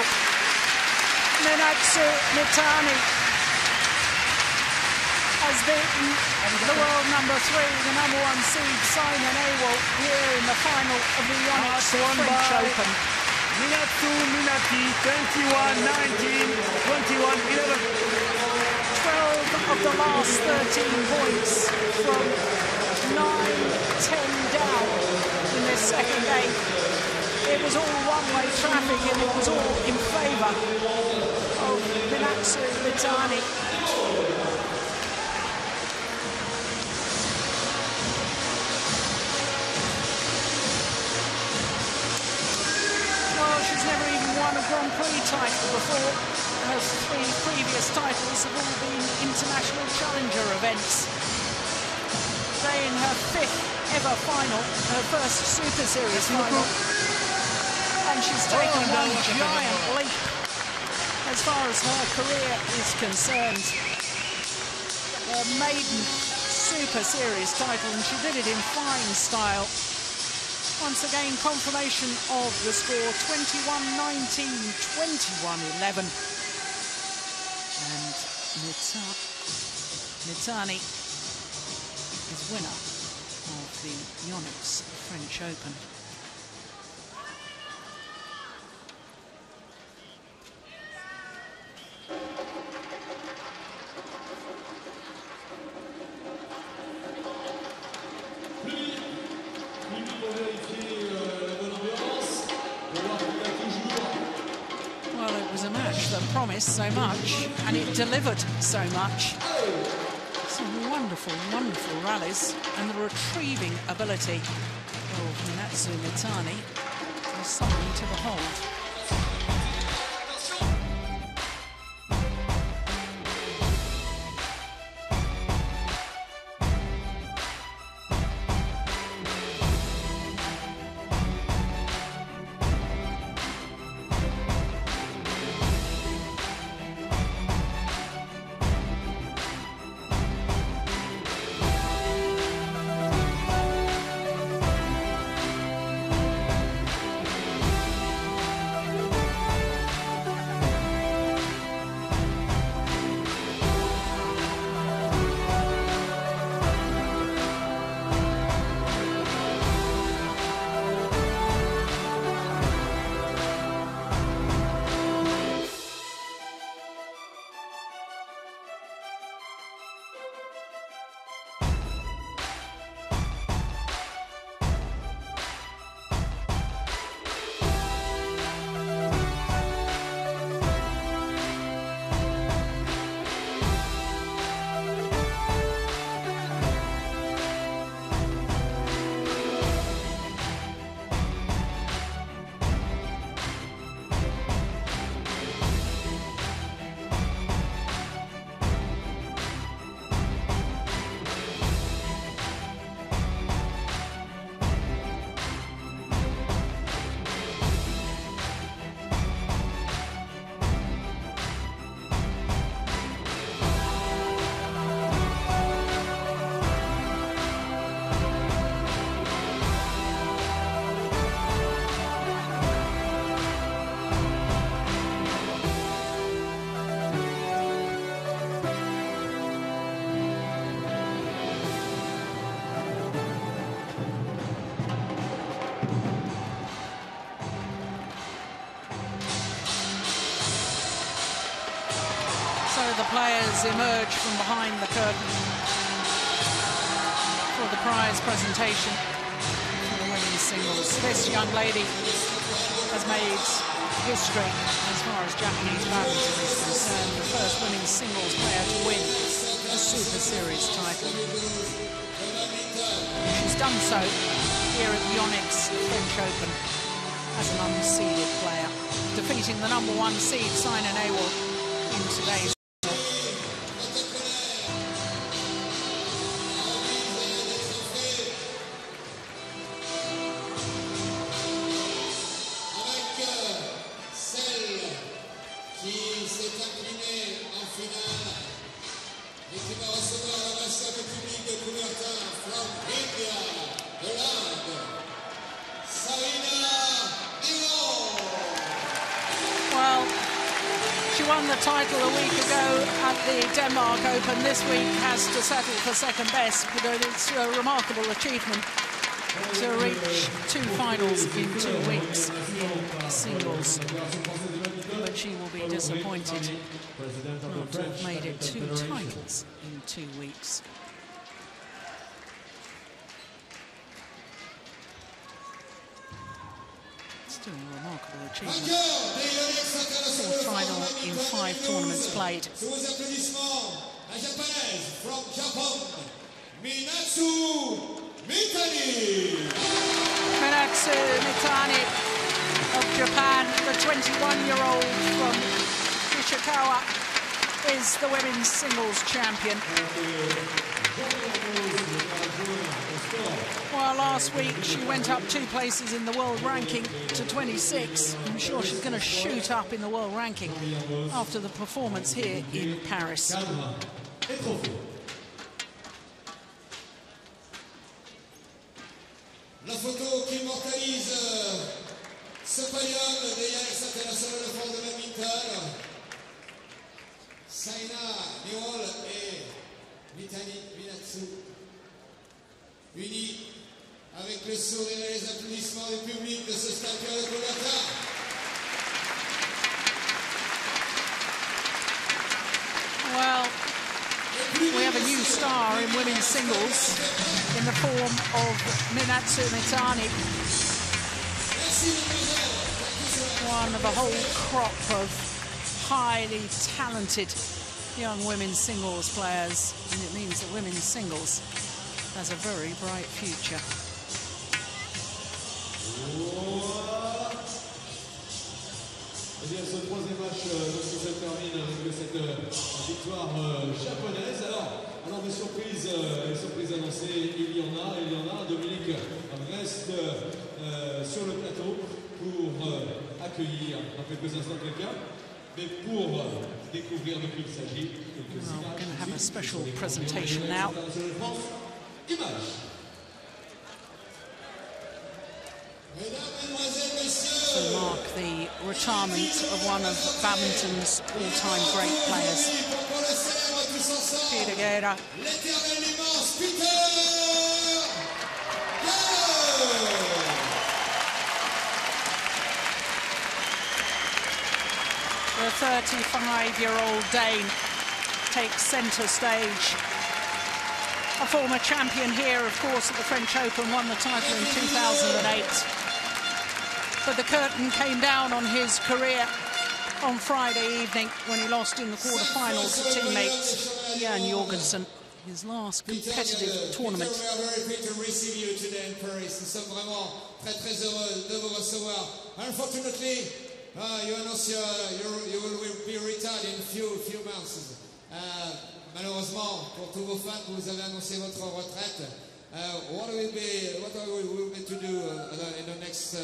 Minatsu Mitani has beaten the world number 3, the number 1 seed Saina Nehwal, here in the final of the Yonex French Open. Minatsu Minati, 21-19, 21-11. 12 of the last 13 points from 9-10 down in this second game. It was all one-way traffic and it was all in favour of Minatsu Mitani. Well, she's never even won a Grand Prix title before. Her 3 previous titles have all been international challenger events. Today in her 5th ever final, her first Super Series final. And she's taken one giant leap as far as her career is concerned. Her maiden Super Series title, and she did it in fine style. Once again, confirmation of the score, 21-19, 21-11. And Mitani is winner of the Yonex French Open. Well, it was a match that promised so much, and it delivered so much. Some wonderful, wonderful rallies, and the retrieving ability of Minatsu Mitani was something to behold. The players emerge from behind the curtain for the prize presentation for the women's singles. This young lady has made history as far as Japanese badminton is concerned, the first women's singles player to win a Super Series title. She's done so here at the Yonex French Open as an unseeded player, defeating the number 1 seed Saina Nehwal in today's et qui va recevoir la masse de public de Couvertin from India. Well, she won the title a week ago at the Denmark Open. This week has to settle for second best, but it's a remarkable achievement to reach 2 finals in 2 weeks in singles. But she will be disappointed not to have made it 2 titles in 2 weeks. Still a remarkable achievement. 4th final in 5 tournaments played. Minatsu Mitani of Japan, the 21-year-old from Ishikawa, is the women's singles champion. Well, last week she went up 2 places in the world ranking to 26. I'm sure she's going to shoot up in the world ranking after the performance here in Paris. La photo qui immortalise ce podium des Yonex International World de Badminton. Saina, Nehwal et Minatsu unis avec le sourire et les applaudissements du public de ce stade de Colata. Well, we have a new star in women's singles in the form of Minatsu Mitani, one of a whole crop of highly talented young women's singles players, and it means that women's singles has a very bright future. Eh bien, ce 3e match se termine avec cette victoire japonaise. Alors des surprises annoncées, il y en a. Dominique reste sur le plateau pour accueillir dans quelques instants quelqu'un, mais pour découvrir de qui il s'agit. We're going to have a special presentation now. To mark the retirement of one of badminton's all-time great players. Pedersen. The 35-year-old Dane takes centre stage. A former champion here, of course, at the French Open, won the title in 2008. But the curtain came down on his career on Friday evening when he lost in the quarter-final to teammate Hyun Jorgensen, his last competitive tournament. We are very pleased to receive you today in Paris. Nous sommes vraiment très heureux de vous recevoir. Unfortunately, you announce you will be retired in few months. Malheureusement, pour tous vos fans, vous avez annoncé votre retraite. What will be to do in the next day,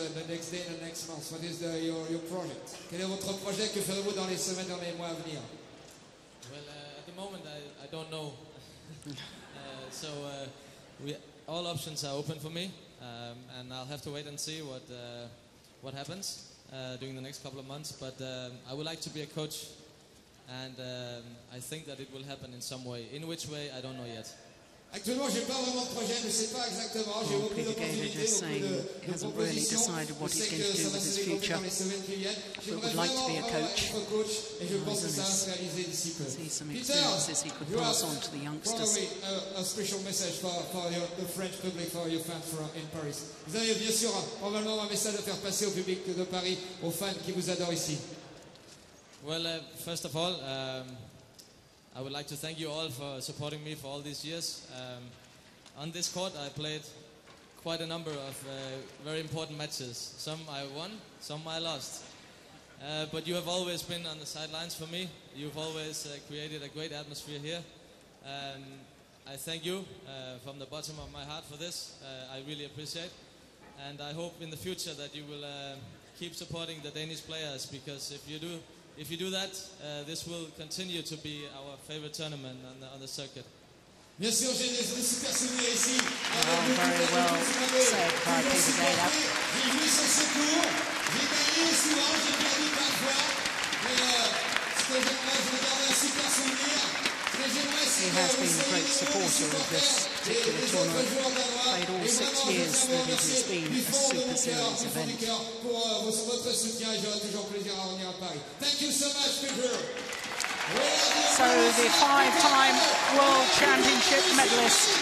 in the next month? What is your project? Quel est votre projet? Que ferez-vous dans les semaines, dans les mois à venir? Well, at the moment, I don't know. So all options are open for me, and I'll have to wait and see what happens during the next couple of months. But I would like to be a coach, and I think that it will happen in some way. In which way, I don't know yet. Actuellement, j'ai pas vraiment de projet, je ne sais pas exactement. J'ai beaucoup d'opportunités, He hasn't really decided what he's going to do with his future, but would like to be a coach. See some experiences he could pass on to the youngsters. A special message for the French public, for your fans in Paris. Vous avez bien sûr probablement un message à faire passer au public de Paris, aux fans qui vous adorent ici. Well, first of all, I would like to thank you all for supporting me for all these years. On this court, I played quite a number of very important matches. Some I won, some I lost. But you have always been on the sidelines for me. You've always created a great atmosphere here. I thank you from the bottom of my heart for this. I really appreciate. And I hope in the future that you will keep supporting the Danish players, because if you do that, this will continue to be our favorite tournament on the circuit. Bien sûr, j'ai des super souvenirs ici. Very well said by Peter Gader. J'ai joué son secours, j'ai gagné souvent, j'ai perdu parfois. Mais ce que j'aimerais, je vais garder un super souvenir. He has been a great supporter of this particular tournament. Played all 6 years that it has been a Super Series event. So the 5-time World Championship medalist,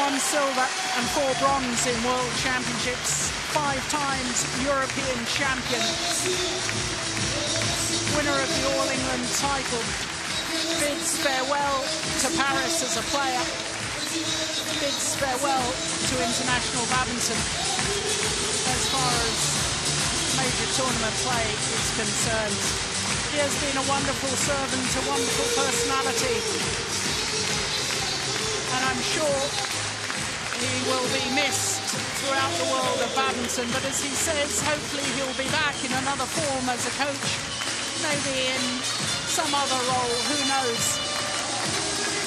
1 silver and 4 bronze in World Championships, 5 times European champion, winner of the All England title, bids farewell to Paris as a player, bids farewell to international badminton as far as major tournament play is concerned. He has been a wonderful servant, a wonderful personality, and I'm sure he will be missed throughout the world of badminton, but as he says, hopefully he'll be back in another form as a coach, maybe in some other role, who knows.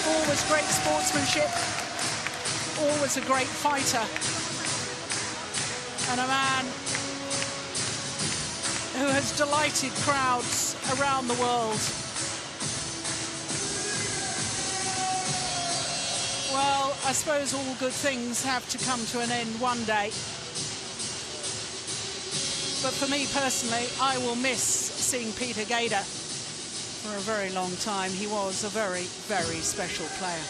Always great sportsmanship, always a great fighter, and a man who has delighted crowds around the world. Well, I suppose all good things have to come to an end one day. But for me personally, I will miss seeing Peter Gader for a very long time. He was a very, very special player.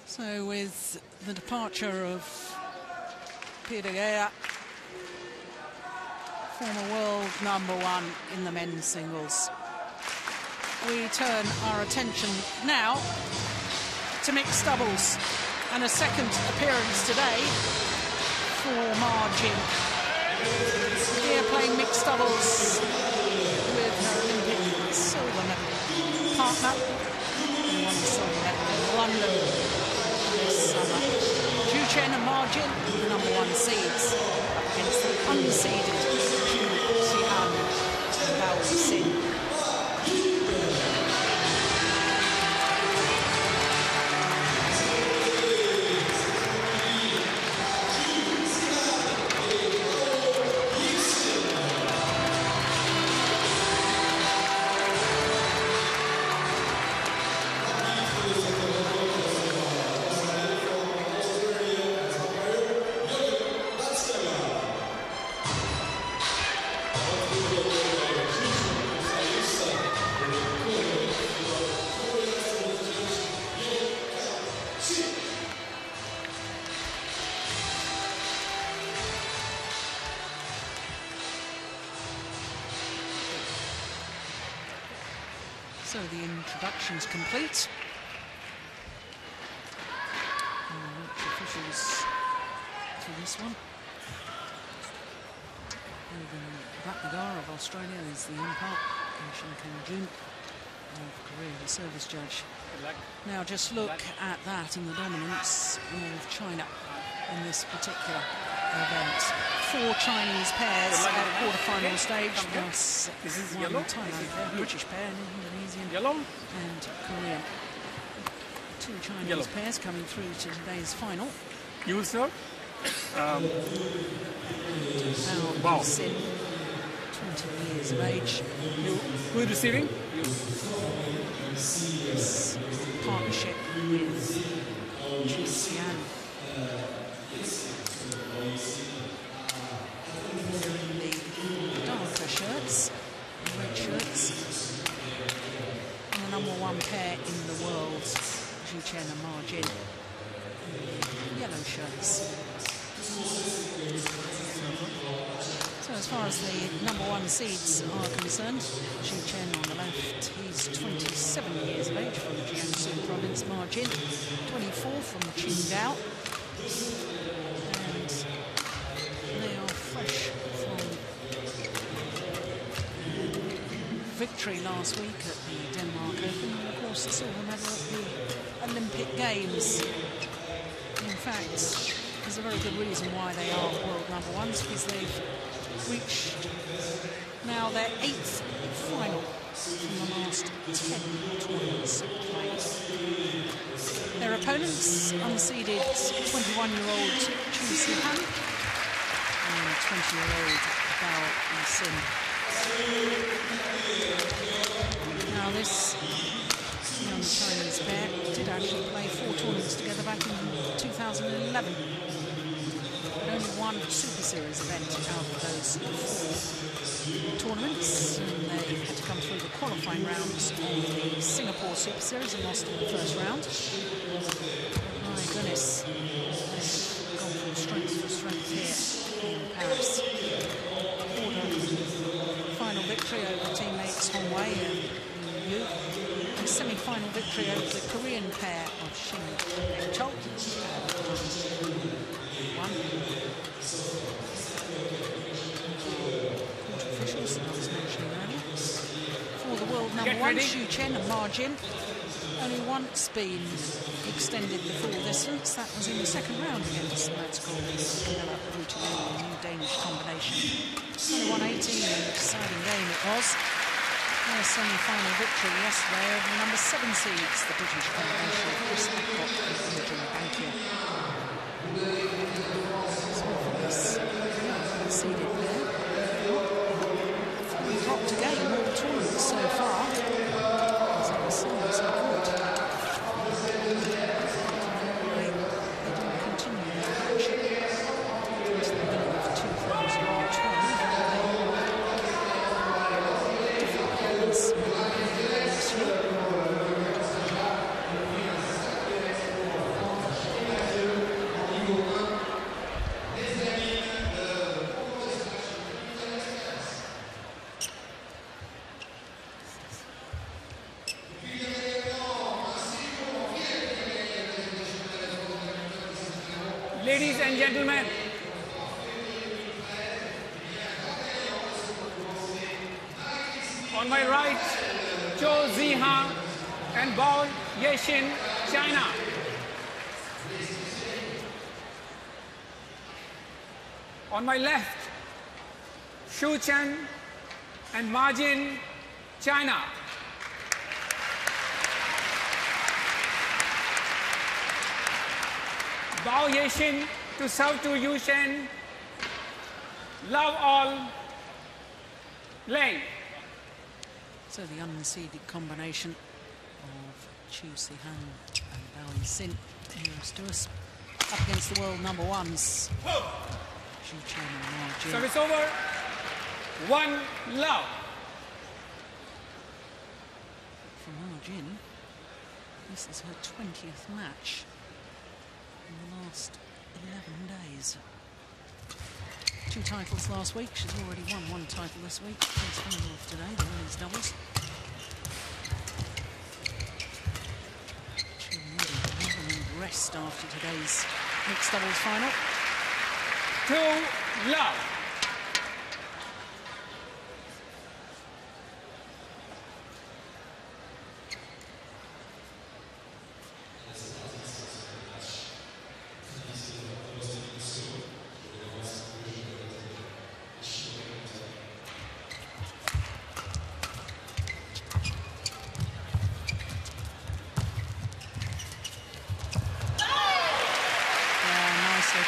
So with the departure of Peter Gader, former world #1 in the men's singles, we turn our attention now to mixed doubles, and a second appearance today for Ma Jin. Here playing mixed doubles with her Olympic silver medal partner, who won the silver medal in London this summer. Chen and Ma Jin, the #1 seeds, up against the unseeded Zihan and Yixin. So the introduction's complete. Which officials for this one? Rytterr of Australia is the umpire, and Juhl of Korea, the service judge. Now just look at that and the dominance of China in this particular event. 4 Chinese pairs at quarter-final stage, plus one Thailand pair, British pair, an Indonesian and Korean. 2 Chinese pairs coming through to today's final. You, sir? Wow. 20 years of age. Who is receiving? This partnership with Zihan. The darker shirts, the red shirts, and the #1 pair in the world, Chen and Ma Jin, yellow shirts. So as far as the #1 seeds are concerned, Chen on the left, he's 27 years of age from Jiangsu province, Ma Jin, 24 from Qingdao. And they are fresh from victory last week at the Denmark Open, and of course the silver medal at the Olympic Games. In fact, there's a very good reason why they are world #1s, because they've reach now their 8th final from the last 10 tournaments played. Their opponents, unseeded 21-year-old Zihan and 20-year-old Yixin. Now this young Chinese pair did actually play 4 tournaments together back in 2011. But only one Super Series event out of those 4 tournaments, and they had to come through the qualifying rounds of the Singapore Super Series and lost in the first round. My goodness, they've gone from strength to strength here in Paris. Final victory over teammates Hongwei and Liew. A semi-final victory over the Korean pair of Chen and Juhl. Court officials that I was mentioning earlier. For the world number 1, Chen and Ma Jin, only once been extended the full distance. That was in the second round against Kamilla a new Danish combination. 21-18 in the deciding game it was. Their semi-final victory yesterday over the number 7 seeds, the British combination of Chris Adcock and Imogen Bankier. So for this seeded pair, they've dropped again in all the tournaments so far. So we're seeing so good. They didn't continue their match until the beginning of 2012. Ladies and gentlemen, on my right, Zihan and Yixin, China. On my left, Chen and Ma Jin, China. Yixin to serve to Yixin. Love all. Lane. So the unseeded combination of Zihan and Yixin nearest to us, up against the world number 1s. Chen and Ma Jin. Service over. 1 love. For Ma Jin, this is her 20th match in the last 11 days. 2 titles last week. She's already won 1 title this week. First final of today, the women's doubles. She'll need rest after today's mixed doubles final. 2 love.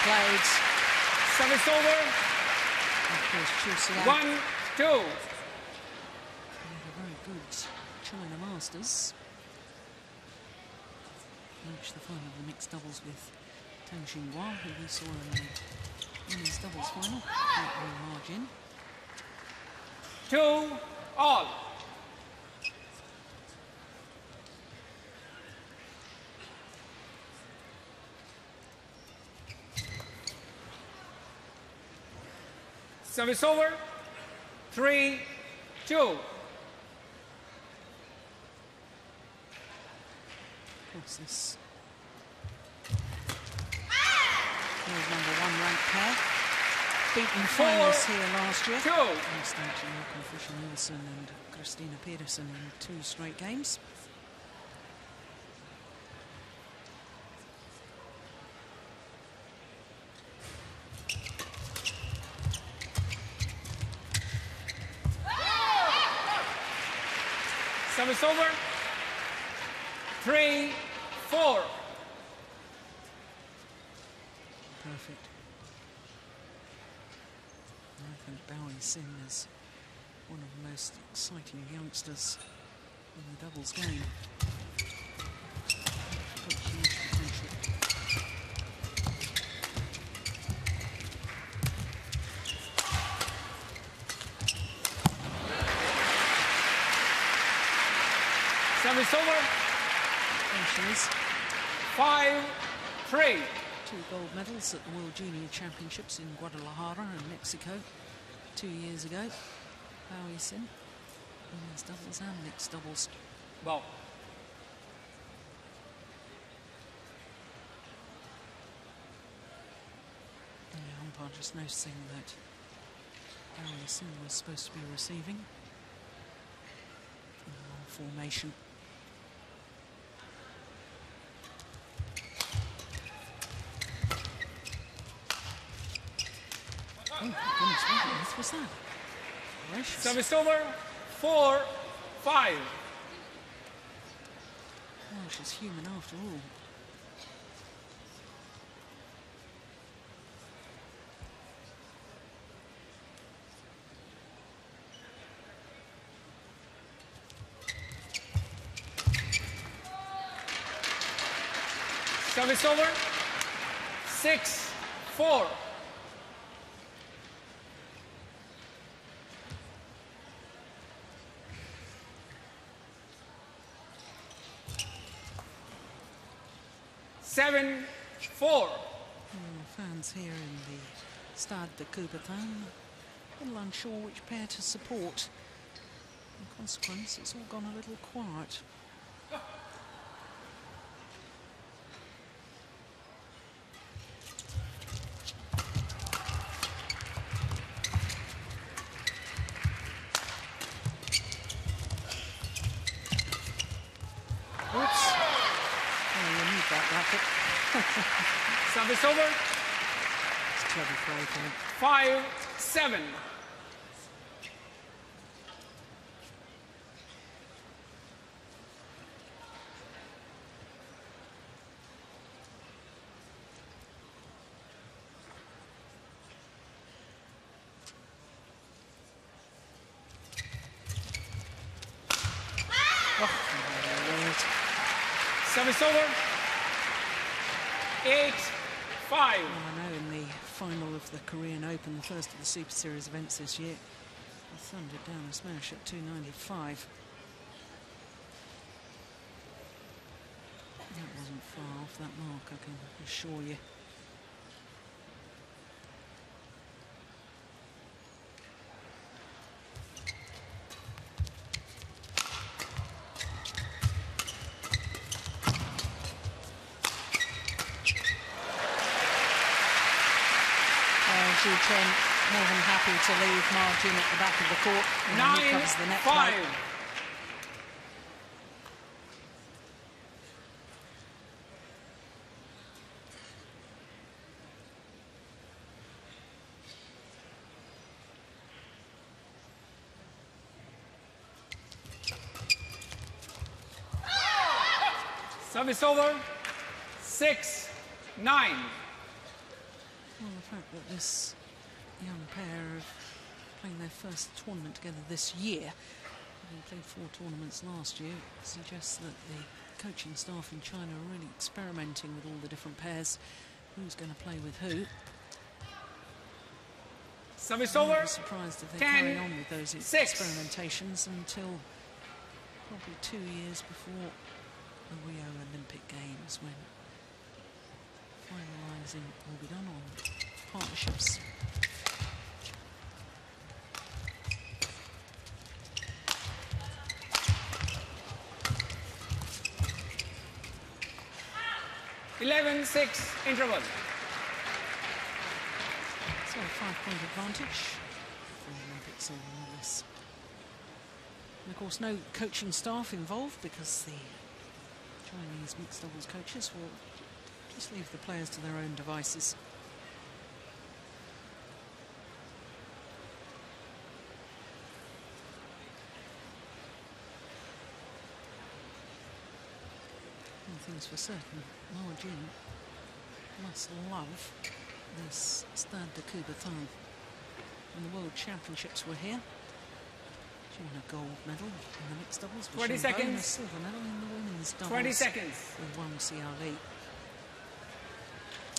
Played. Service over. Of course, 1-2. A very good China Masters. Reached the final of the mixed doubles with Tang, who we saw in the women's doubles final. Margin. 2-all. Service over. 3-2. Of course, this world number 1 ranked pair. Beaten finals here last year. Fisher Nielsen and Christinna Pedersen in 2 straight games. Service over. 3-4. Perfect. I think Yixin is one of the most exciting youngsters in the doubles game. Got huge potential. Service over. There she is. 5-3. 2 gold medals at the World Junior Championships in Guadalajara in Mexico 2 years ago. Yixin, women's doubles and mixed doubles. Wow. The umpire just noticing that Yixin was supposed to be receiving in one formation. Oh, my goodness, what on earth was that? Gracious. Service over. 4-5. Oh, she's human after all. Service over. 6-4. Fans here in the Stade de Coubertin a little unsure which pair to support. In consequence, it's all gone a little quiet. Oops. Oh, you need that racket. Service over. It's clever play for him. 5-7. Service over. 8-5. Well, I know in the final of the Korean Open, the first of the Super Series events this year, he thundered down a smash at 295. That wasn't far off that mark, I can assure you. Chen more than happy to leave Martin at the back of the court. And he covers the net play. 5. Service over. 6-9. Well, the fact that this young pair are playing their first tournament together this year, having played 4 tournaments last year, suggests that the coaching staff in China are really experimenting with all the different pairs. Who's going to play with who? Service over. I'm surprised if they carry on with those experimentations until probably 2 years before the Rio Olympic Games, when finalising will be done on partnerships. (11-6) interval. So a 5-point advantage for the Olympic silver medalists. And of course, no coaching staff involved because the Chinese mixed doubles coaches will just leave the players to their own devices. thing's for certain, Jin must love this Stade de Coubertin. When the World Championships were here, she won a gold medal in the mixed doubles. 20 seconds. A silver medal in the women's doubles. 20 seconds. With Wang Xiaoli.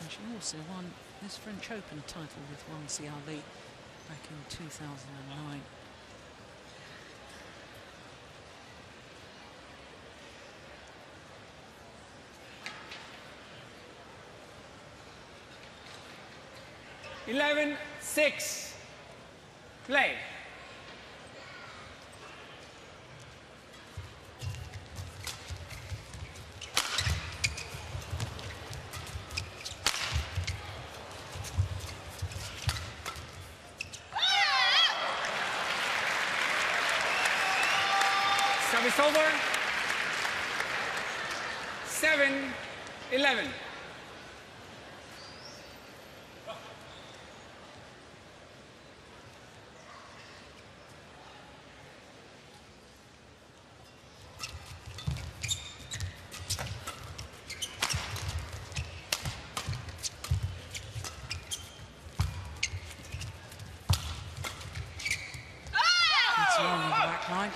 And she also won this French Open title with Wang Xiaoli back in 2009. Eleven, 6. Play. Service over. 7-11. Along the back line.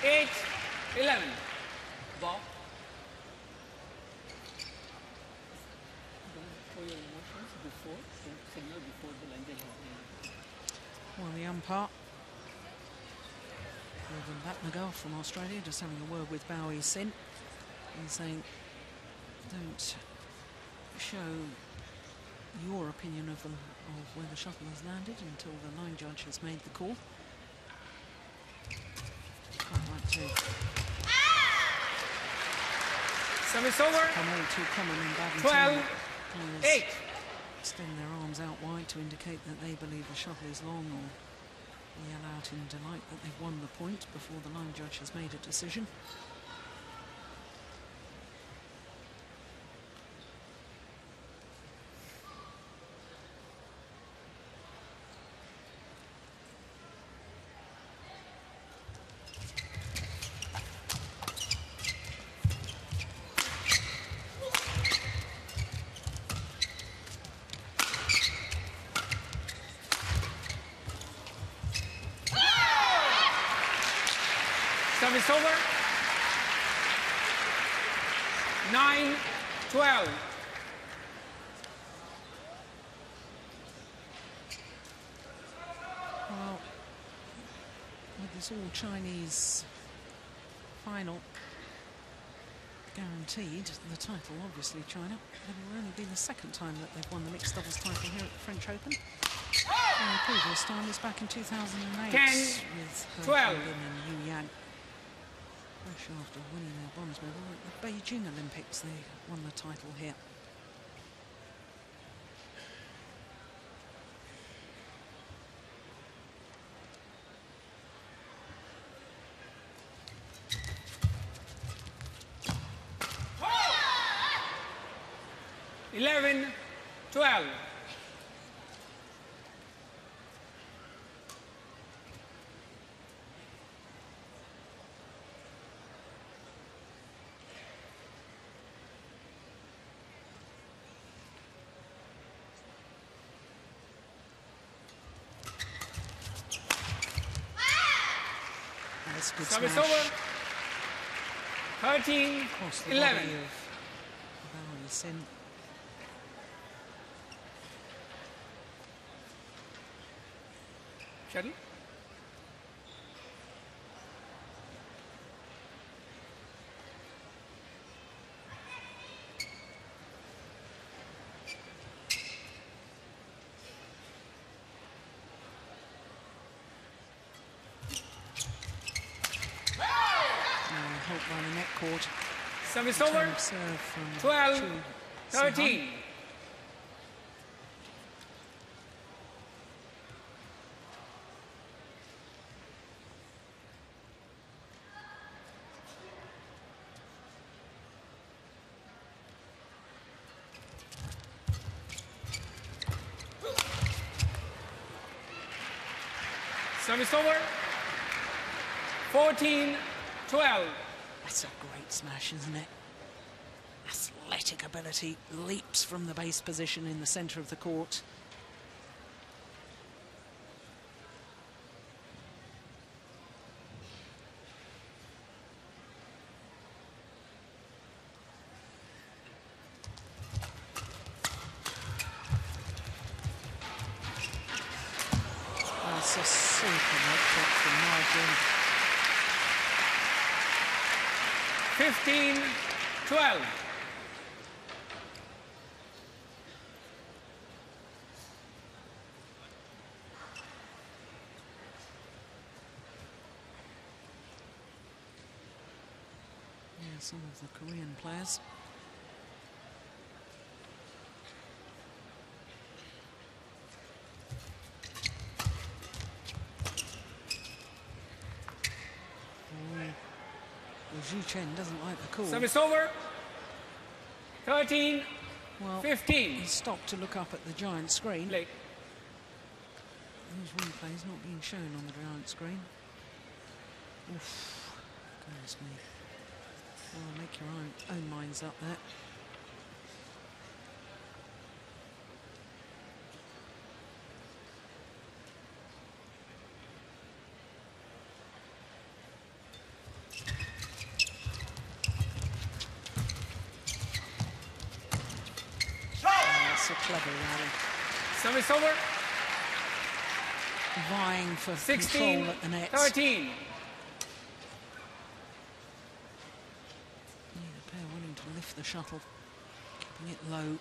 8-11. Ball. Well, the umpire, Batnagar from Australia, just having a word with Yixin and saying, don't show your opinion of where the shuttle has landed until the line judge has made the call. Quite like to. Service over. Come all too common in badminton. 12-8. Extend their arms out wide to indicate that they believe the shuttle is long, or yell out in delight that they've won the point before the line judge has made a decision. Service over. 9-12. Well, with this all-Chinese final guaranteed, the title, obviously, China, it will only be the second time that they've won the mixed doubles title here at the French Open. And the previous time was back in 2008 with Bodin and Yuyan. Fresh after winning their bronze medal at the Beijing Olympics, they won the title here. Oh! 11-12. Service over. 13-11. Shuttle. By the net court. Service over. 12-13. Service over. 14-12. That's a great smash, isn't it? Athletic ability, leaps from the base position in the centre of the court. That's a super net shot from Martin. 15-12. Yeah, some of the Korean players. Chen doesn't like the call. Service over. 13-15. Well, he stopped to look up at the giant screen. Late. Those replays not being shown on the giant screen. Oof. Goodness me. Well, make your own minds up there. A clever rally. Service over. Vying for control at the net. 16-13. Neither pair wanting to lift the shuttle, keeping it low.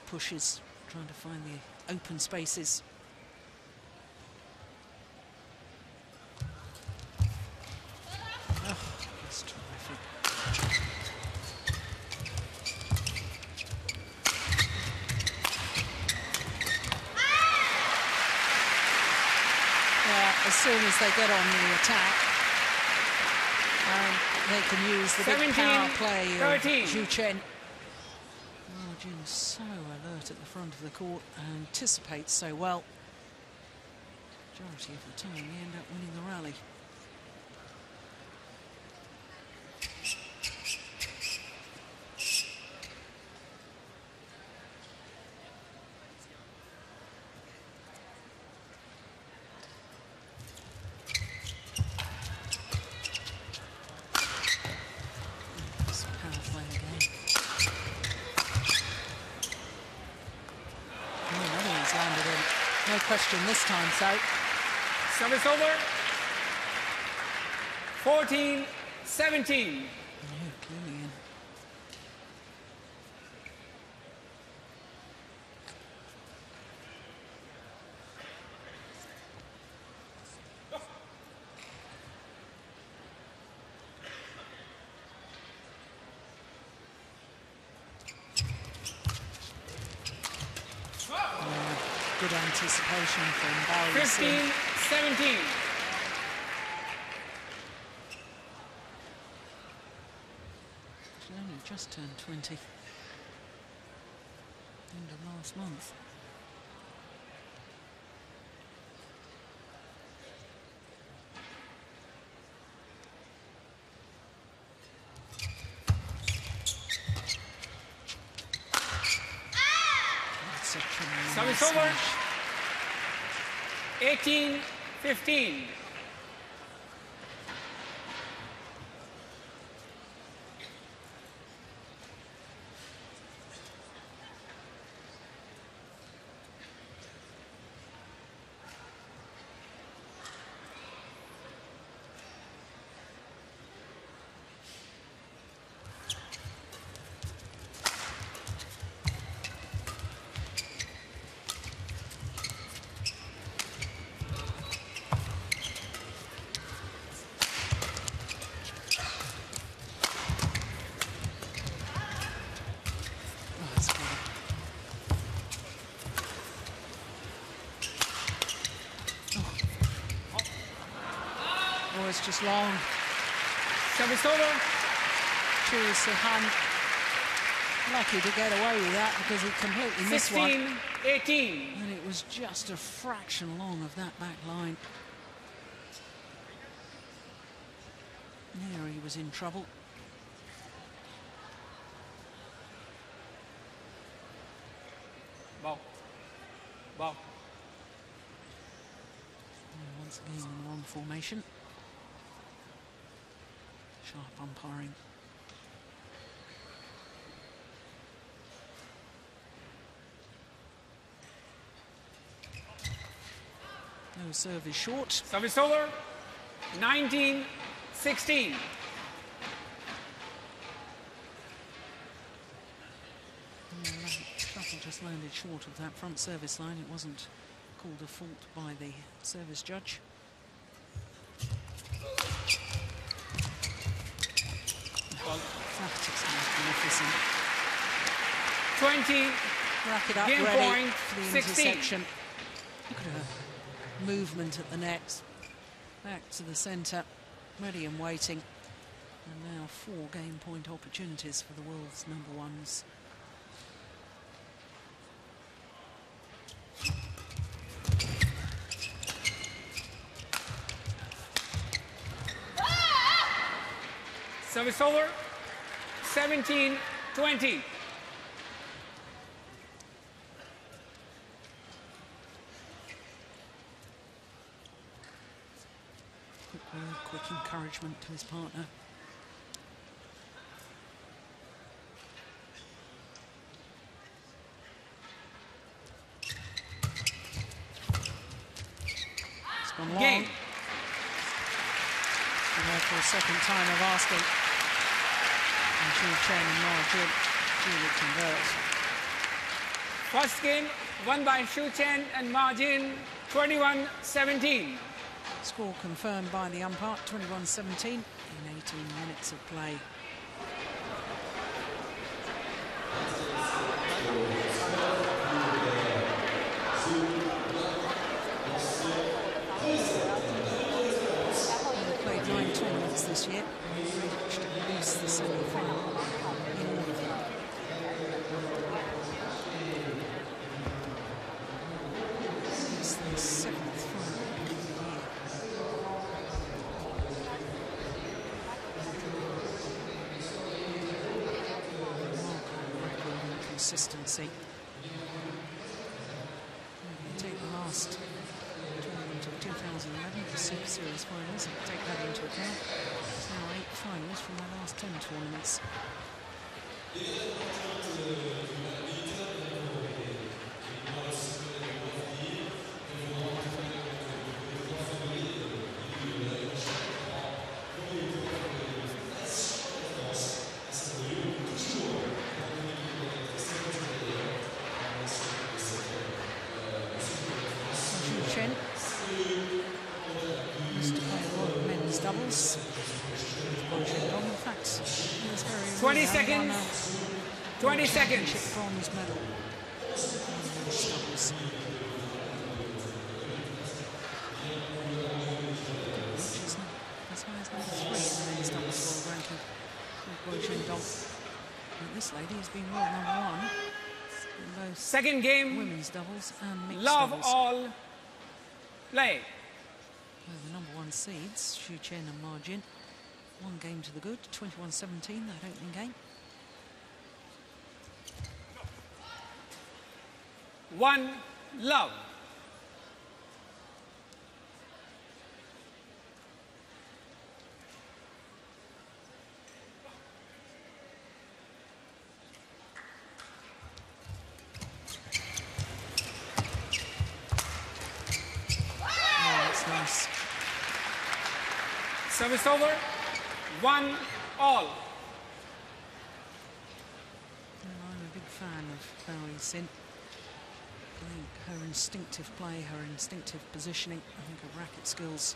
Pushes, trying to find the open spaces. Oh, that's terrific. As soon as they get on the attack, they can use the big power play of Chen. Oh, Jin is so alert at the front of the court and anticipates so well. Majority of the time, they end up winning the rally. Question this time, so. Service over. 14-17. Yeah, clearly in. Good anticipation from Barry. 15-17. She only just turned 20. End of last month. Service over. 18-15. It's just long. Service over. Zihan lucky to get away with that because he completely missed one. 16-18. And it was just a fraction long of that back line. There he was in trouble. Ball. Ball. And once again in the wrong formation. Sharp umpiring. No serve is short. Service over. 19-16. Shuttle just landed short of that front service line. It wasn't called a fault by the service judge. That is magnificent. 20. Racket up, Game ready point, for the 16. intersection. Look at her movement at the net. Back to the centre, ready and waiting. And now 4 game point opportunities for the world's #1s. Service over. 17-20. Quick encouragement to his partner. It's gone long. Game. And therefore, a second time of asking. And Juhl, Chen and Ma Juhl will convert. First game won by Shu Chen and Ma Jin, 21-17. Score confirmed by the umpire, 21-17 in 18 minutes of play. They've played 9 tournaments this year. They've reached at least the semi-final in all of them. It's the 7th final of the year. Record and consistency. You take the last tournament of 2011, the Superseries Finals, and take that into account. There's now 8 finals from the last 10 tournaments. Chen used to play a lot of men's doubles. In fact, he was very 20 seconds. 20 seconds. Bronze medal in men's doubles. Which is as high as number 3 in the men's doubles world ranking. But this lady has been world #1 in both Second game. women's doubles and mixed Love doubles. all. Play. The #1 seeds, Shu Chen and Ma Jin. 1 game to the good, 21-17, that opening game. 1 love. Nice. Service over. 1 all. I'm a big fan of Yixin. I think her instinctive play, her instinctive positioning, I think her racket skills,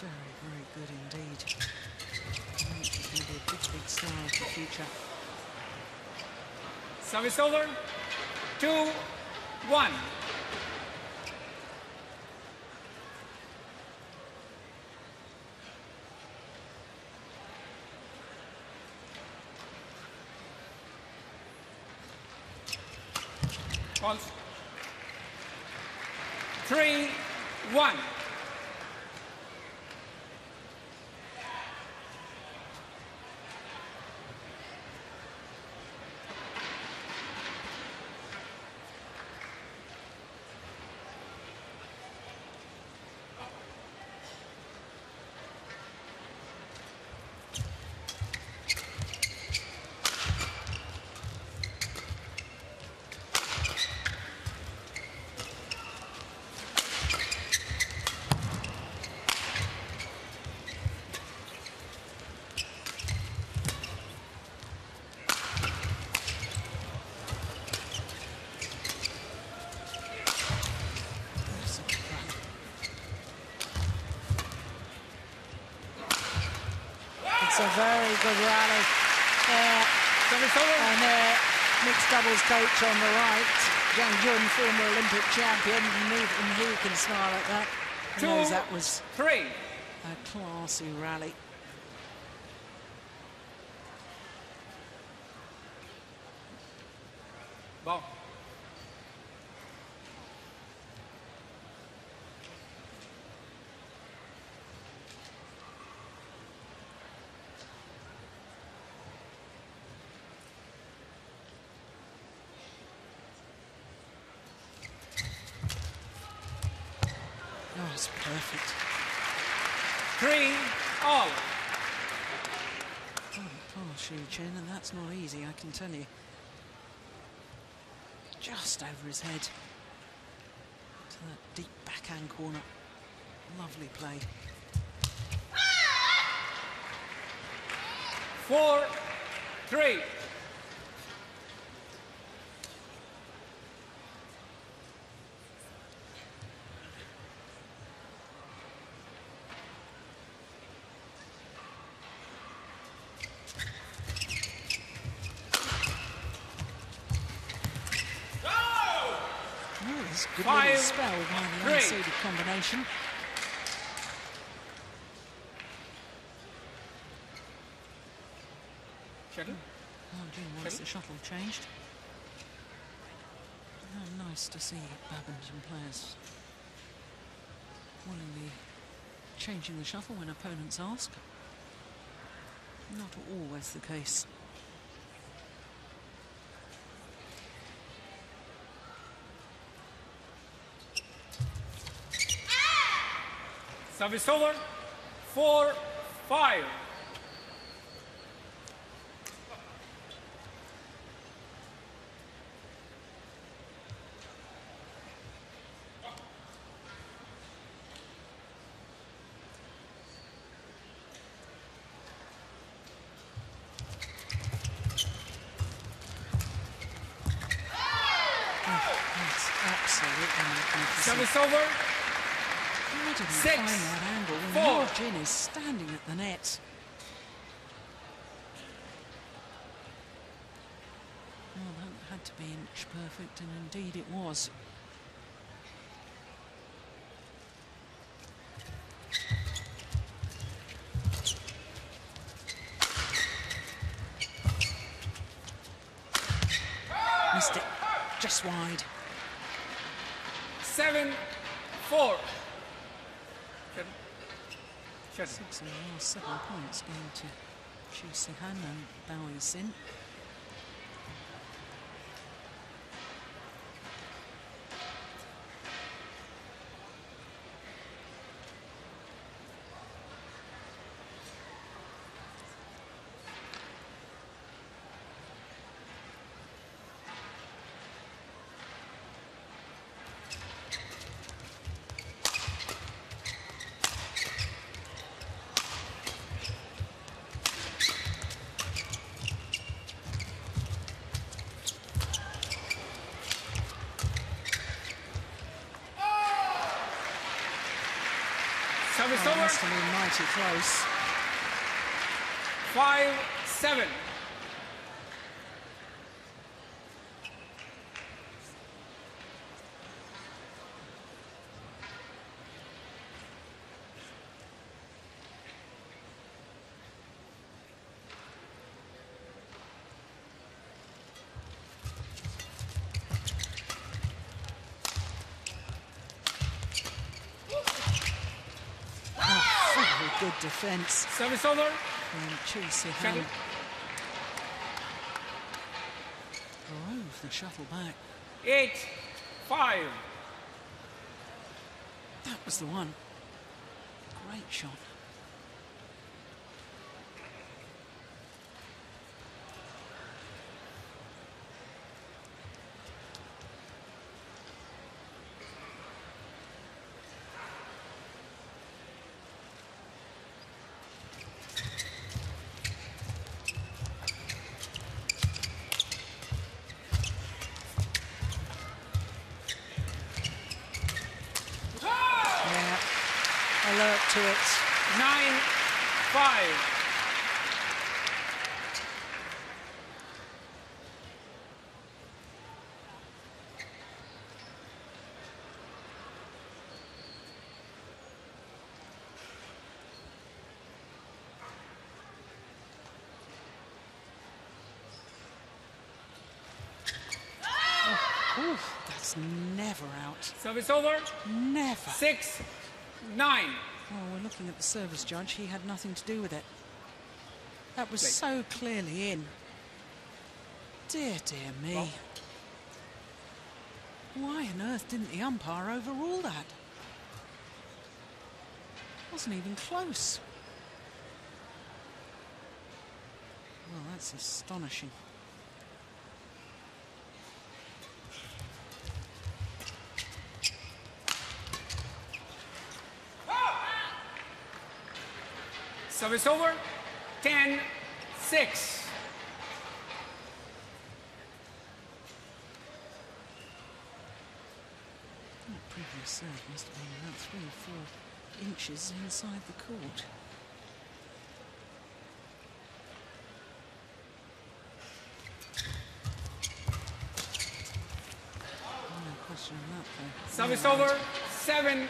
very, very good indeed. I think she's going to be a big, big star of the future. Service over. 2-1. Calls. 3-1. That's a very good rally. And mixed doubles coach on the right, Jongjit, former Olympic champion, and even he can smile at that. He knows that was 3. A classy rally. Ball. Oh, it's perfect. 3 all. Oh, poor Chen, and that's not easy, I can tell you. Just over his head to that deep backhand corner. Lovely play. 4-3. Good little spell by the unseeded combination. Shuttle. Oh, Jinhua wants the shuttle changed. Oh, nice to see badminton players willingly changing the shuttle when opponents ask. Not always the case. Service over. 4-5. Service over. How did he 6, find that angle when Jin is standing at the net? Well, that had to be inch perfect, and indeed it was. Missed it, just wide. 7-4. 6 of the last 7 points going to Zihan and Yixin. Service Oh, over. must have been mighty close. 5-7. Good defence. Service over. And Zihan drove the shuttle back. 8-5. That was the one. Great shot. Alert to it. 9-5. It's never out. Service over. Never. 6-9. Oh, we're looking at the service judge. He had nothing to do with it. That was so clearly in. Dear, dear me. Why on earth didn't the umpire overrule that? Wasn't even close. Well, that's astonishing. Service over. 10-6. That previous serve must have been about 3 or 4 inches inside the court. No question on that, though. Service over. 7-10.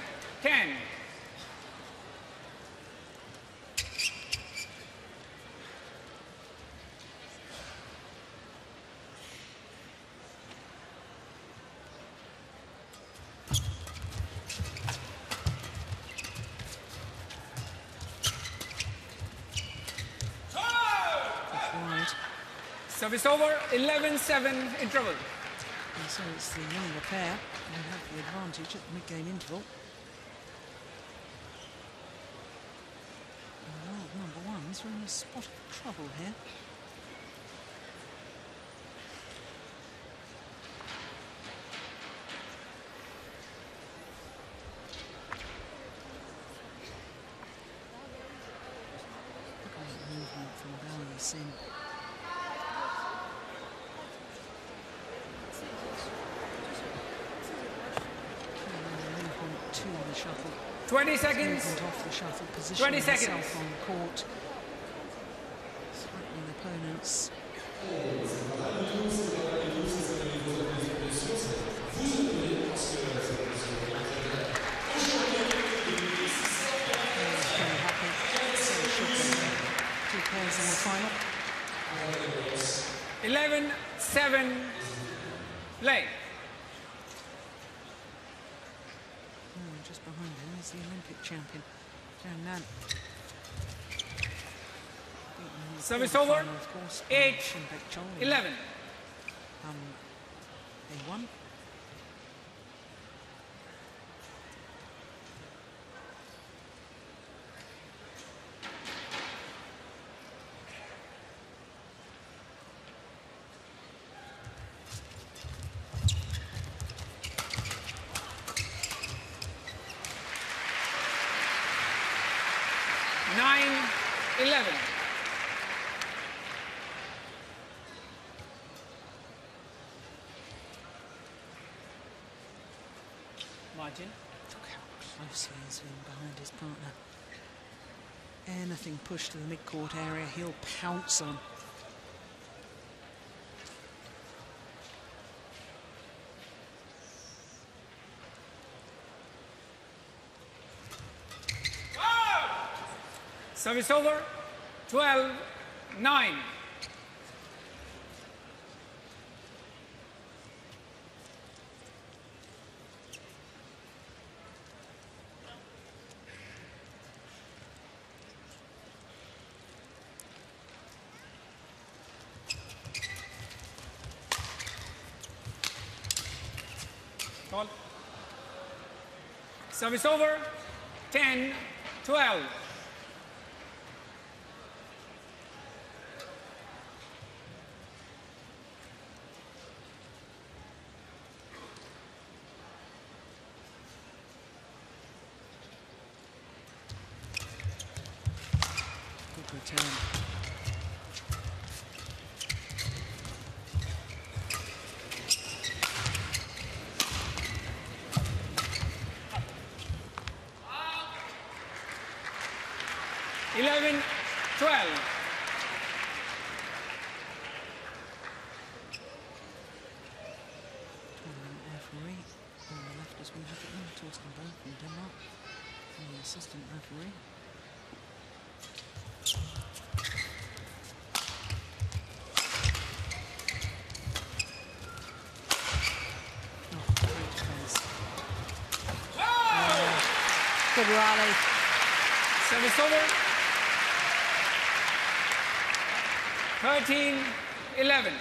Service over, 11-7 in trouble. And so it's the younger pair who have the advantage at the mid-game interval. And number ones are in a spot of trouble here. Great movement from Yixin. On the shuttle. 20 seconds. Off the shuttle, 20 seconds on the court. Threatening opponents. Very happy. So should be 2 pairs in the final. 11-7 play. Just behind him is the Olympic champion, Daren. Service over. 8-11. They won. Margin. Look how close he is behind his partner. Anything pushed to the mid-court area, he'll pounce on. Service over. 12-9. Call. Service over. 10-12. Good return. Tournament referee on the left as we look at them, Torsten Berg from Denmark, and the assistant referee. Good rally. Service over. 13-11.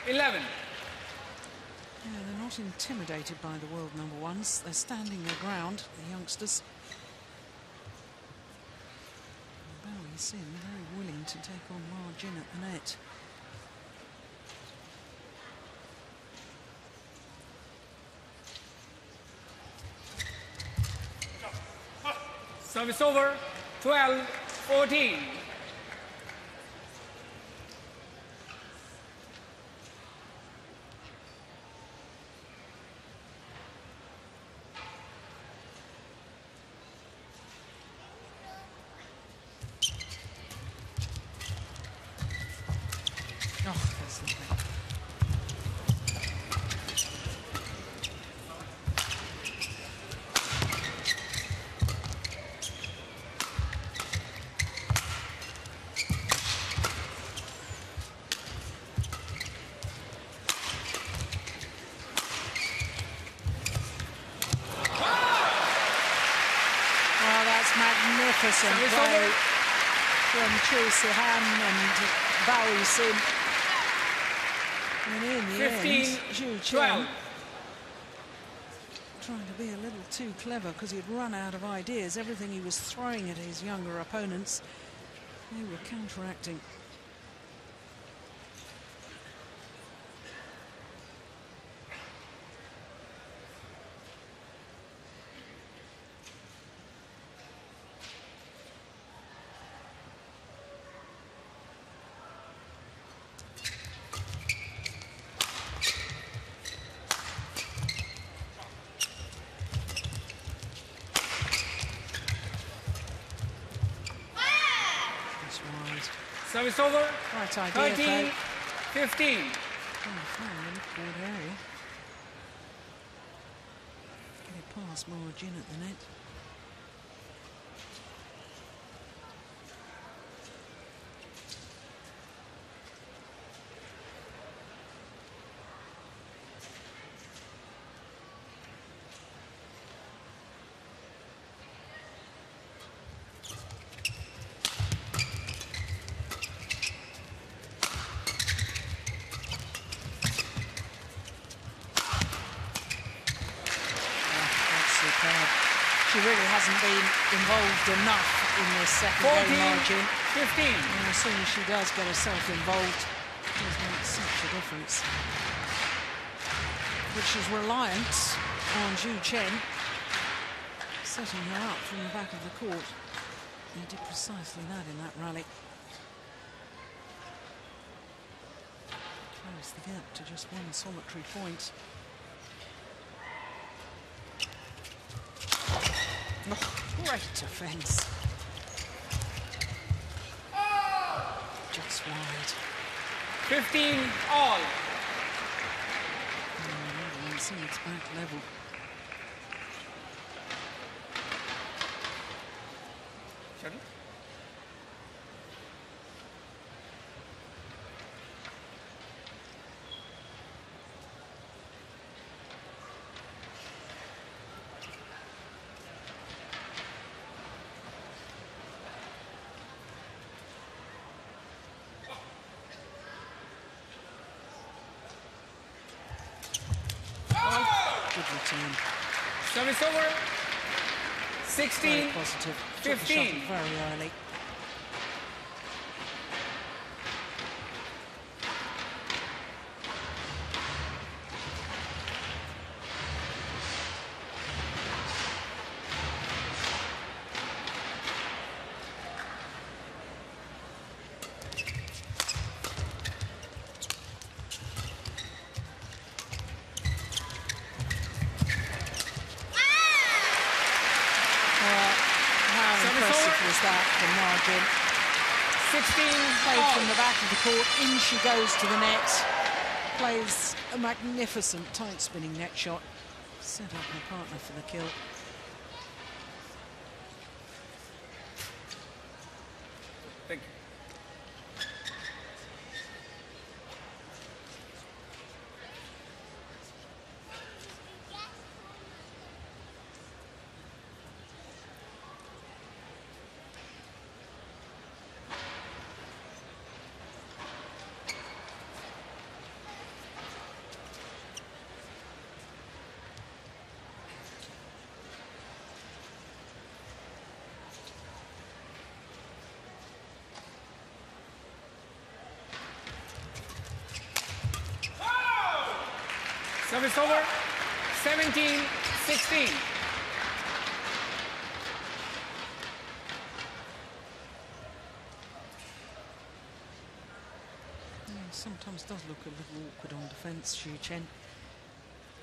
Yeah, they're not intimidated by the world number ones. They're standing their ground, the youngsters. Yixin very willing to take on Jin at the net. Service over. 12-14. Magnificent play from Zihan and Yixin. And in the end, Chen trying to be a little too clever because he'd run out of ideas. Everything he was throwing at his younger opponents, they were counteracting. Service over. Right idea. 13-15. Forward area. Get it past Jin at the net. She really hasn't been involved enough in this second game margin. 15. And as soon as she does get herself involved, it does make such a difference. But she's reliant on Chen, setting her up from the back of the court. He did precisely that in that rally. Close the gap to just one solitary point. Oh, great defence. Just wide. 15 all. You can see it's back level. Sorry? Service over. 16. Positive. 15. Very early. was that from Margin. 16 Played from the back of the court, in she goes to the net. Plays a magnificent tight spinning net shot. Set up her partner for the kill. Thank you. Service over, 17-16. Sometimes does look a little awkward on defence, Chen.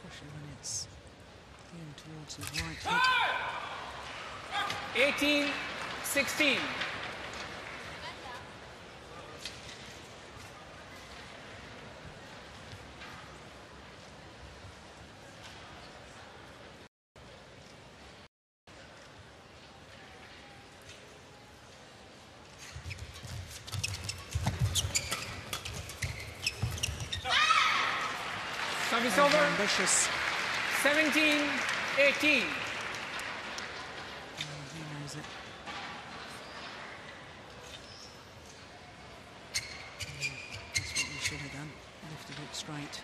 Especially when it's going towards his right hip. 18-16. Service over. Ambitious. 17-18. He knows it. That's what he should have done. Lifted it straight.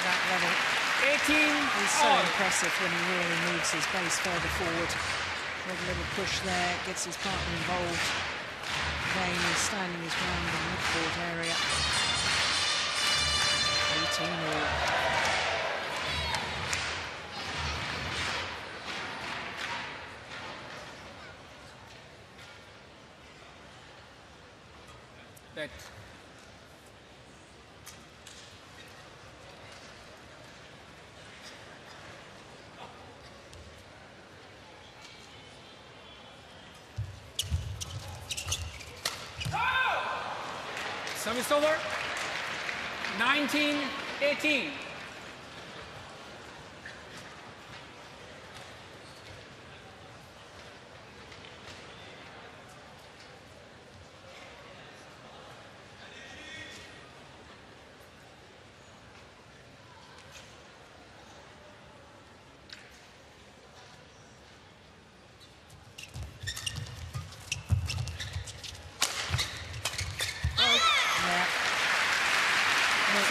That level. 18. He's so impressive when he really moves his base further forward. With a little push there, gets his partner involved. Again, he's standing his ground in the midcourt area. 18-all. That. Service over, 19-18.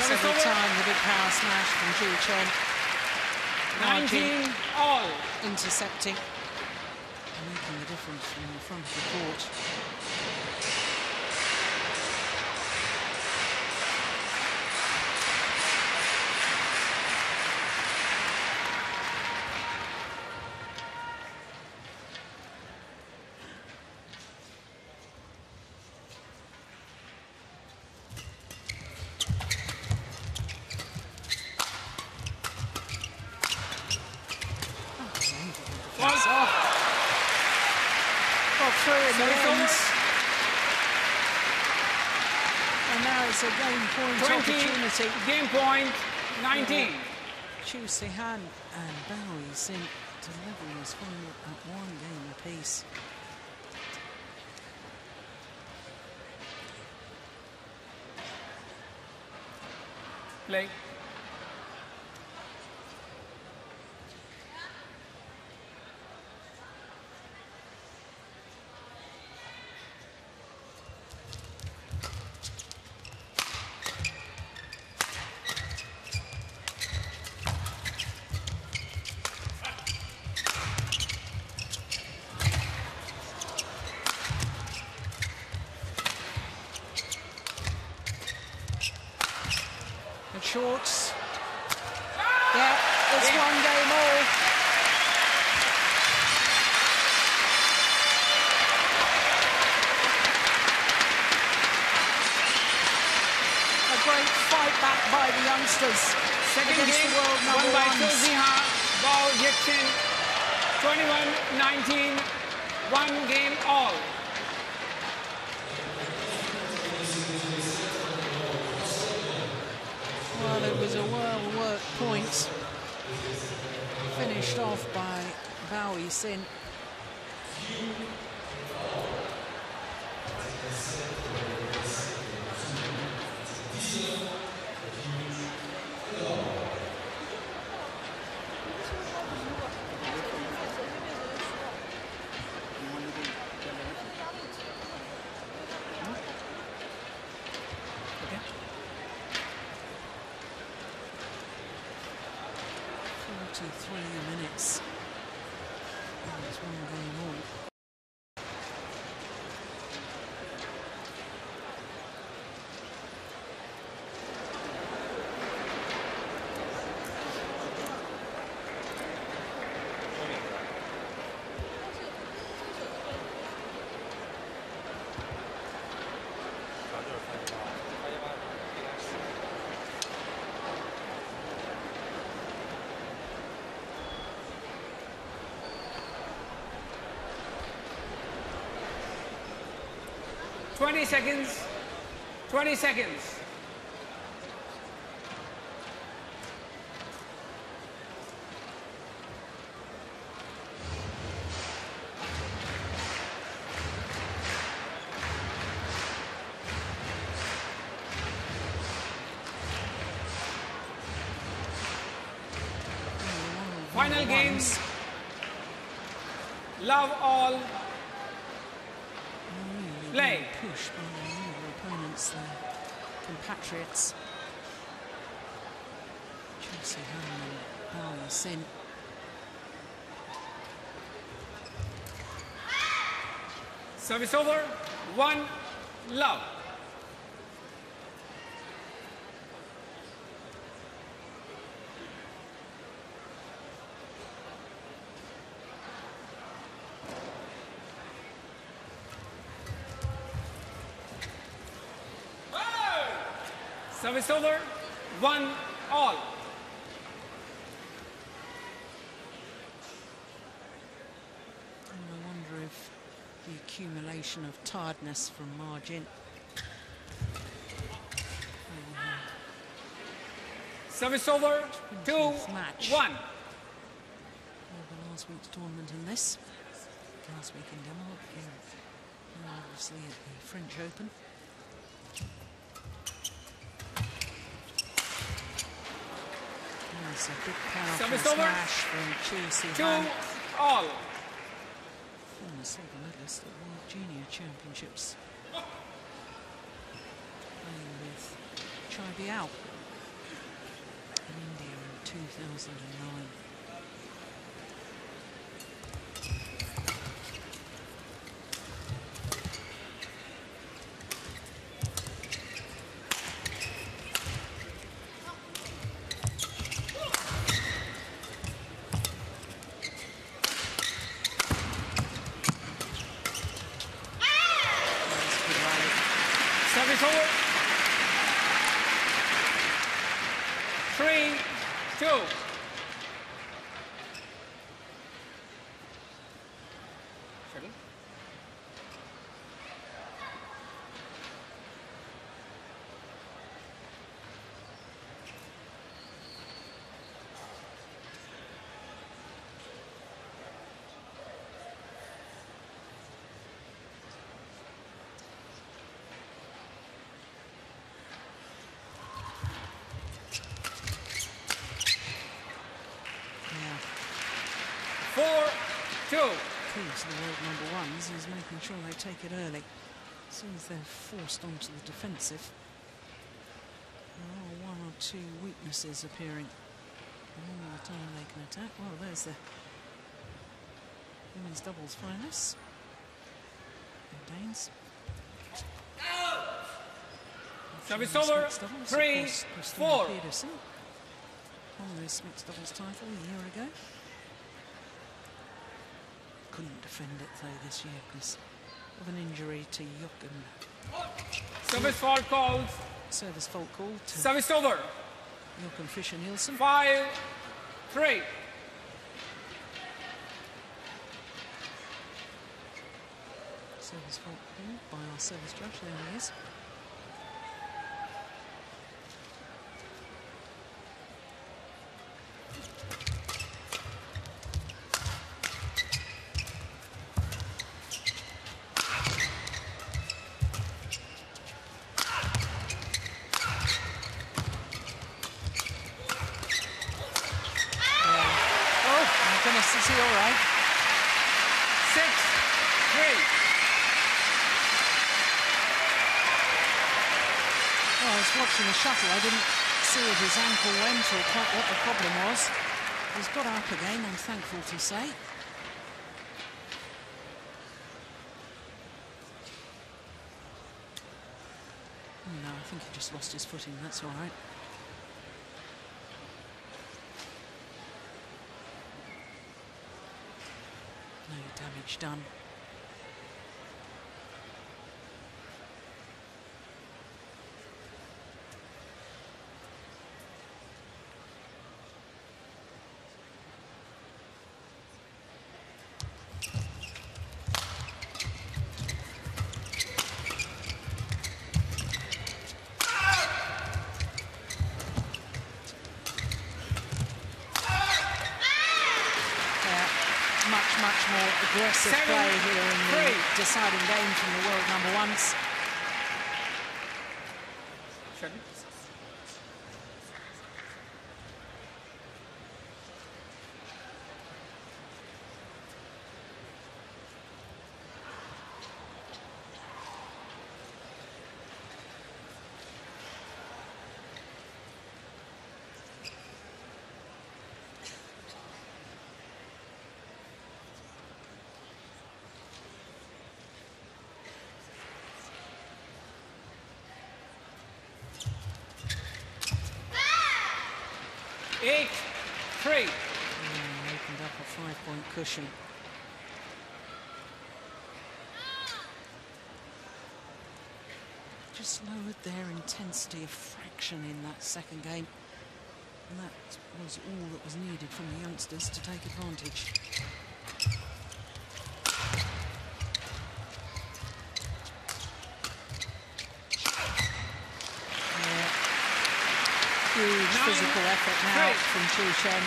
Every time the big power smash from Juhl Chen. 19-all. Intercepting. And making the difference from the front of the court. It's a game point 20, opportunity. Game point, 19. Zihan and Yixin to level this final at 1 game apiece. Play. Shorts. Yeah, it's 1 game all. by the youngsters. Second against game the world won number by ones. Zihan, Bao Yixin, 21-19, 1 game all. Well, it was a well-worked point. Finished off by Bao Yixin. Minutes. There's one game on. Seconds. 20 seconds. Final games. Love all. Play. Push by their opponents, their compatriots. Zihan and Bao Yixin. Service over. 1 love. Service over, 1 all. And I wonder if the accumulation of tiredness from margin. Service over, 2 match. 1. Over last week's tournament and this. Last week in Denmark, and obviously at the French Open. It's a big powerful smash from Zihan. 2 all. Former silver medalist at World Junior Championships. Playing with Liew in India in 2009. Service over. 3 2. Shuttle. Yeah. 4 2. Key to the world number ones is making sure they take it early. As soon as they're forced onto the defensive, there are 1 or 2 weaknesses appearing. And all the time they can attack. Well, there's the women's doubles finalists. The Danes. Service over. 3 4. Pedersen won this mixed doubles title a year ago. Couldn't defend it though this year because of an injury to Yong. Service fault called. Service fault called. Service over. Jochen Fischer-Nielsen. 5-3. Service fault by our service judge. There he is. Is he all right? 6-3. Well, I was watching the shuttle. I didn't see if his ankle went or quite what the problem was. He's got up again, I'm thankful to say. No, I think he just lost his footing. That's all right. No damage done. Much more aggressive play here in the deciding game from the world number ones. Opened up a 5-point cushion. Just lowered their intensity a fraction in that second game. And that was all that was needed from the youngsters to take advantage. Huge physical effort now from Chen.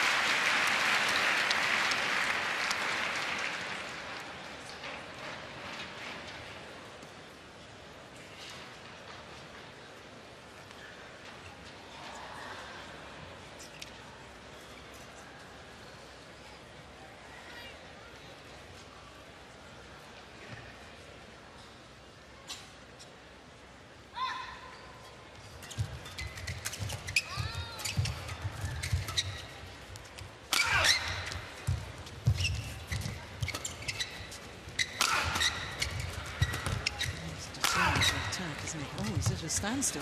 Oh, he's at a standstill.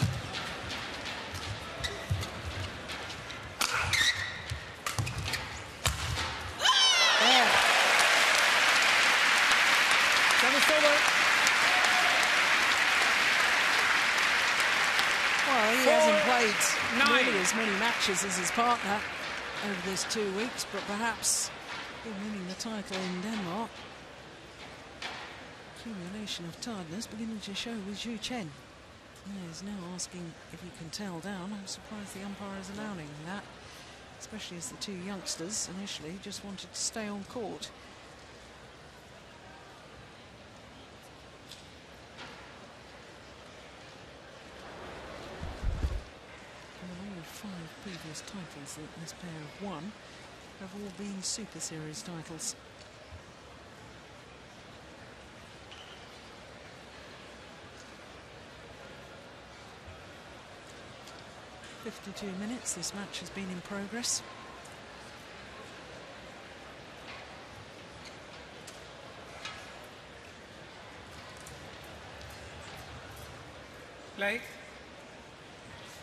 There. Service over. Well, he hasn't played nearly as many matches as his partner over this 2 weeks, but perhaps in winning the title in Denmark, accumulation of tiredness beginning to show with Chen. He's now asking if he can tail down. I'm surprised the umpire is allowing that, especially as the two youngsters initially just wanted to stay on court. And all 5 previous titles that this pair have won have all been Super Series titles. 52 minutes this match has been in progress. Play.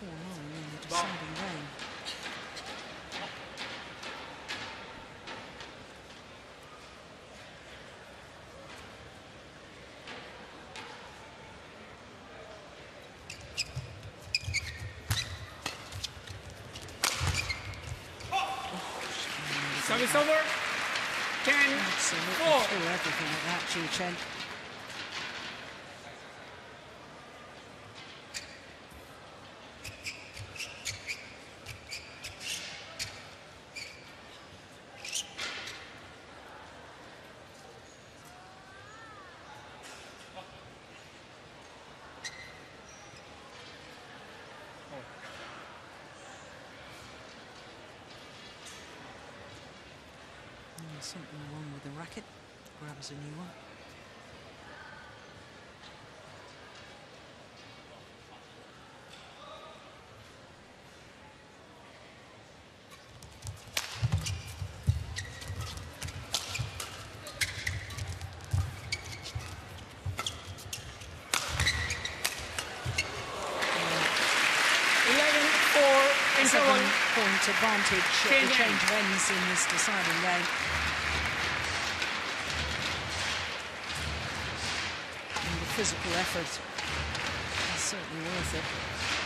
4-9 in the deciding game. Service over. 10-4. Absolutely threw everything at that, Chen. Something wrong with the racket. Grabs a new one. Point advantage at the change of ends in this deciding game. And the physical effort is certainly worth it,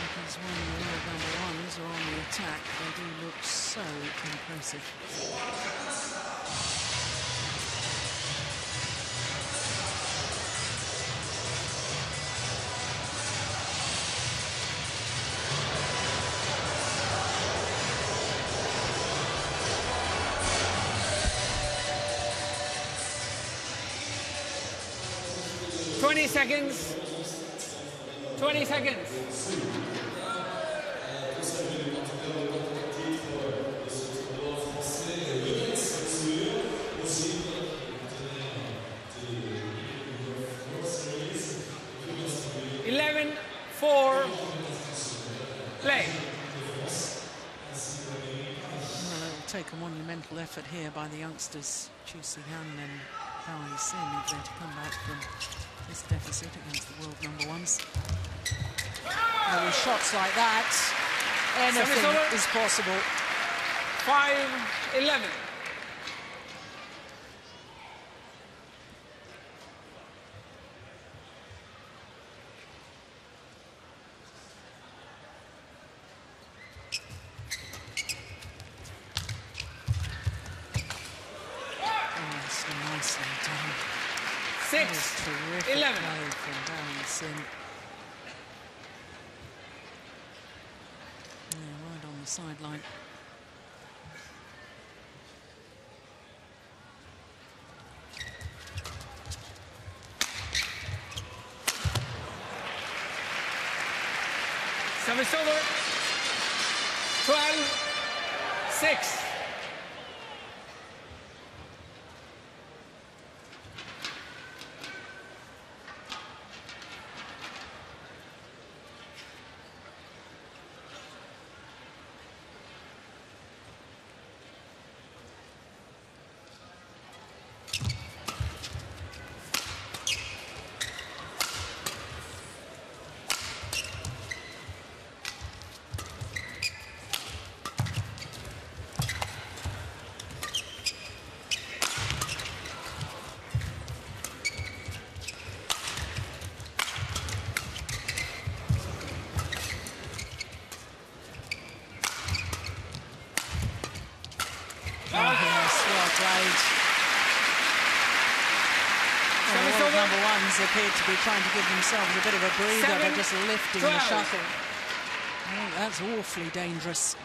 because when the world number ones are on the attack, they do look so impressive. 20 seconds. 20 seconds. Play. Well, it'll take a monumental effort here by the youngsters, Zihan and Yixin, if they're to come back from this deficit against the world number ones. Well, with shots like that, anything is possible. 5-11. Nicely done. 6-11. From Daren. Yeah, right on the sideline. Service over. 12-6. Number ones appeared to be trying to give themselves a bit of a breather by just lifting the shuttle. I think that's awfully dangerous.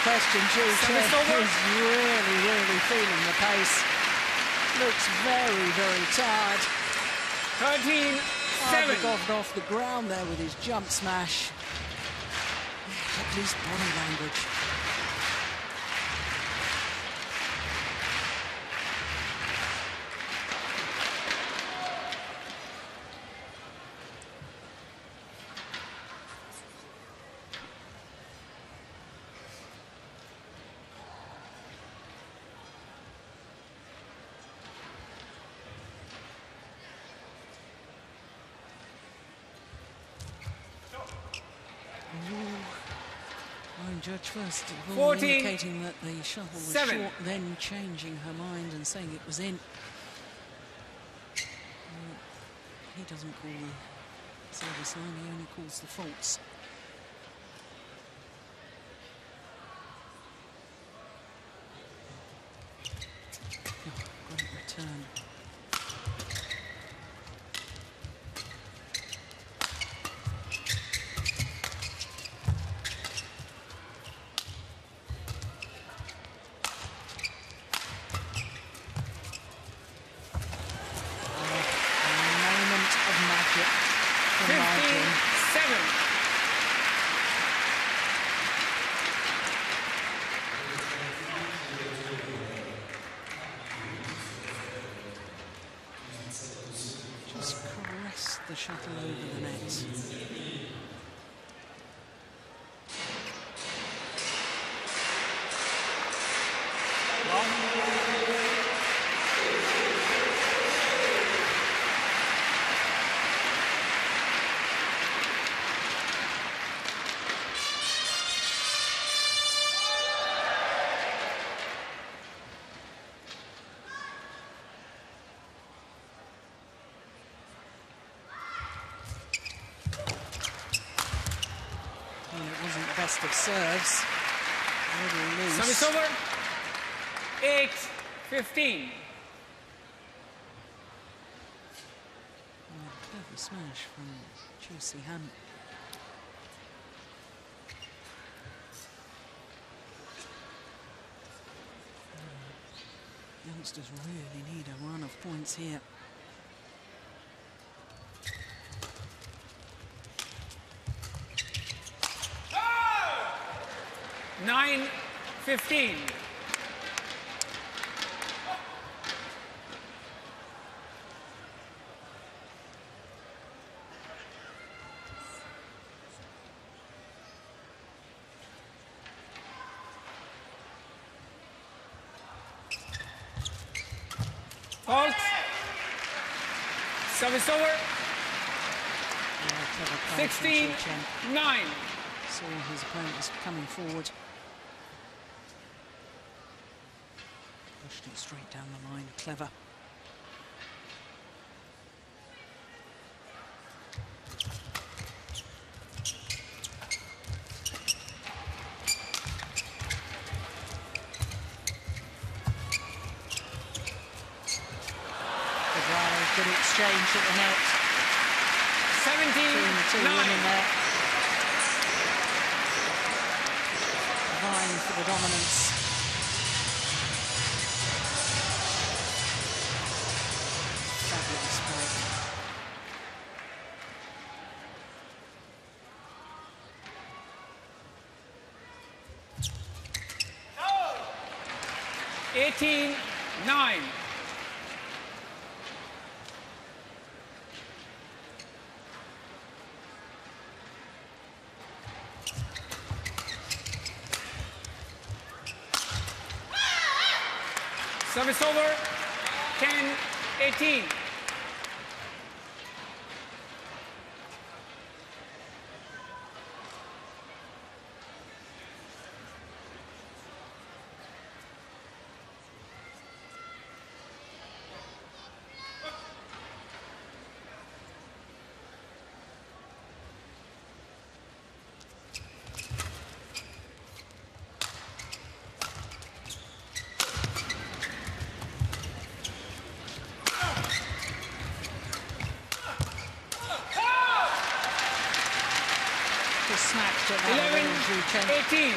Question, Juhl is really feeling the pace. Looks very, very tired. 13-7. Got off the ground there with his jump smash. At least body language. judge first of all indicating that the shuttle was short, then changing her mind and saying it was in. He doesn't call the service line, he only calls the faults. Oh, great return. The shuttle over the net. Best of serves. Service over. 8-15. Clever smash from Zihan. Youngsters really need a run of points here. 9-15. Fault. Service over. 16-9. Saw his opponent was coming forward. Pushed it straight down the line. Clever. Good exchange at the net. 17-9. There. Vying for the dominance. Fabulous break. Oh. 18-9. Service over, 10-18. Smacked at that 11-18.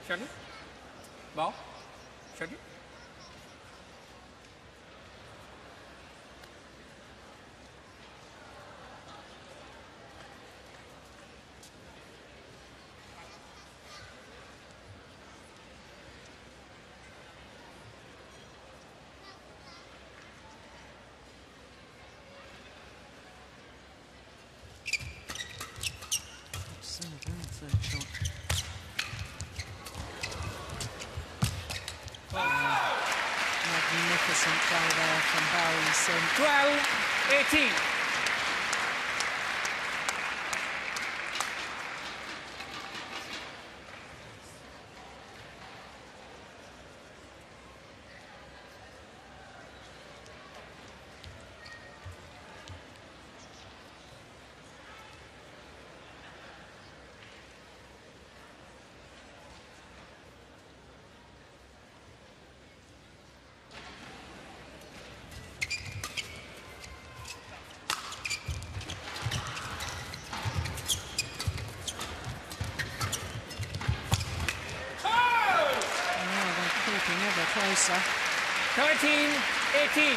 Shuttle. Ball. Shuttle. Third shot. Magnificent play there from Barry. 12-18. closer. 13-18.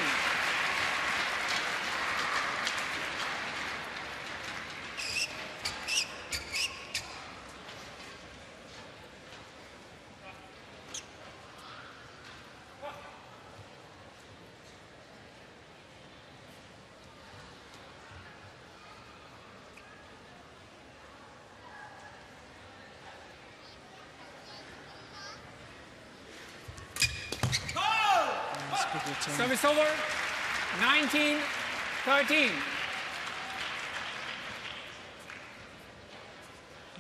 Service over, 19-13.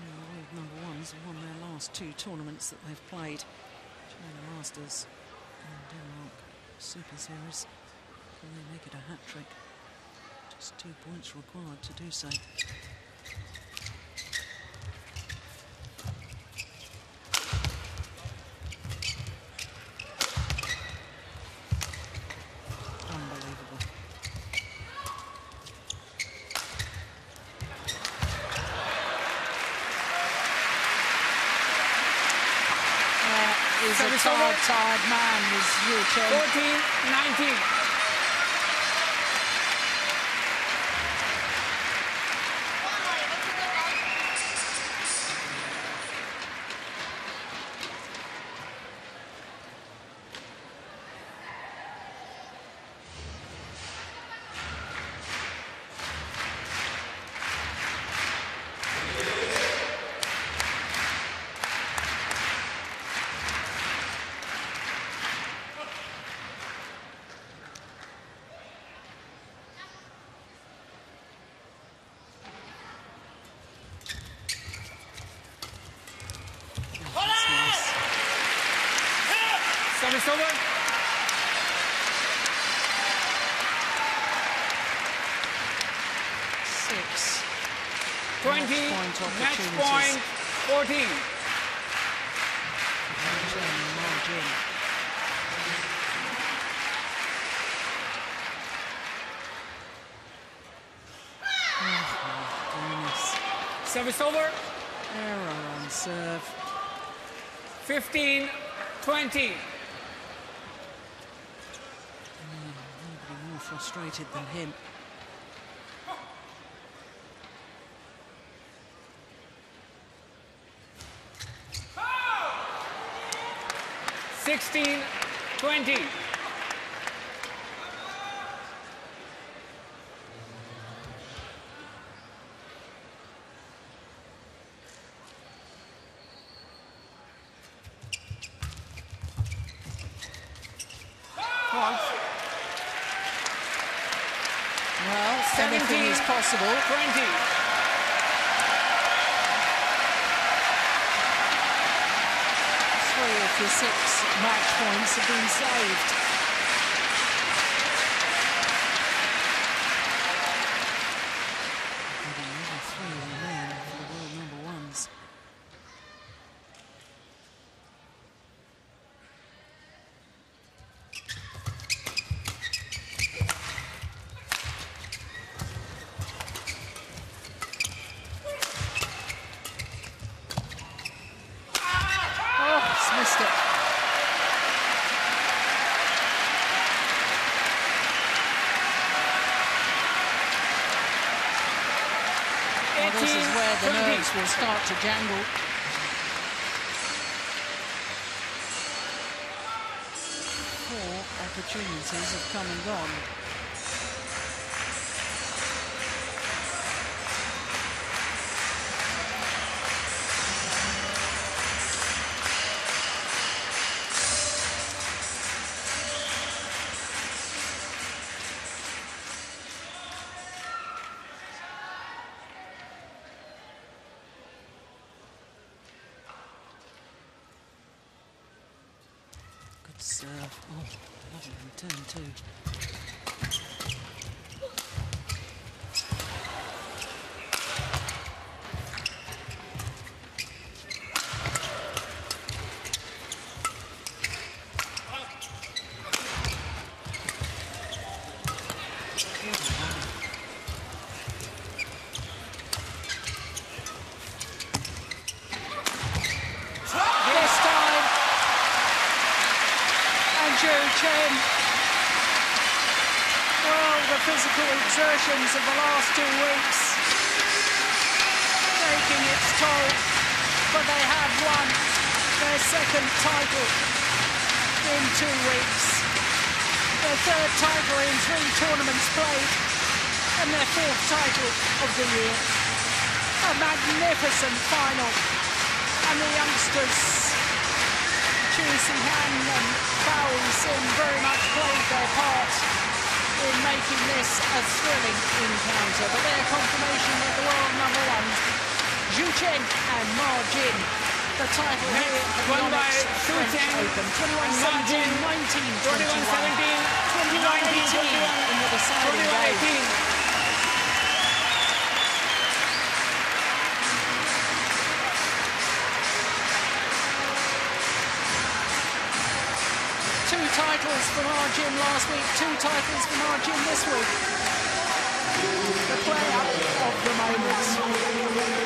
World number ones have won their last 2 tournaments that they've played. China Masters and Denmark Super Series. Can they make it a hat-trick? Just 2 points required to do so. Tired man was Chen. 14-19. Service over. 6. 20, match point 14. Margin. Oh, goodness. Service over. Error on serve. 15-20. Nobody more frustrated than him. Oh! 16-20. Well, anything is possible. 20. Three of the 6 match points have been saved. And another 3 remain for the world number ones. Missed it. Well, this is where the nerves will start to jangle. 4 opportunities have come and gone. Serve. Oh, lovely return too. exertions of the last 2 weeks taking its toll, but they have won their second title in 2 weeks, their third title in 3 tournaments played, and their 4th title of the year. A magnificent final, and the youngsters Zihan and Yixin very much played their part in making this a thrilling encounter. But their confirmation of the world #1s, Chen and Ma Jin, the title here at the Yonex French Open. 21-17, 19-21, 21-18 in the deciding game. 2 titles from Arjun last week, 2 titles from Arjun this week. The player of the moment.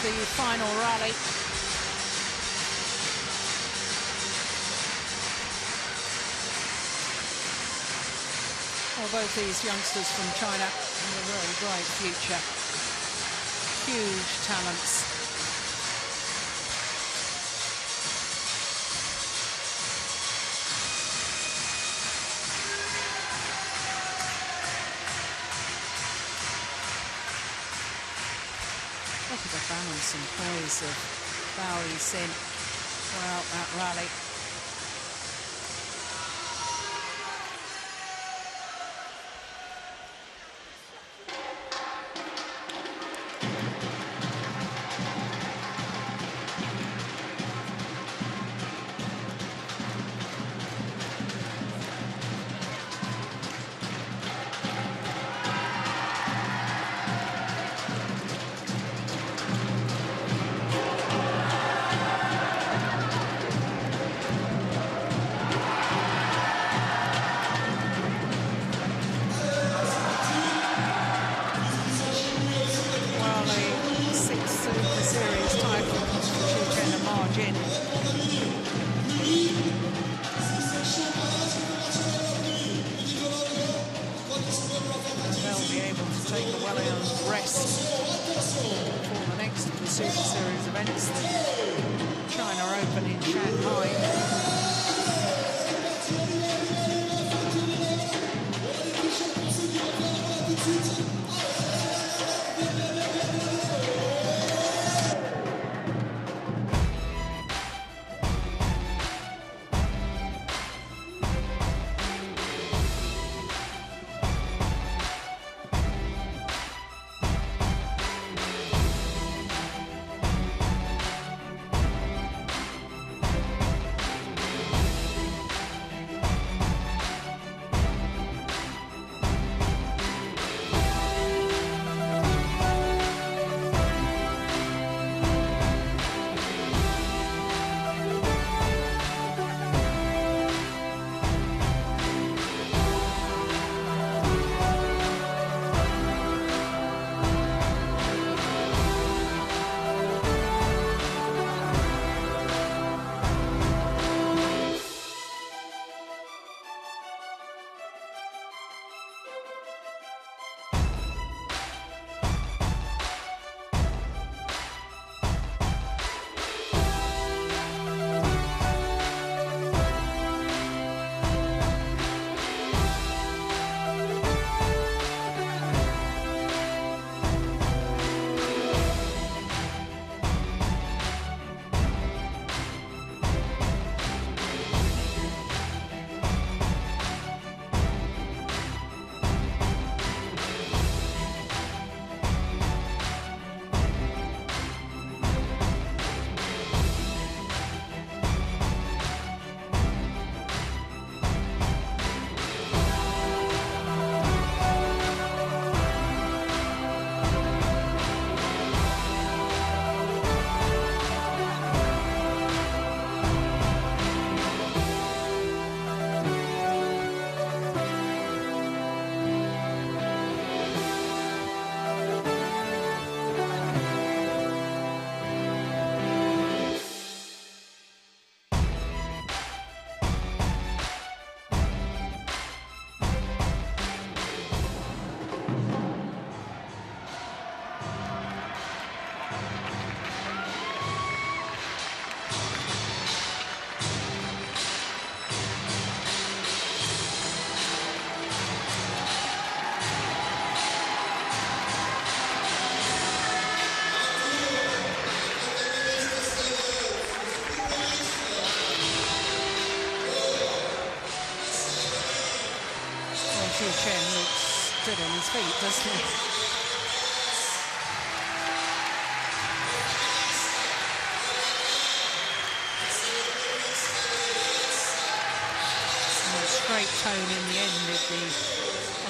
The final rally. Well, both these youngsters from China have a very bright future. Huge talents. Look at the balance and poise of Yixin throughout that rally. Superseries events, the China Open in Shanghai. Chen looks good on his feet, doesn't he? And a straight tone in the end with the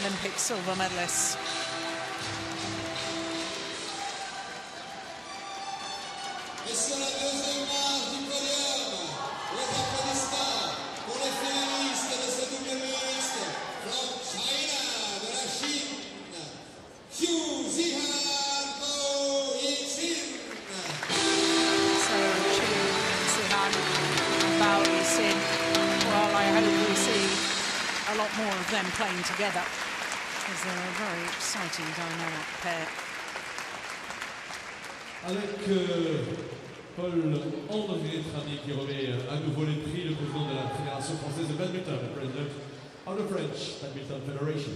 Olympic silver medalists. Et sur la deuxième marche du podium, les applaudissements pour les finalistes de ce double mixte from China, de la Chine, Zihan for Yixin. So Zihan and Yixin. Well, I hope we see a lot more of them playing together, because they're a very exciting dynamic pair. Avec Paul André Trami qui remet à nouveau les prix, le président de la Fédération française de badminton, le president of the French Badminton Federation.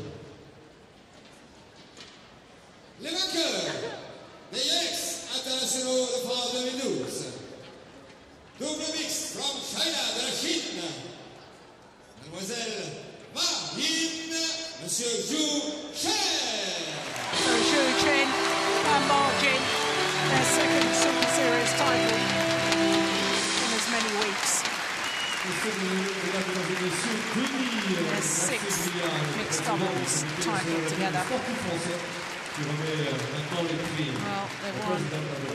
Les vainqueurs des Yonex internationaux de France 2012. Double mix from China, de la Chine. Mademoiselle Monsieur Chen. So Chen and Margin, their second Super Series title in as many weeks. Their sixth mixed doubles title together. Well, they've won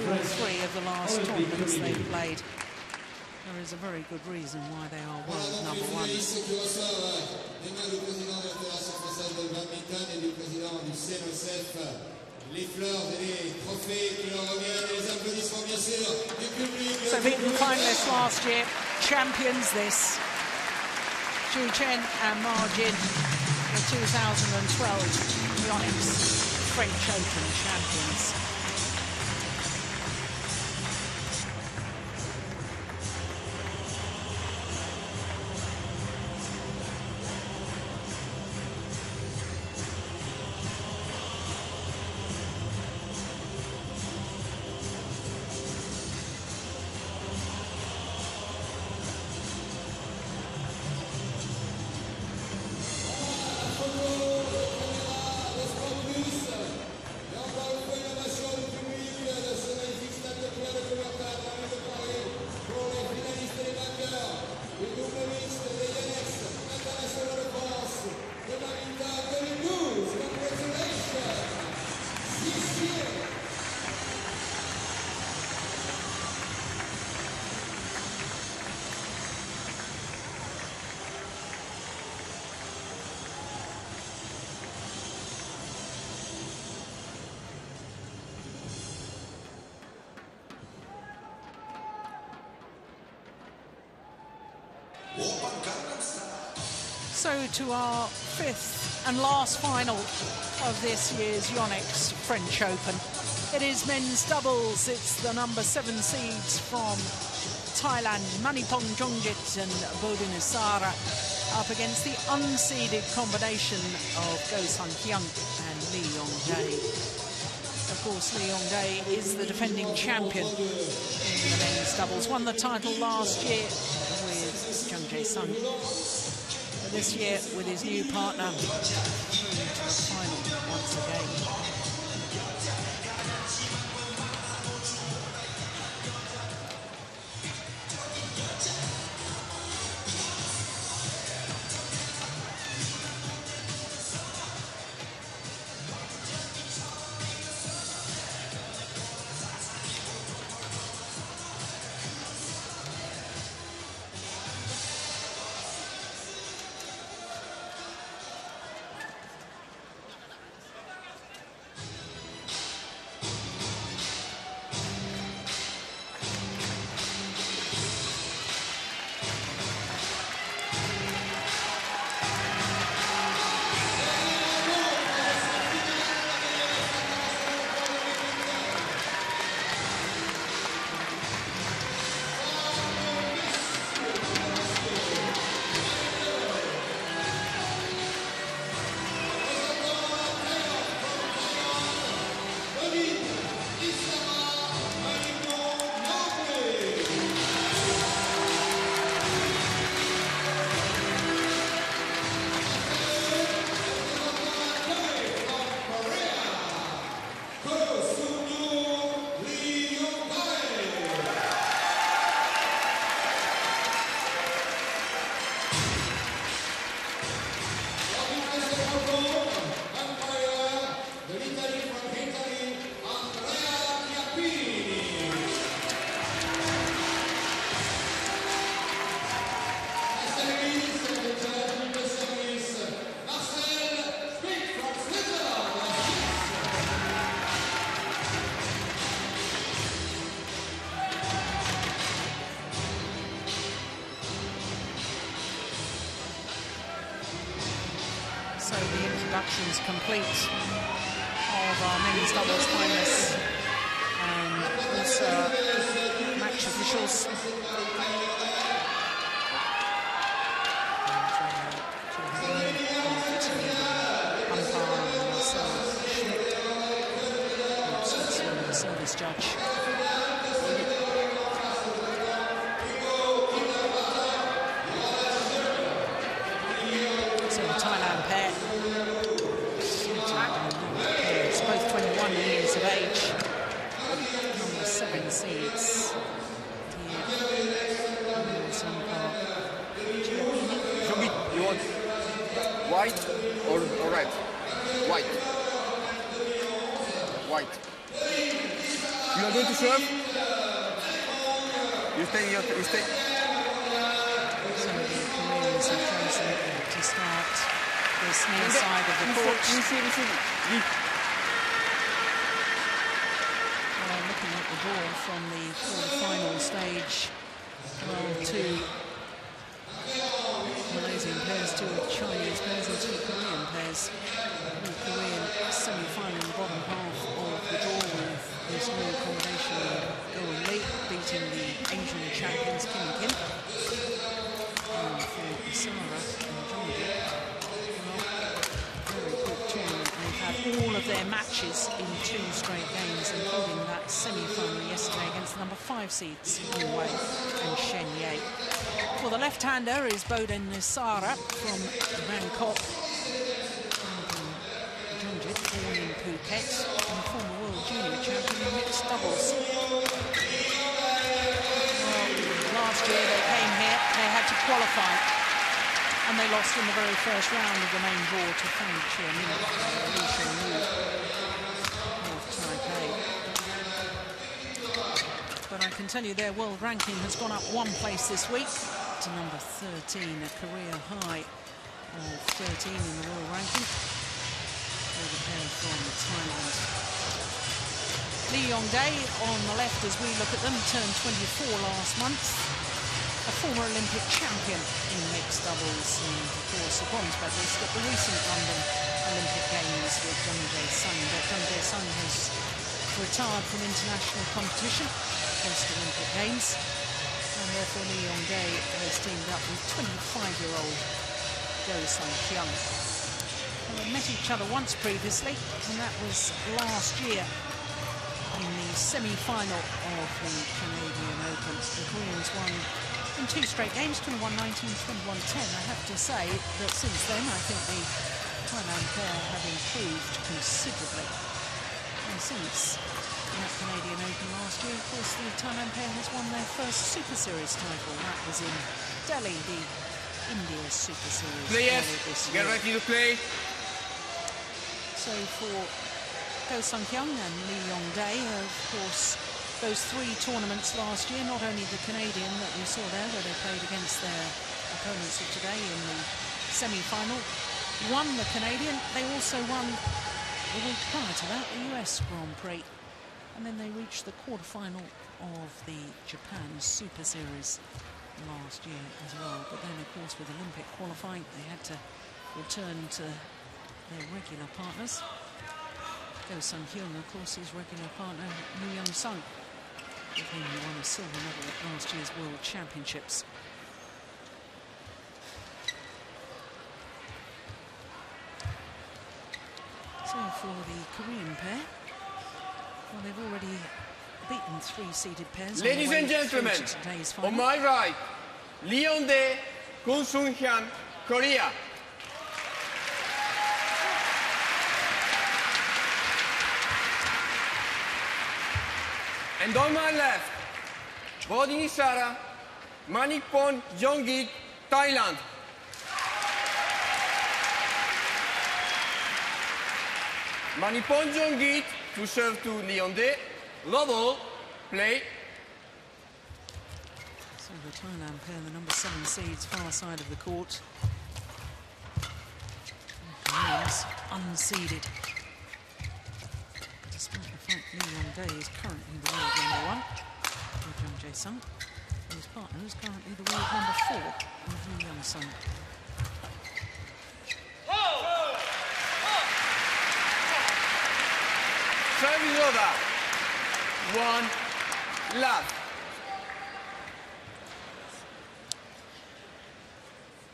all three of the last tournaments they've played. There is a very good reason why they are world number one. Les finalistes qui reçoivent des mains du président de la Fédération française de badminton et du président du CNOSF les fleurs et les trophées qui leur reviennent, et les applaudissements bien sûr du public. So beaten finalists last year, champions this. Chen and Margin, the 2012 Yonex French Open champions. So to our fifth and last final of this year's Yonex French Open. It is men's doubles. It's the number 7 seeds from Thailand, Maneepong, Jongjit and Bodin Issara, up against the unseeded combination of Hyun and Liew. Of course, Liew is the defending champion in the men's doubles. Won the title last year with Jongjit. This year, with his new partner, through to the final once again. So the introduction's complete of our men's doubles finalists and also match officials. Service judge. So the Thailand pair, it's both 21 years of age, number 7 seeds. Jongjit, you want white or red? White. White. You are going to serve? You stay. So the Koreans have chosen to start this near side of the court. Looking at the draw from the quarter-final stage, well, 2 Malaysian pairs, 2 Chinese pairs and 2 Korean pairs. The Korean semi-final in the bottom half of the draw with this new combination of Liew beating the Asian champions Kim and Kim. And for Issara and Jongjit, very good tournament. They've had all of their matches in 2 straight games, including that semi-final yesterday against the number 5 seeds Nehwal and Chen. Well, the left-hander is Bodin Issara from Bangkok. Jongjit, born in Phuket, and former world junior champion in mixed doubles. Well, last year they came here, they had to qualify, and they lost in the very first round of the main draw to Tang North Taipei. But I can tell you their world ranking has gone up 1 place this week to number 13, a career high of 13 in the world ranking. The pair from Thailand. Liew on the left as we look at them, turned 24 last month. A former Olympic champion in mixed doubles and of course a bronze medalist at the recent London Olympic Games with Issara. But Issara has retired from international competition post-Olympic Games, and therefore Liew has teamed up with 25-year-old Hyun. They met each other once previously, and that was last year in the semi-final of the Canadian Open. The Koreans won in 2 straight games, 21-19, 21-10. I have to say that since then, I think the Thailand pair have improved considerably. And since that Canadian Open last year, of course, the Thailand pair has won their first Superseries title. That was in Delhi, the India Superseries. Players, get ready to play. So for Hyun and Liew, of course, those 3 tournaments last year, not only the Canadian that we saw there, where they played against their opponents of today in the semi-final, won the Canadian. They also won the week prior to that the US Grand Prix, and then they reached the quarter-final of the Japan Super Series last year as well. But then, of course, with Olympic qualifying, they had to return to their regular partners. Hyun, of course, his regular partner, Young, with whom he won a silver medal at last year's World Championships. So for the Korean pair, well, they've already beaten 3-seeded pairs. Ladies and gentlemen, on my right, Liew, Hyun, Korea. And on my left, Bodin Issara, Maneepong, Jongjit, Thailand. Maneepong, Jongjit to serve to Liew. Level, play. So the Thailand pair, the number 7 seeds, far side of the court. Koreans unseeded. Despite the fact Liew is currently the world number 1, Jongjit, his partner is currently the world number 4, Hyun. Service over. 1 love.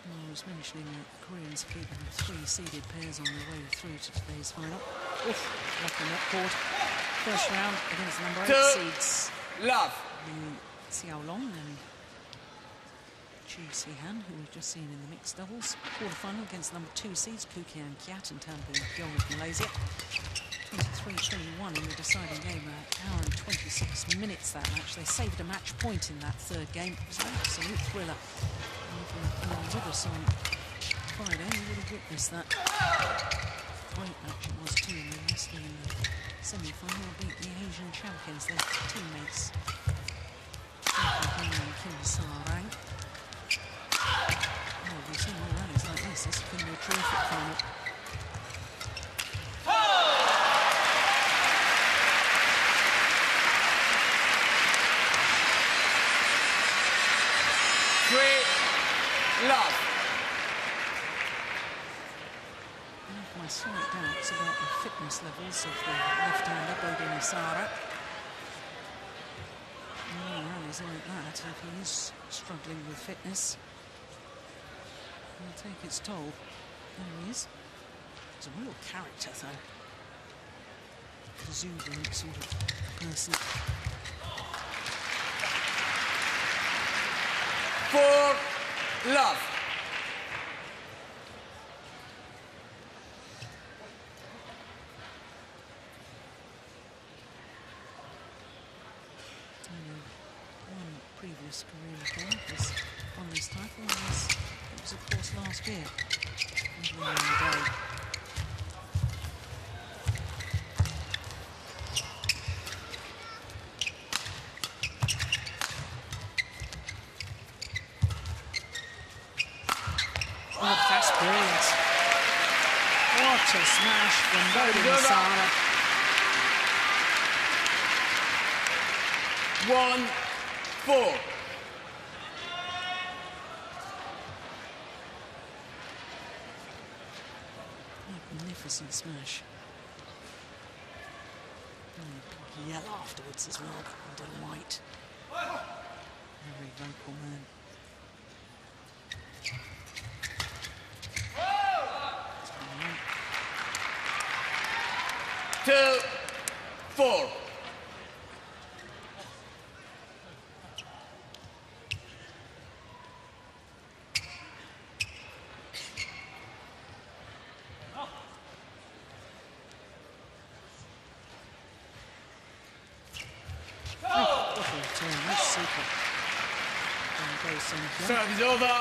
I was mentioning that Koreans have beaten 3 seeded pairs on their way through to today's final. Oof, lucky net cord. First round against the number 8 seeds. Love. Xiaolong and Zihan, who we've just seen in the mixed doubles. Quarterfinal against number 2 seeds, Pukian Kiat and Tambu Yong of Malaysia. 23-21 in the deciding game, an hour and 26 minutes that match. They saved a match point in that third game. It was an absolute thriller. And if you were with us on Friday, you would have witnessed that. Great match it was too, and then wrestling in the semi-final beat the Asian champions, their teammates. Kim Sarang. Oh, we've seen more rallies like this. This is going to be a terrific final. Love. I have my slight doubts about the fitness levels of the left-hander Bodin Issara. Rallies like that, if he is struggling with fitness, it'll take its toll. There he is. He's a real character, though. Exuberant sort of person. 4 love. One previous Korean player has won this title, and it was of course last year. Oh, that's brilliant. What a smash from Bodin Issara. 1-4. Magnificent smash. Yell afterwards as well. Delight. Very vocal man. 2-4. Service over.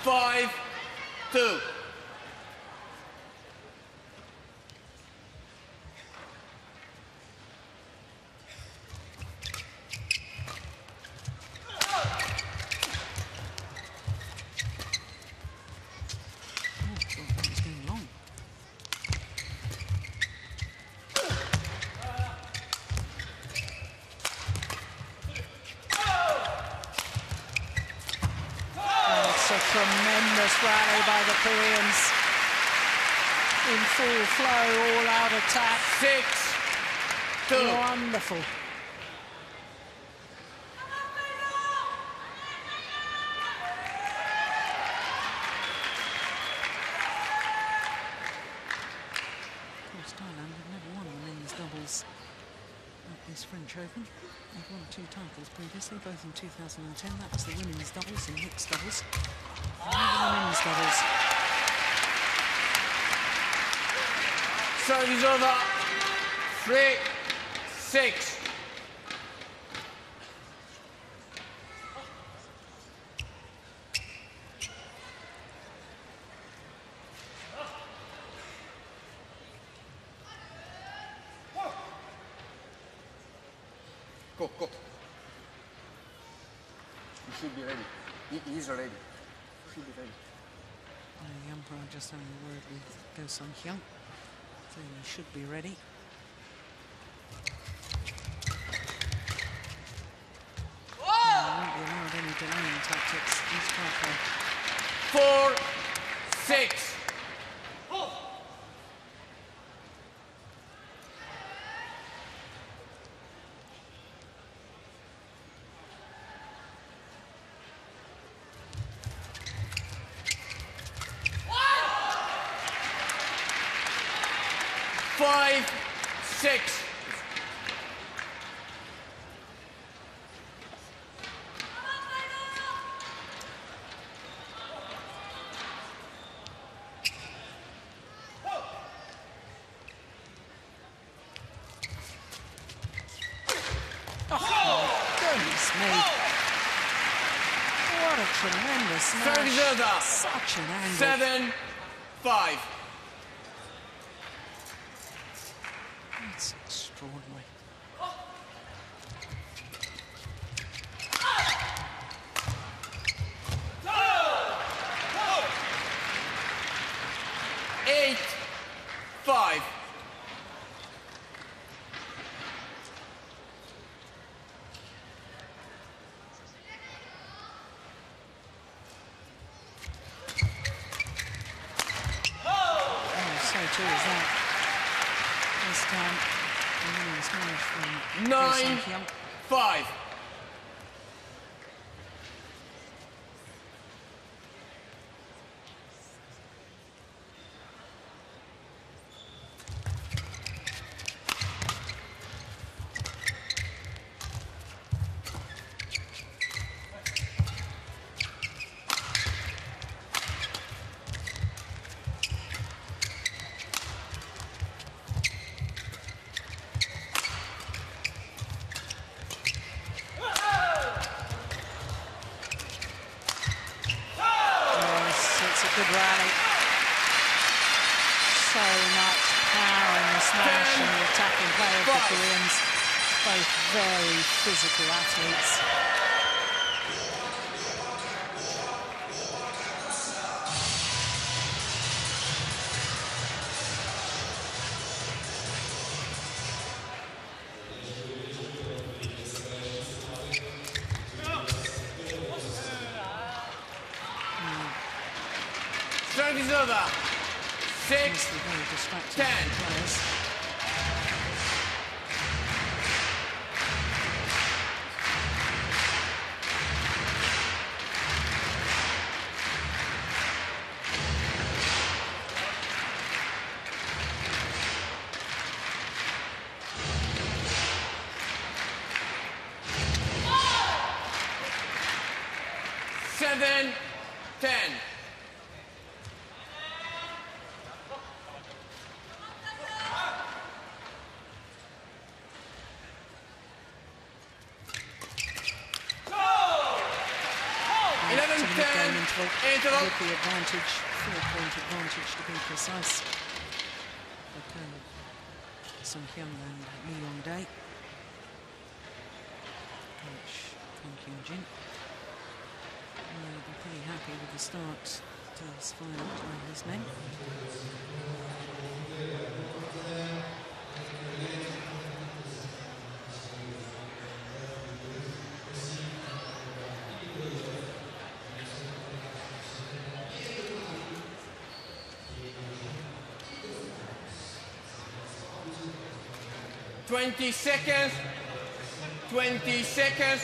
5-2. Tremendous rally by the Koreans. In full flow, all out attack. 6-2. Wonderful. Of course, Thailand have never won the men's doubles at this French Open. They've won 2 titles previously, both in 2010. That was the women's doubles and mixed doubles. And the men's doubles. Service over. 3-6. Go. You should be ready. He is ready. You should be ready. The umpire just having a word with Go-Sung Hyun. So he should be ready. He won't be allowed any delaying tactics. He's quite well. 4-6. 5-6. What a tremendous smash. Such an angle. 7-5. That's extraordinary. Eight, 5. Is that this time the winning smash from 9-5. Good rally. So much power in the smash and the attacking play of the Koreans. Both very physical athletes. Is over. 6-10. With the advantage, 4-point advantage to be precise. Okay. Hyun and Liew. Coach Jongjit. They'll be pretty happy with the start to this final by his name. Twenty seconds. 20 seconds.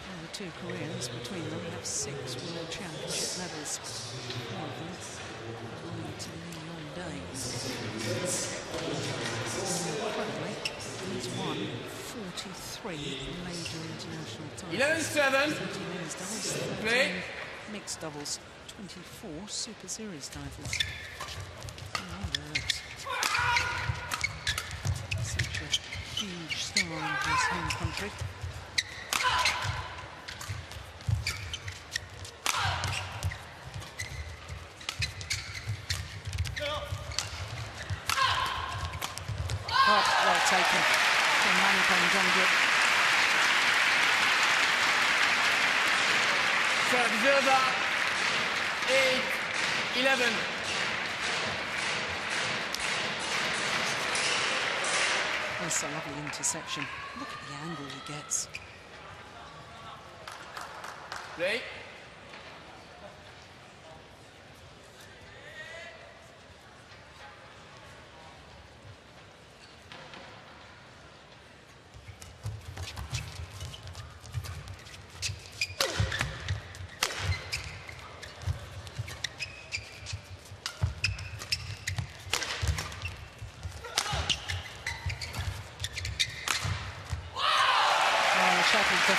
And the two Koreans between them have 6 world championship medals. One of them belonging to Liew. Incredibly, he's won 43 major international titles. 11-7. 13 men's doubles, 13 mixed doubles, 24 Super Series titles. Huge star in his home country. Oh, well taken from Maneepong Jongjit. Serve over. 8-11. That's a lovely interception. Look at the angle he gets. Play.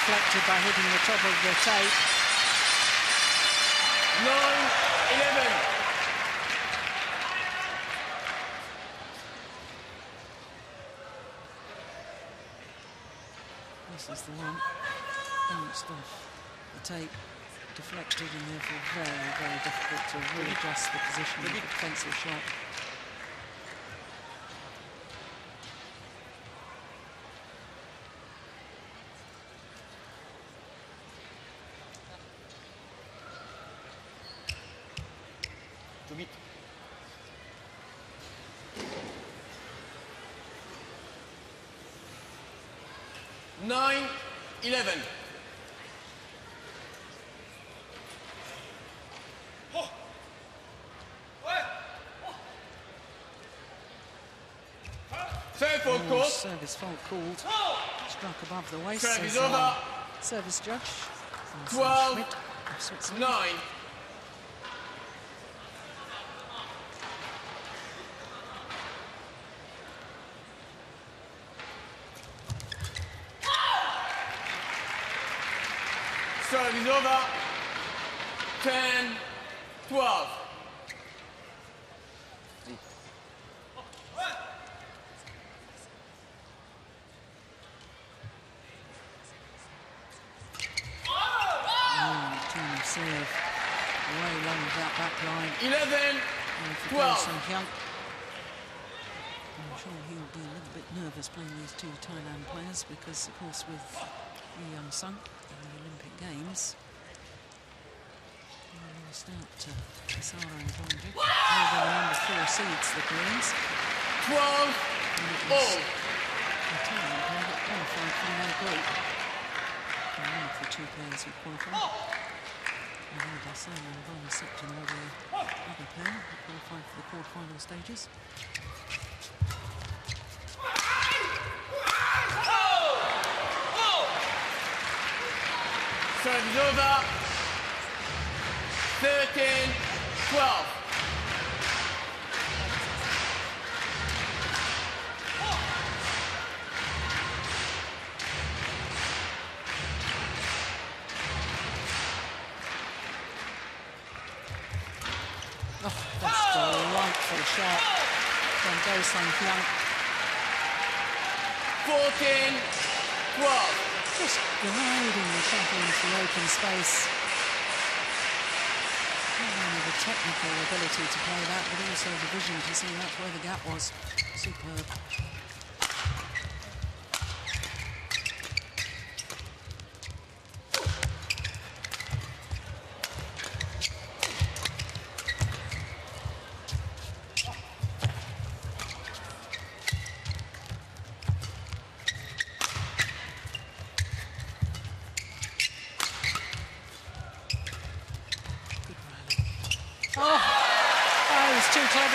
deflected by hitting the top of the tape. 9-11. This is the one. Bounced off the tape, deflected, and therefore very, very difficult to readjust the position of the defensive shot. Too vite. 9-11. Service fault called. Struck above the waist. Service over. Service judge. 12-9. Service over. 10-12. Serve way long of that back line. 11-12. I'm sure he'll be a little bit nervous playing these two Thailand players because, of course, with Young Sung in the Olympic Games, they lost out to Issara and Jongjit. They were the number 4 seeds, the Koreans. 12-all. The Thailand player that qualified from their group. And one of the 2 players who qualified. Saina and Bodin Septon were the other pair who qualified for the quarter-final stages. Service over. 13-12. That's a delightful shot from Hyun. 14-12. Just gliding the shuttle into the open space. Not only the technical ability to play that, but also the vision to see that's where the gap was. Superb.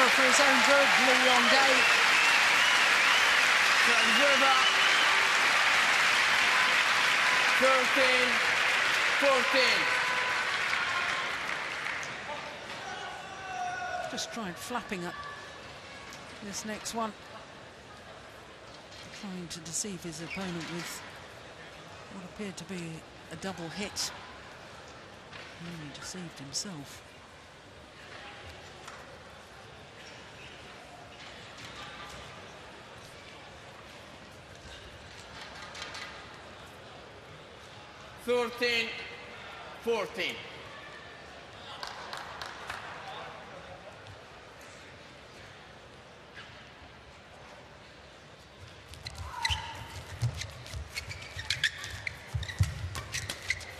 For his own good, Liew. Service over. 13-14. Just tried flapping up this next one. Trying to deceive his opponent with what appeared to be a double hit. He only deceived himself. Thirteen, 14.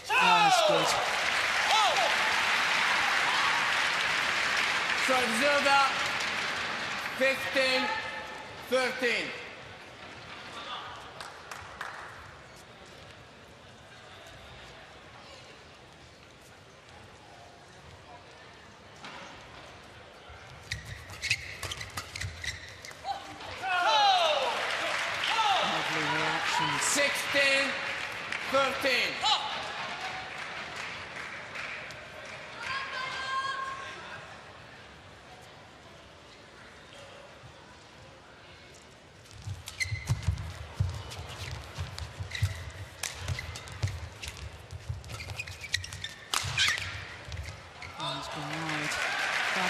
That's good. Service over. 15-13. Lovely reactions. 16-13.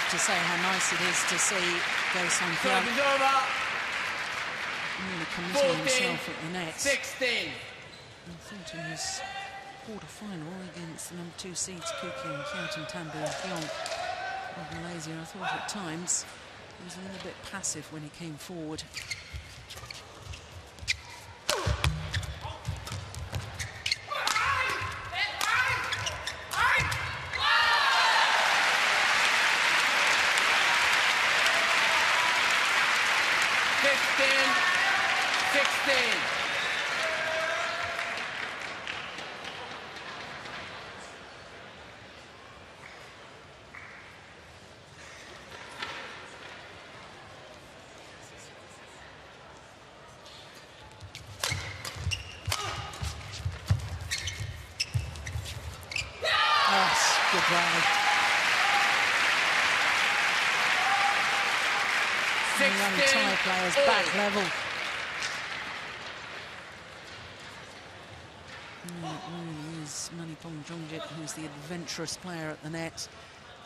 have to say how nice it is to see Go-Sun Hyun Serve is over. really committing himself at the net. 16. I thought in his quarter-final against the number 2 seeds Kuki and Hyun Tambu and Yong of Malaysia, I thought at times he was a little bit passive when he came forward. Good rally. The young Thai players back level. It really is Maneepong Jongjit, who's the adventurous player at the net.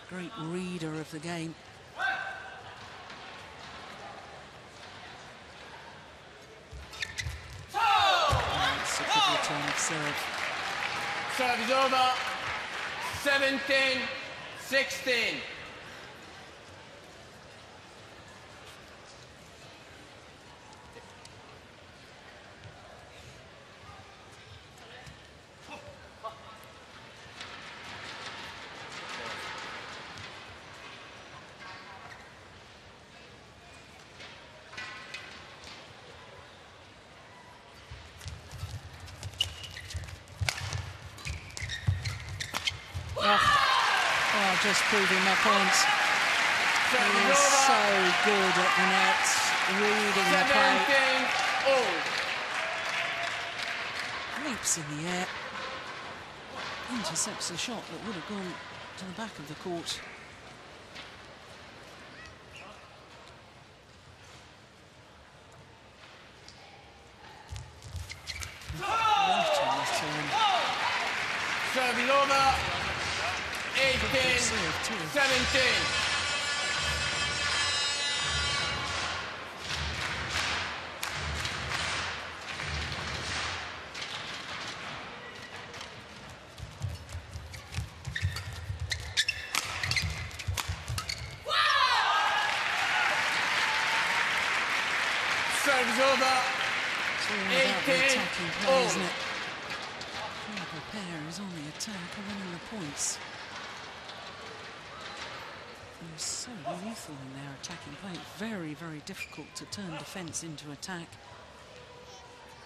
Great reader of the game. That's a good return of serve. Serve is over. 17, 16. Just proving my point. He is so good at the net, reading the play. Leaps in the air, intercepts a shot that would have gone to the back of the court. Serve is over. 18, 17. Serve is over. 18, play, isn't it? The pair is on the attack and winning the points. They're so lethal in their attacking play. Very, very difficult to turn defence into attack.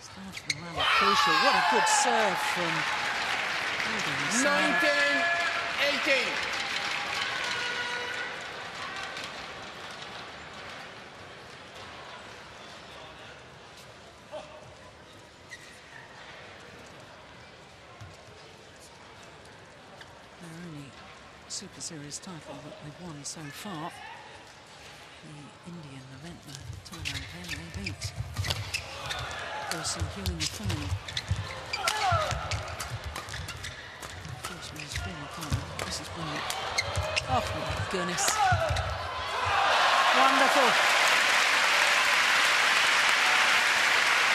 Start of the rally crucial. What a good serve from Bodin. 19, 18. Super Series title that they've won so far. The Indian event, the Thailand pair, they beat OSIM BWF in the final. Unfortunately, it's been a this is brilliant. Oh my goodness. Wonderful.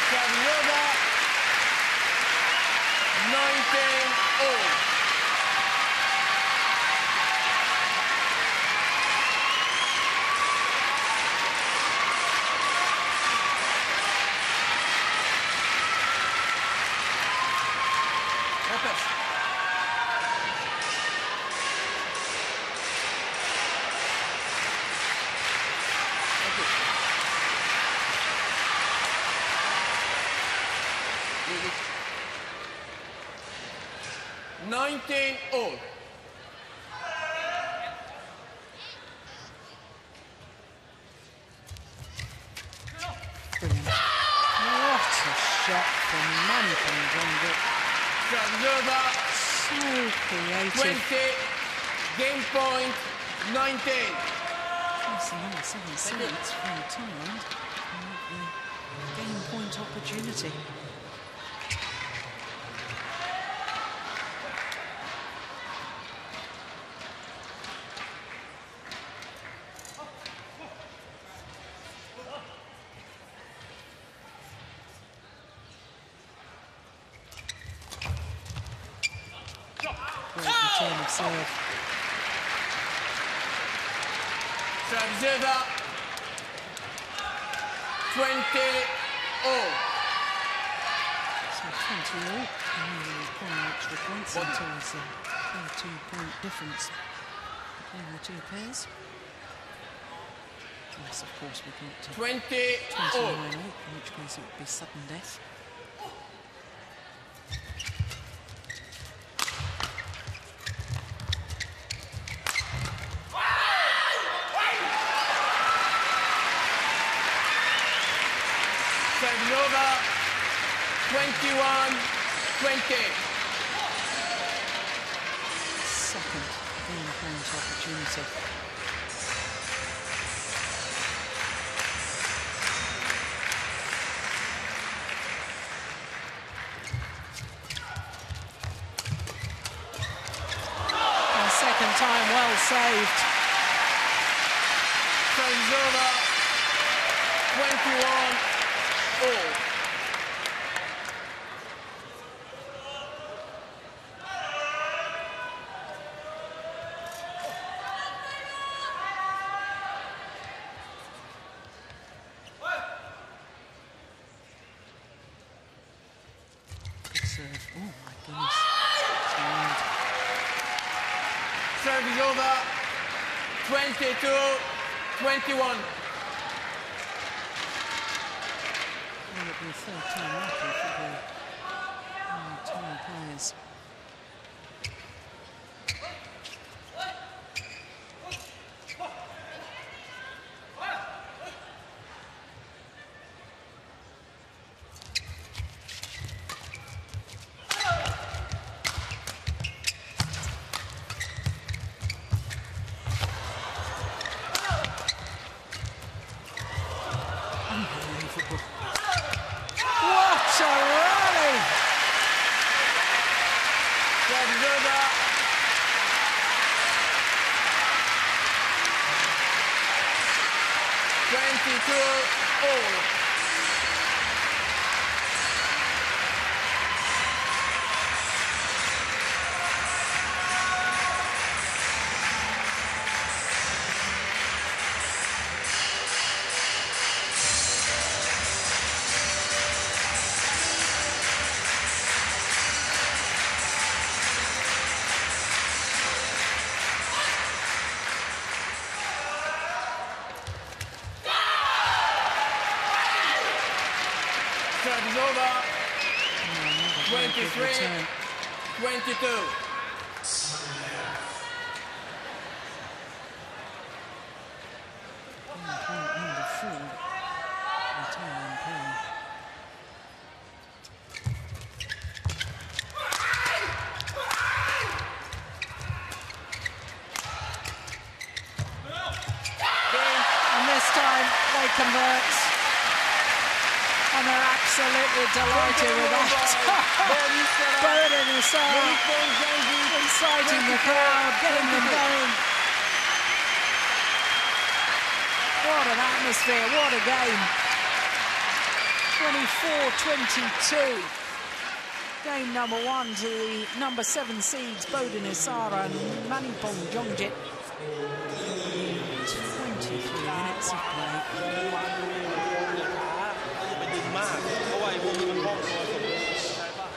Kamilla, 19-all. All. Brilliant. What a shot from Maneepong Jongjit. So creative. 20, game point, 19. That's the number 7 seeds from Thailand. The game point opportunity. return of serve. Serve over. 20-all. So 20-all. And he require extra points until there's a 2-point difference between the two pairs. Yes, of course, we got to 20-all. 29-all, in which case it would be sudden death. Serve over. 21-20. Second game point opportunity. And second time well saved. Serve over. 21-all. Oh my goodness. Serve is over. 22-21. Well, it'll be a third time lucky for the Tang players. Serve is over. 23-22. Number 4, Italian pair. And this time they convert. And they're absolutely delighted with that. Bodin and Issara inciting the crowd, getting them going. What an atmosphere, what a game. 24-22. Game number 1 to the number 7 seeds, Bodin, Issara and Maneepong, Jongjit. 23 minutes of play. มากเพราะว่าไอ้พวกนี้มันคล่องตัวใช่ป่ะ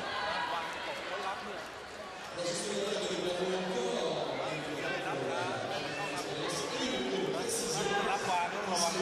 วางตกแล้วรับเนี่ยรับวางต้องระวัง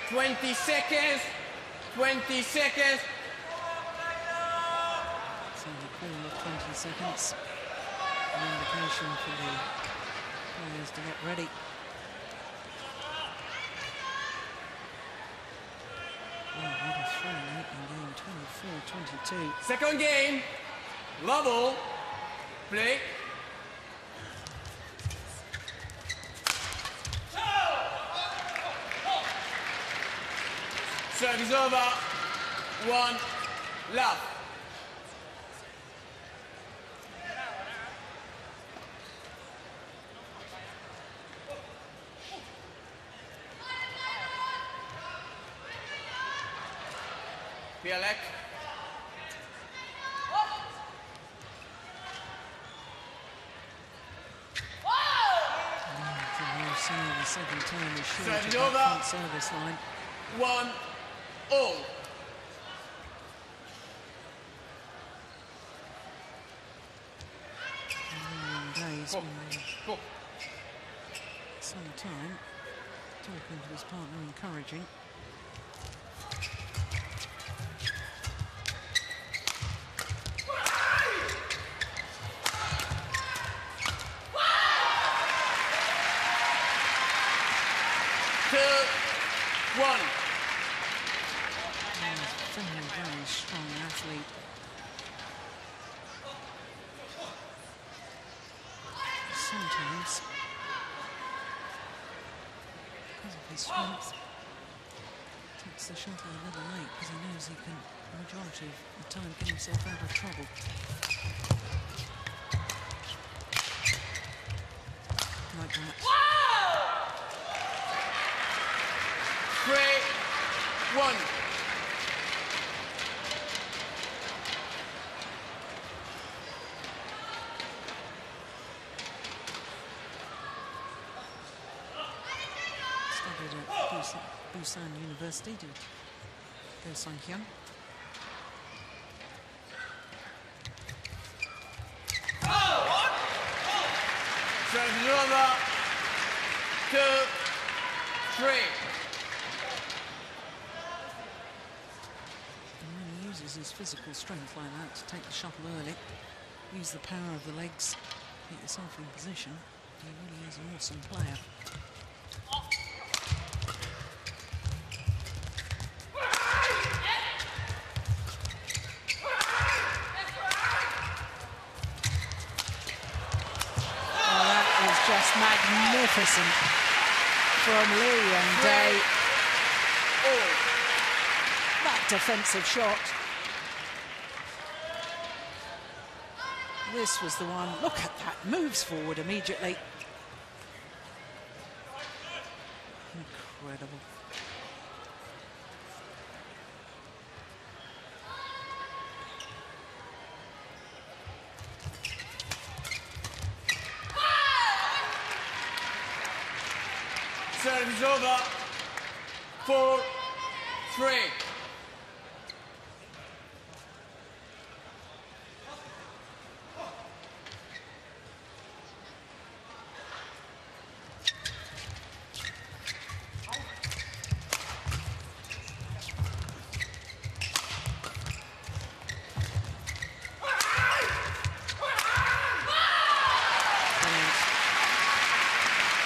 20 seconds. 20 seconds. So the call of 20 seconds. An indication for the players to get ready. What a throw late in game 24-22. Second game. Level. Play. Service over. 1 love. Pielek. The second time is short Service of over. that front service line. 1 all. Days when some time talking to his partner, encouraging. Very strong athlete. Sometimes, because of his strength, takes the shot a little late because he knows he can, the majority of the time, get himself out of trouble. Like that. 3-1. Busan University to go Hyun. Service over. 2-3. And when he uses his physical strength like that to take the shuttle early, use the power of the legs, get yourself in position, he really is an awesome player. Magnificent from Liew and Day. That defensive shot. This was the one. Look at that. Moves forward immediately. Incredible. Service over. 4-3.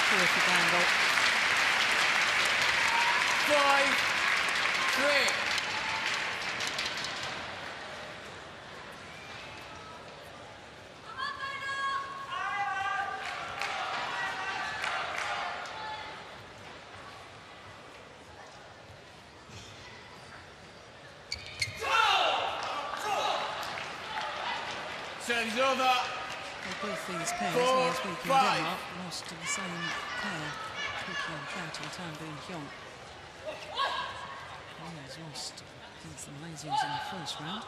Terrific angle. 5-3. Service over. Both these pairs, last week in Denmark, lost to the same pair, Viktor and Chen, the time being Hyun. He's lost against the Malaysians in the first round.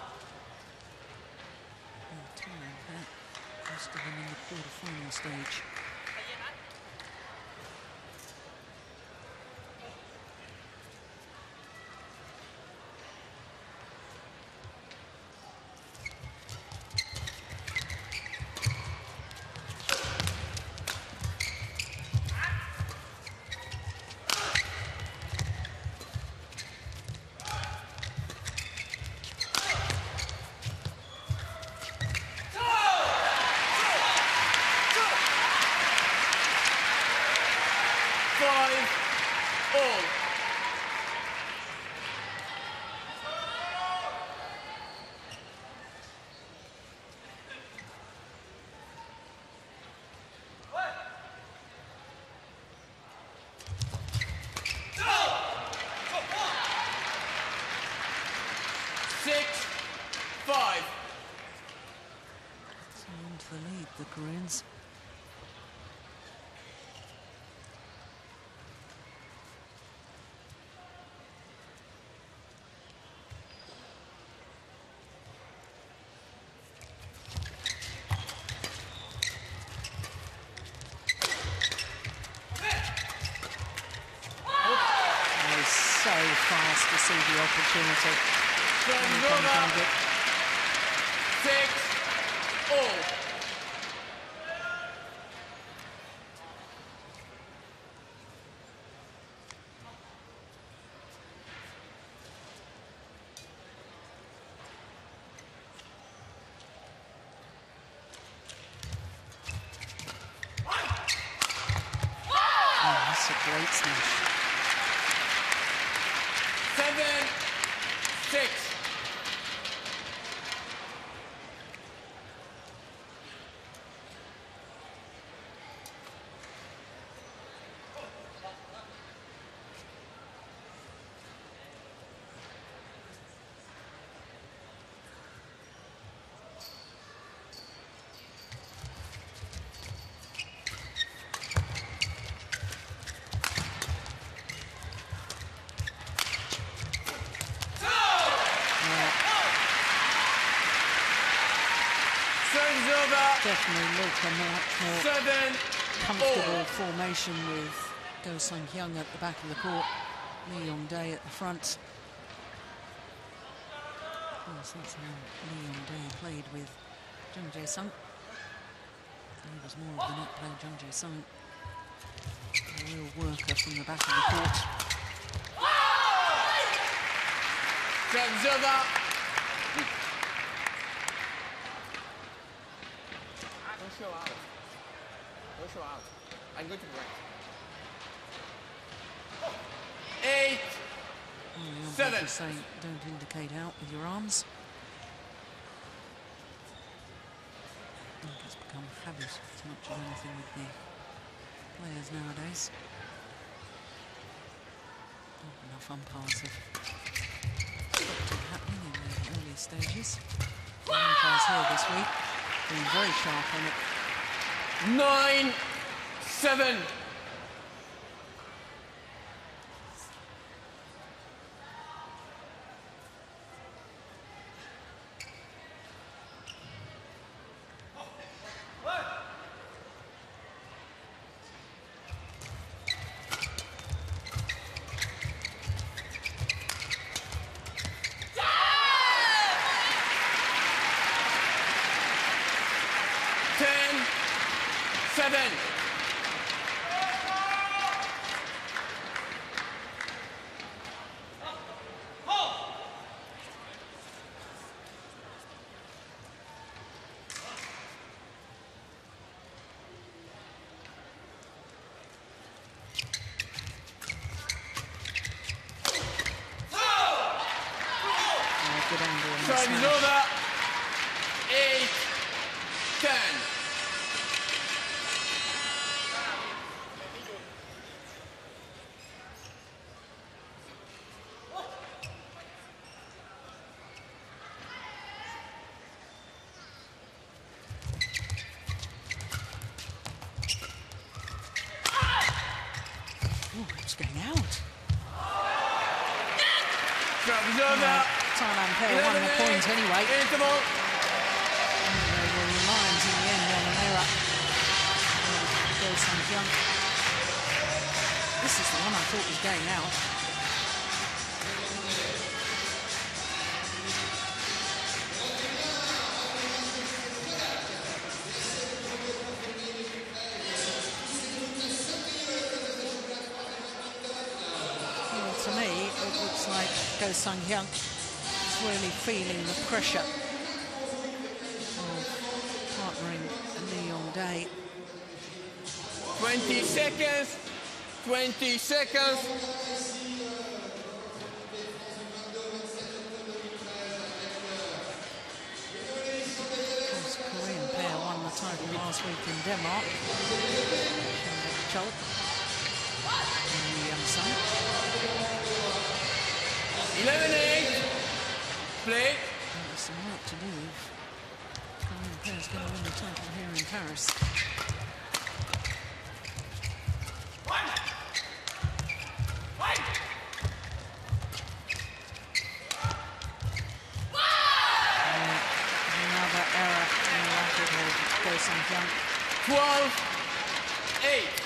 And Tang lost to them in the quarter-final stage. 6-5. Into the lead, the Koreans. So fast to see the opportunity. 6-all. That's a great smash. 7-6. Definitely look a much more comfortable formation with Go Sung-hyun at the back of the court, Lee Yong-dae at the front. Of course, that's how Lee Yong-dae played with Jung Jae-sung. He was more of the net player, Jung Jae-sung, a real worker from the back of the court. Don't show out. Don't show out. I'm going to break. 8-7. Saying don't indicate out with your arms. I think it's become habit as much as anything with the players nowadays. Not enough umpires have stopped it happening in the earlier stages. The umpires here this week being very sharp on it. 9-7. Time is over. 8-10. It's going out. Time is over. Thailand pair won the point anyway. There were Lions in the end on an error. Go Sung-hyun. This is the one I thought was going out. Well, to me, it looks like Go Sung-hyun really feeling the pressure of partnering Lee Yong-dae. 20 seconds. 20 seconds. Of course, Korean pair won the title last week in Denmark. Juhl and Young. 11-8. play. There's some work to do. Korean players going to win the title here in Paris. Another error in the racket hold. Hyun. 12-8.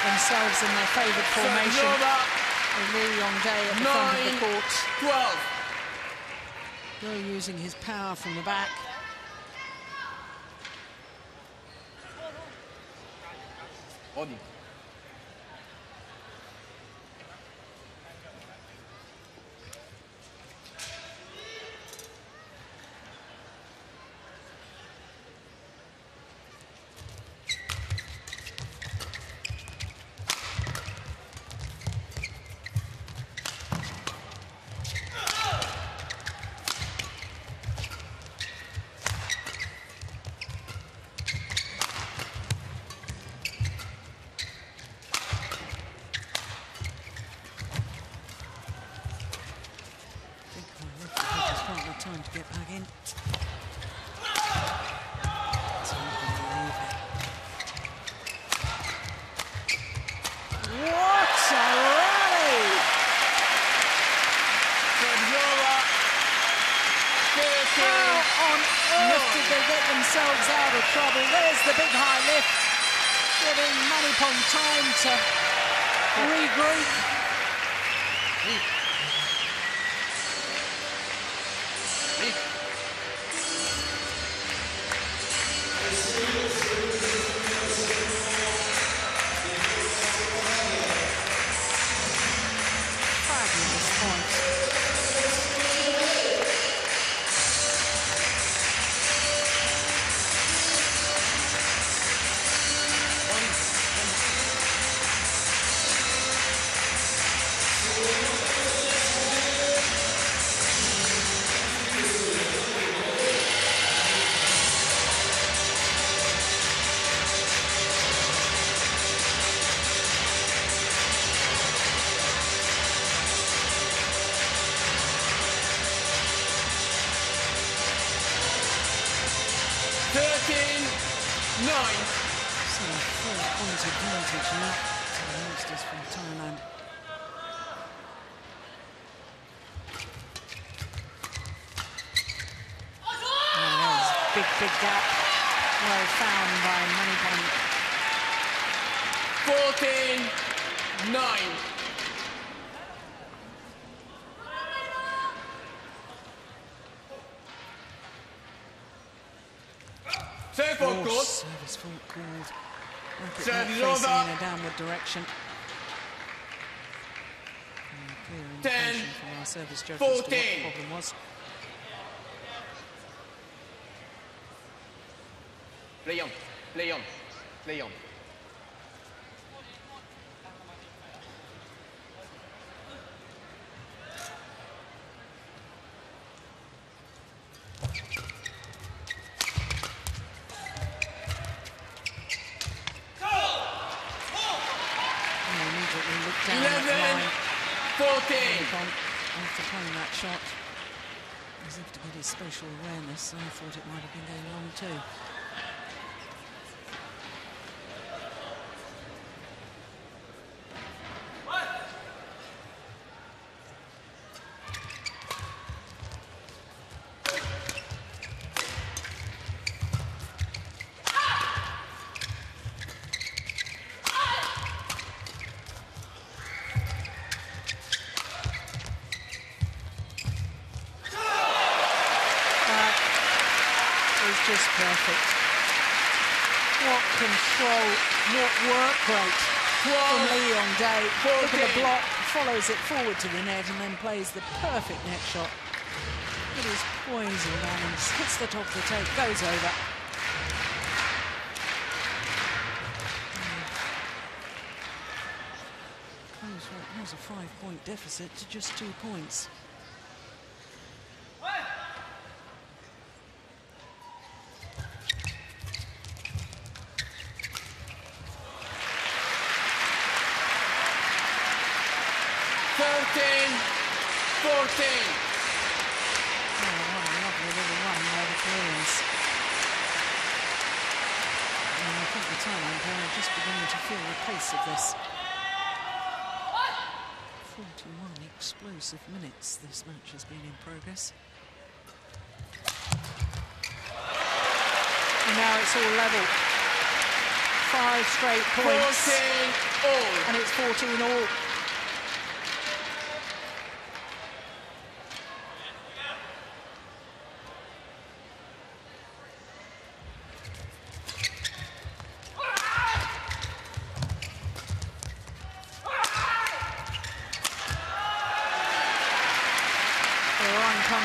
Themselves in their favoured formation with Liew at the front of the court. 12. Yoh using his power from the back. Bodin. Time to get back in. What a rally! How on earth did they get themselves out of trouble? There's the big high lift, giving Maneepong time to regroup. Big gap, well found by Maneepong. 14-9. Service fault called. Service fault called. Service facing over. in a downward direction. Clear 10, indication from our service judge as to 14. what the problem was. Play on, play on, play on. Immediately looked down 11, at the line. 14. After playing that shot, as if to get his spatial awareness, I thought it might have been going long too. Just perfect. What control What work rate from Lee on day. Look at the block, follows it forward to the net and then plays the perfect net shot. It is poise and balance, hits the top of the tape, goes over. It was a 5-point deficit to just 2 points. Just beginning to feel the pace of this. 41 explosive minutes this match has been in progress. And now it's all level. 5 straight points. 14 all. And it's 14 all.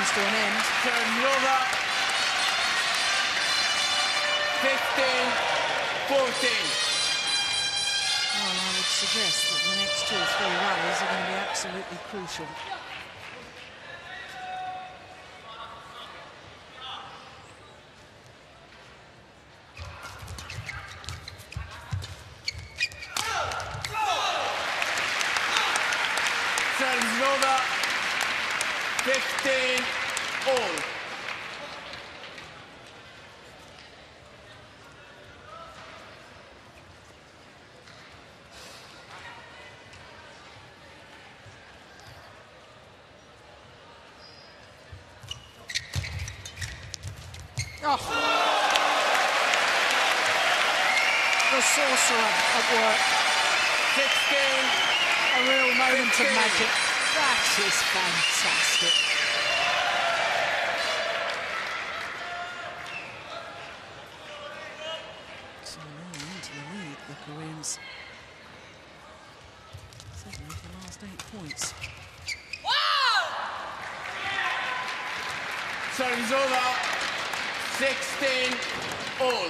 To an end. Turn over. 15, 14. Well, I would suggest that the next 2 or 3 rallies are going to be absolutely crucial. Serves over. 15 all. Oh. The sorcerer at work. 16. A real moment 15. Of magic. That is fantastic. So now into the lead, the Koreans. Certainly for the last 8 points. Serves over. 16 all.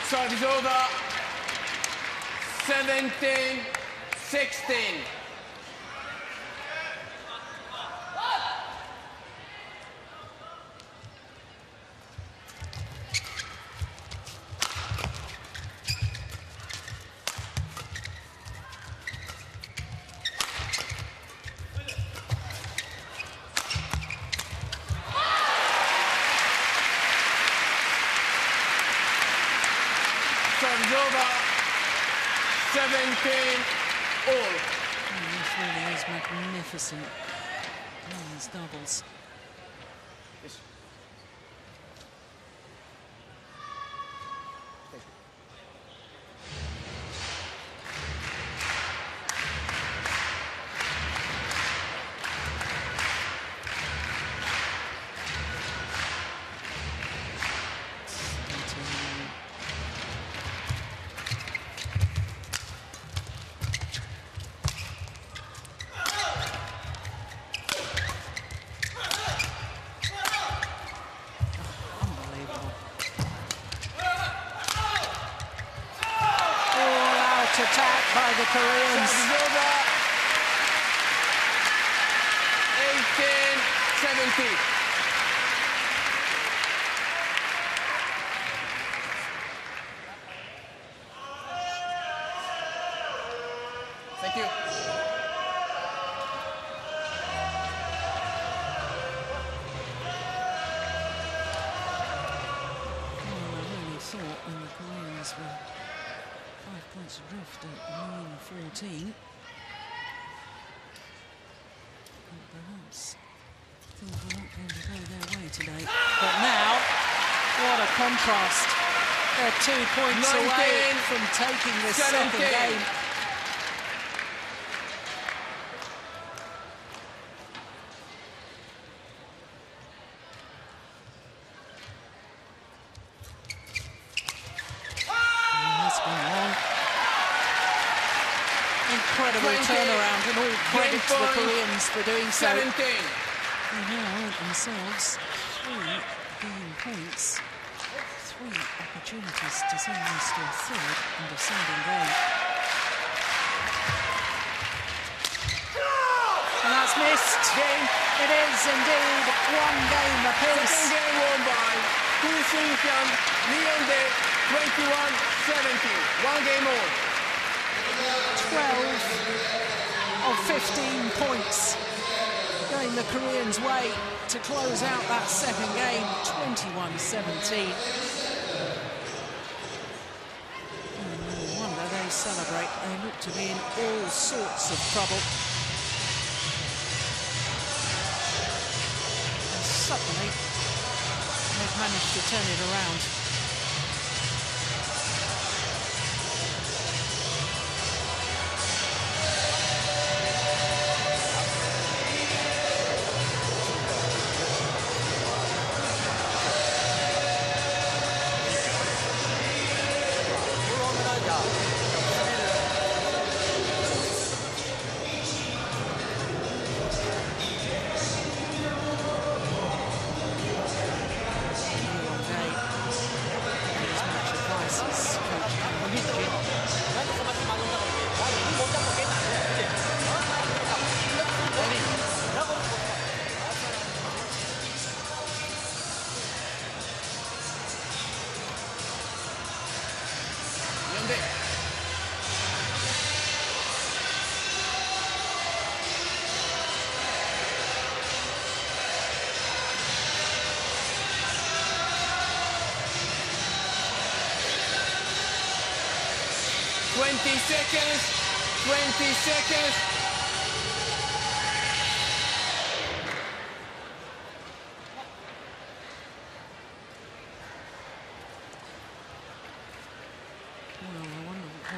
Serve is over. 17, 16. Over 17 all. Oh, this really is magnificent. These doubles. Yes. The Koreans. 18-17. Thank you. I really thought when the Koreans were 5 points adrift at 9-14. Perhaps things were not going to go their way today. But now, what a contrast. They're 2 points away from taking this second game. Incredible turnaround, and all credit to the Koreans for doing so. 17. They now earn themselves 3 game points, 3 opportunities to send this to a third and deciding game. And that's missed. It is indeed 1 game apiece. Second game won by Hyun, Hyundai, 21-17. 1 game on. 12 of 15 points going the Koreans' way to close out that second game, 21-17. No wonder they celebrate. They look to be in all sorts of trouble. And suddenly, they've managed to turn it around.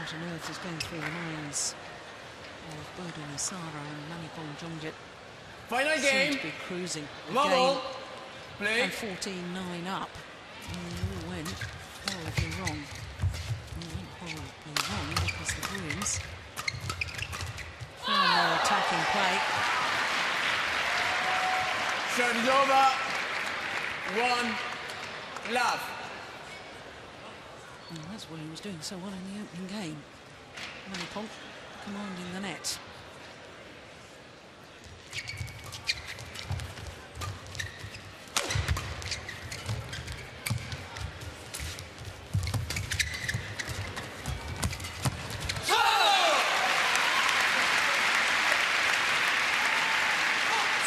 What on earth is going through the minds of Bodin, Issara and Maneepong, Jongjit? Final game. Seem to be cruising. Level. Play. And 14-9 up. And it all went horribly wrong. It went horribly wrong because the Koreans found their attacking play. Service over. 1 love. And that's what he was doing so well in the opening game. Maneepong commanding the net.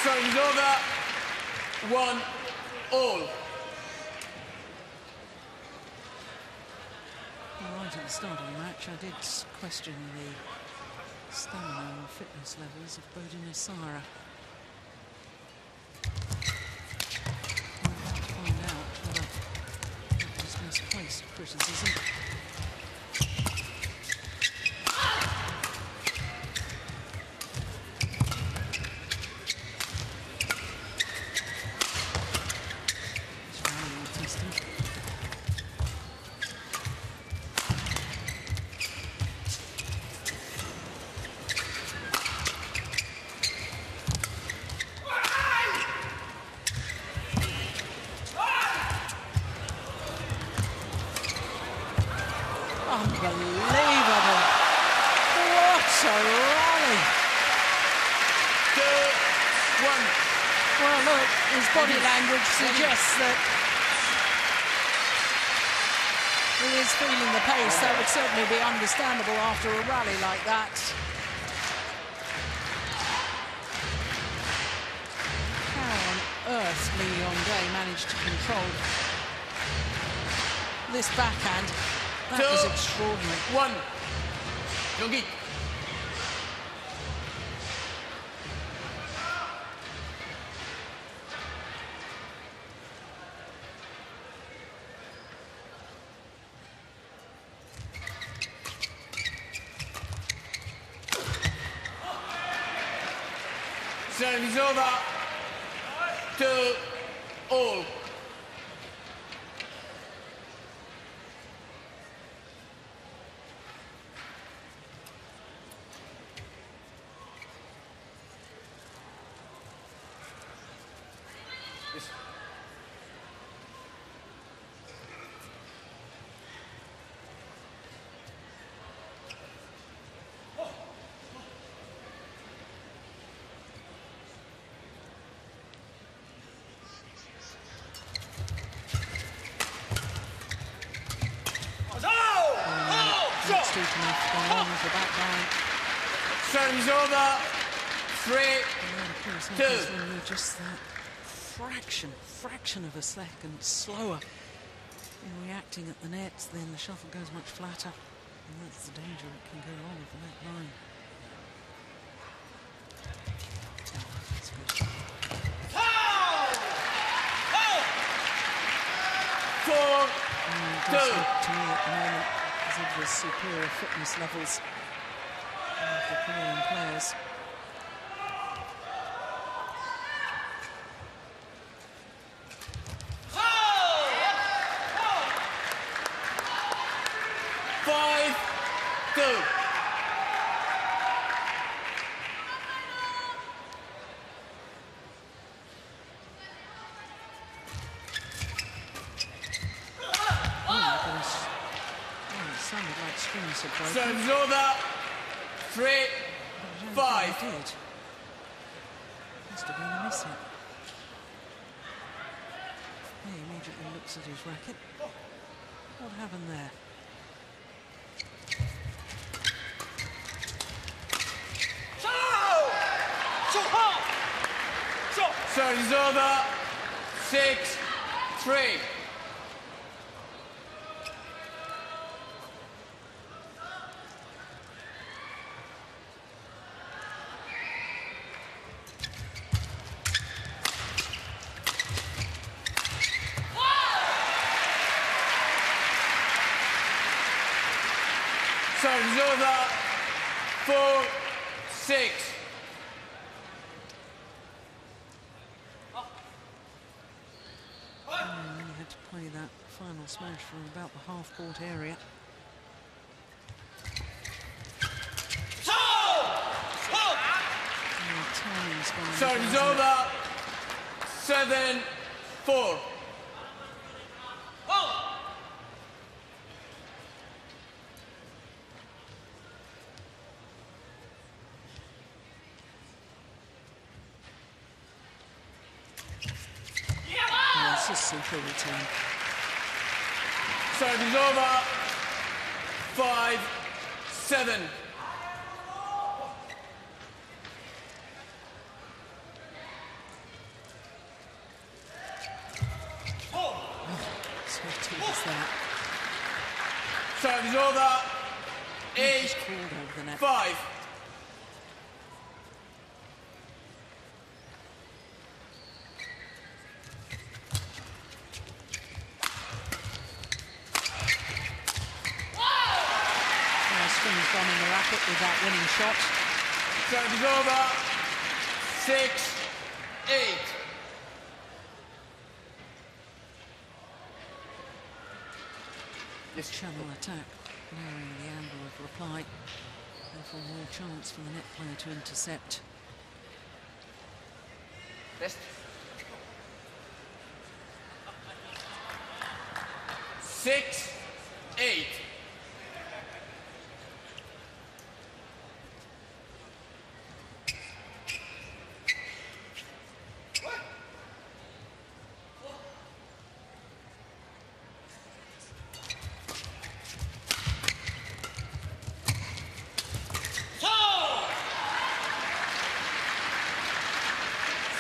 Service over. 1 all. Right at the start of the match, I did question the stamina and fitness levels of Bodin, Issara. We're about to find out whether that was misplaced criticism. Unbelievable. What a rally. 2-1. Well, look, his body language suggests that he is feeling the pace. That would certainly be understandable after a rally like that. How on earth Liew managed to control this backhand? That was extraordinary. 1. Jongjit. Service over. 2-all. Service over. 3-2. When you're just that fraction of a second slower in reacting at the nets, then the shuttle goes much flatter, and that's the danger it can go on with the net line. That's good. 4-2. To me at the moment, because of the superior fitness levels of the Korean players. Serves over. 3-5. Must have been a miss hit. He immediately looks at his racket. What happened there? Serves over. 6-3. Serves over. 4-6. You had to play that final smash from about the half-court area. Serves over. 7-4. It's a super return. Serves over. 5-7. Serves over. 8-5. Strings gone in the racket with that winning shot. Serves over. 6-8. This channel attack, narrowing the angle of reply, therefore more chance for the net player to intercept. Best. 6-8.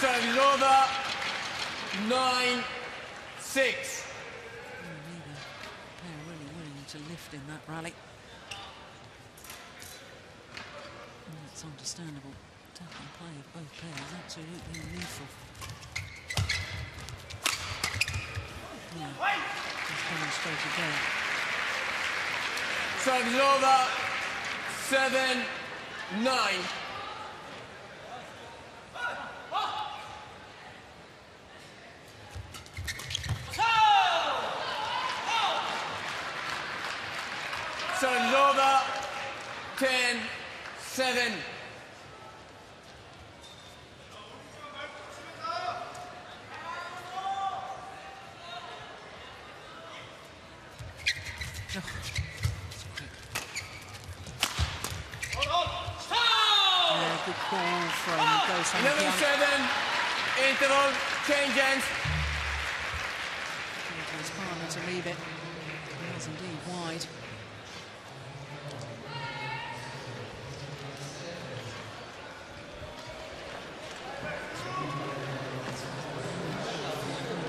Serves over. 9-6. Neither pair really willing to lift in that rally. And that's understandable. Attacking play of both pairs, absolutely lethal. Yeah, just demonstrate again. Serves over. 7-9. over. 10-7. Good call from Go-Sang 11-7. Interval. Change ends. His partner to leave it. He was indeed wide.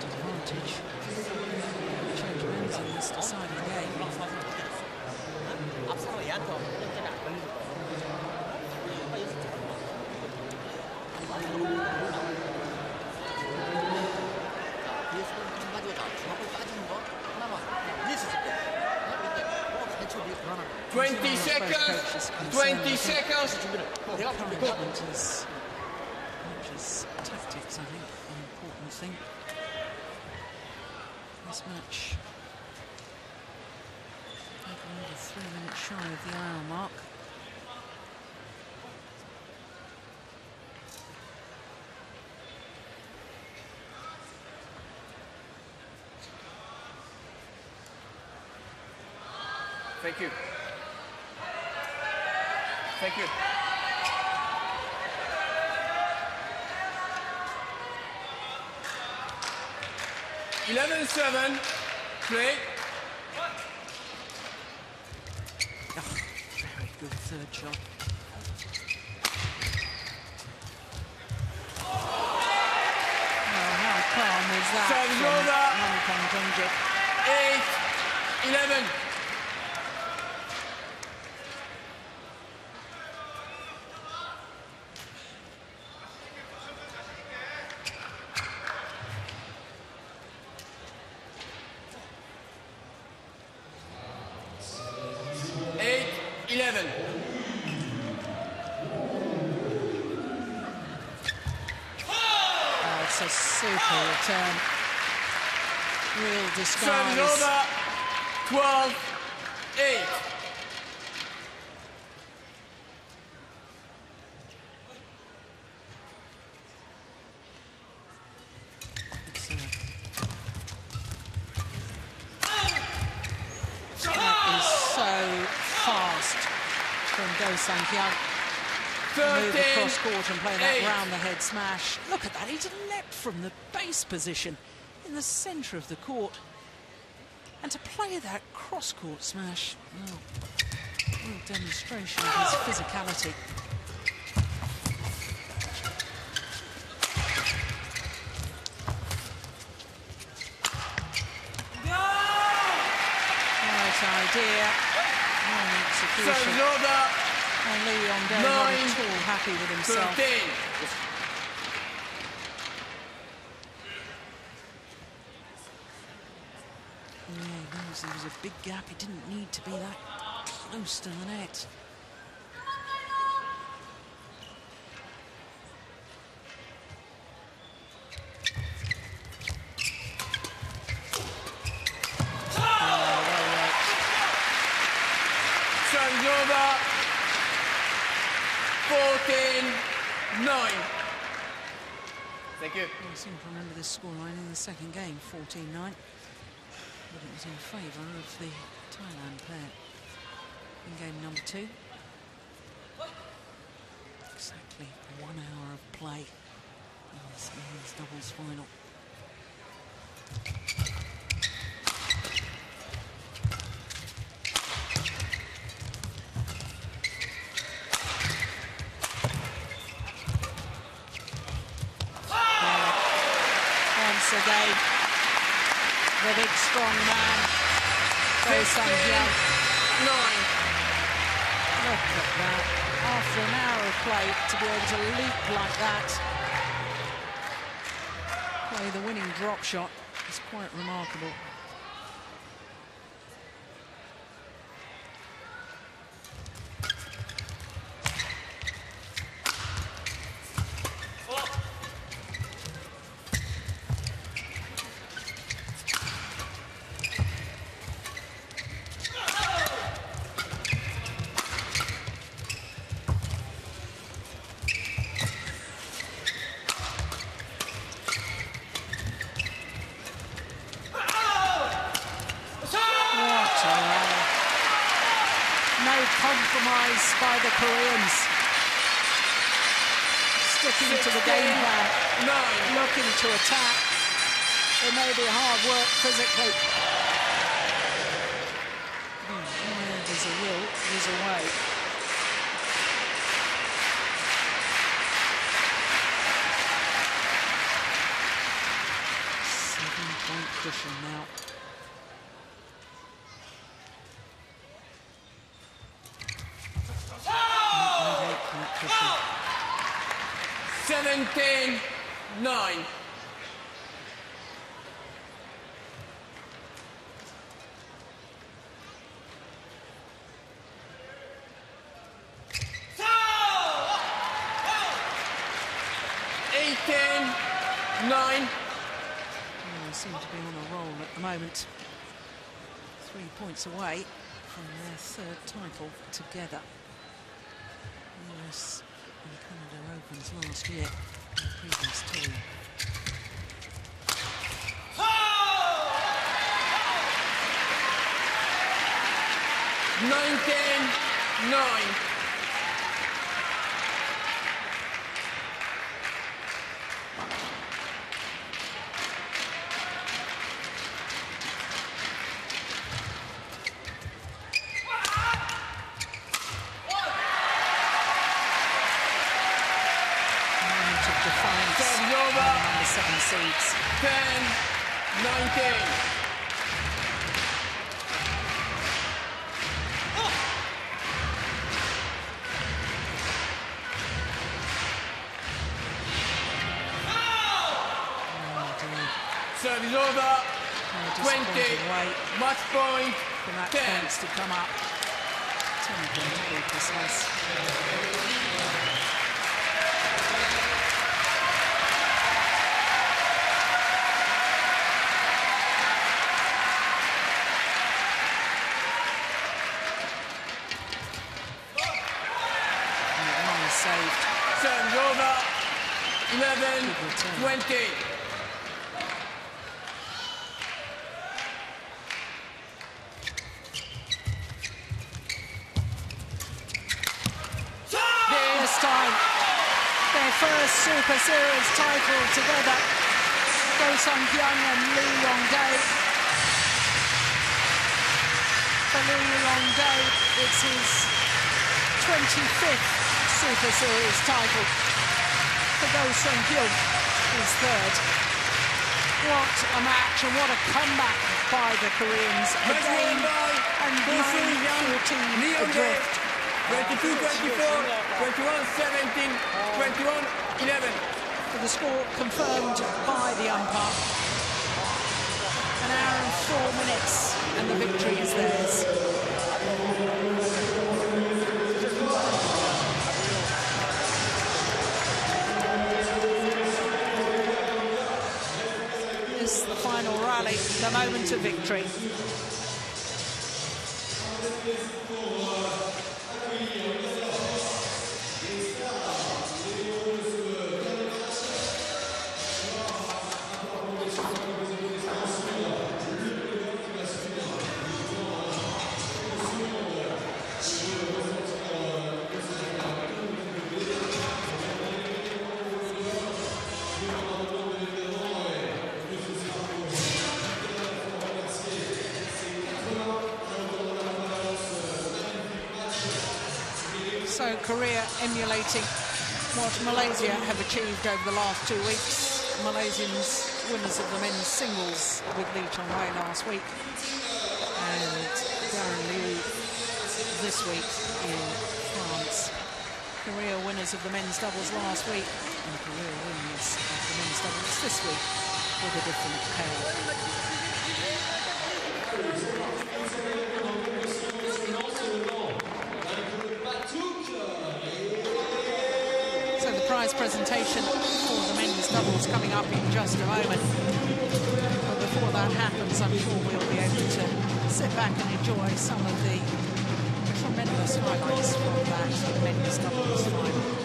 Advantage. Change of ends in this deciding game. Twenty seconds. 20 seconds. Encouragement is not just tactics, I think, an important thing. This match taking over 3 minutes shy of the hour mark. Thank you. Thank you. (11-7). Play. Oh, very good third shot. Oh, how calm is that? Service over. Maneepong, Jongjit. 8-11. It's a super return. Real disguise. Service over. 12-8. That is so fast from Go-Sang. Move across court and play that round the head smash. Look at that, he's leapt from the base position in the centre of the court. And to play that cross-court smash, well, real demonstration of his physicality. Right idea, wrong execution. And Liew going not at all happy with himself. 13. Yeah, he knows there was a big gap. He didn't need to be that close to the net. Service over. 14-9. Thank you. I seem to remember this scoreline in the second game, 14-9. But it was in favour of the Thailand pair in game number 2. Exactly 1 hour of play in this men's doubles final. Again, the big strong man, Go-Sang. Look at that. After an hour of play, to be able to leap like that, play the winning drop shot, is quite remarkable. exercise by the Koreans. Sticking to the game plan, looking to attack. It may be hard work physically. Where there's a will, there's a way. Seven-point cushion now. Cushion. 17-9. They seem to be on a roll at the moment. 3 points away from their third title together. US and Canada Opens last year, the previous two. Seeds. 10-19. Serve is over. 20. Match point. For that 10. Points to come up. 10 points to be precise. Saved. Serves over. 11-20. This time, their first Super Series title together. Hyun and Liew. For Liew, it's his 25th Super Series title. For Hyun, his third. What a match and what a comeback by the Koreans. Again, and 9-14 adrift. 22-24, 21-17, 21-11. For the score confirmed by the umpire. An hour and 4 minutes, and the victory is theirs. This is the final rally, the moment of victory. So Korea emulating what Malaysia have achieved over the last 2 weeks. Malaysians winners of the men's singles with Lee Chong-wei last week, and Daren Liew this week in France. Korea winners of the men's doubles last week, and Korea winners of the men's doubles this week with a different pair. Prize presentation for the men's doubles coming up in just a moment. But before that happens, I'm sure we'll be able to sit back and enjoy some of the tremendous highlights from that men's doubles final.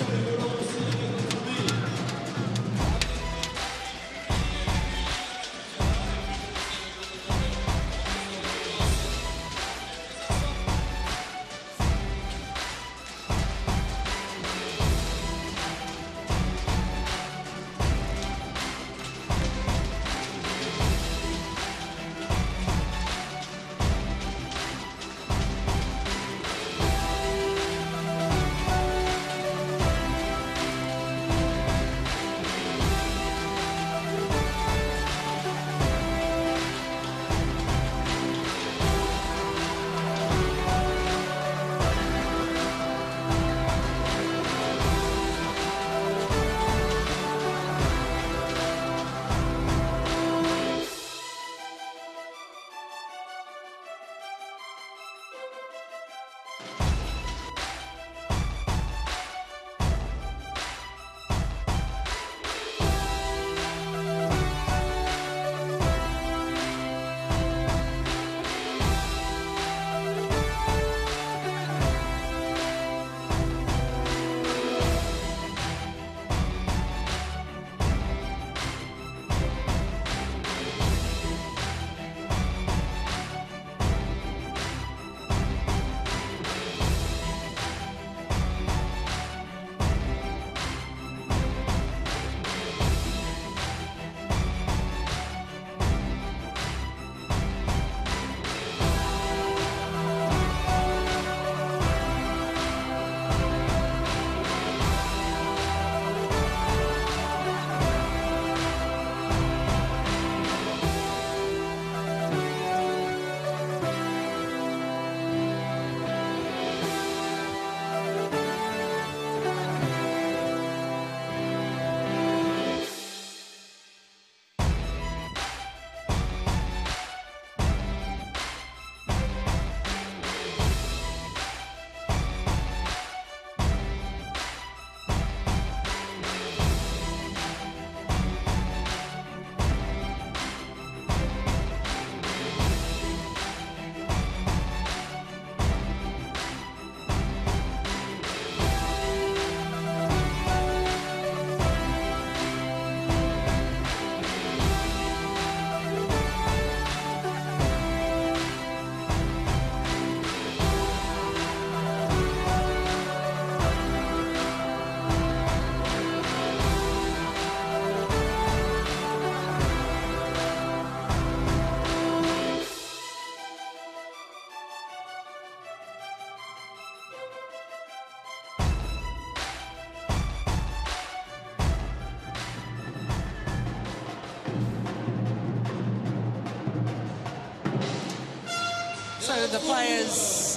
So the players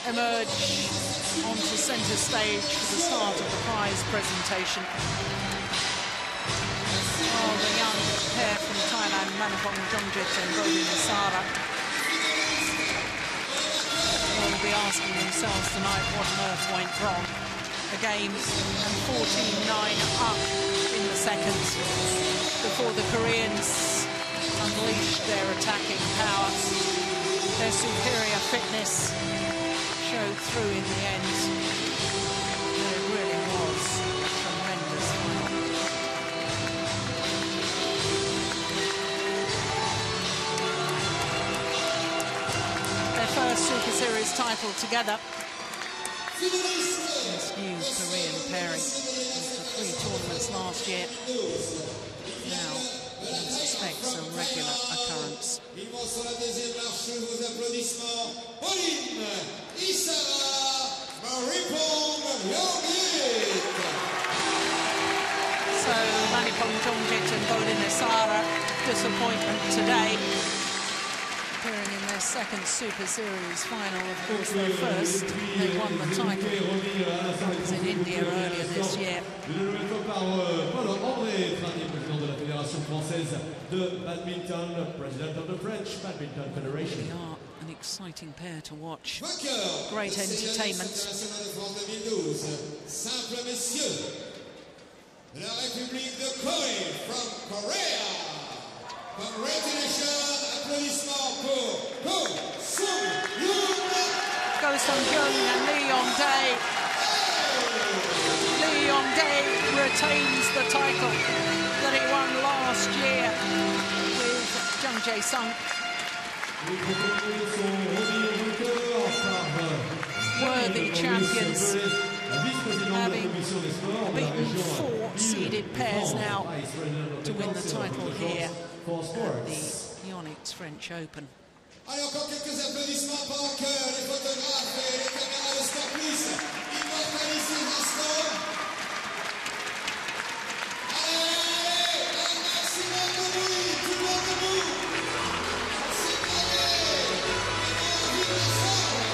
emerge onto centre stage for the start of the prize presentation. Oh, the young pair from Thailand, Maneepong, Jongjit and Bodin Issara, will be asking themselves tonight what on earth went wrong. A game and 14-9 up in the second before the Koreans unleashed their attacking power. Their superior fitness showed through in the end. And it really was a tremendous final. Their first Super Series title together. This new Korean pairing after 3 tournaments last year. Now, one suspects a regular occurrence. Ils vont sur la deuxième marche, vos applaudissements. Bodin, Issara, Maneepong, Jongjit. So, Maneepong, Jongjit and Bodin Issara, disappointment today. Appearing in their second Super Series final, of course their first. They won the title. It was in India earlier this year. President of the French Badminton Federation. They are an exciting pair to watch. Great entertainment. Simple messieurs de la République de Corée, from Korea. Congratulations, applaudissements pour Go-Sung Hyun and Lee Yong-dae. Lee Yong-dae retains the title that he won last year with Jung-jae-sung. Worthy champions, having beaten 4 seeded pairs now to win the title here at the Yonex French Open. Allez, encore quelques applaudissements pendant que les photographes et les caméras de Sport Plus immortalisent ces instants. Allez, un maximum de bruit, tout le monde debout. C'est carré. Et vive la forme.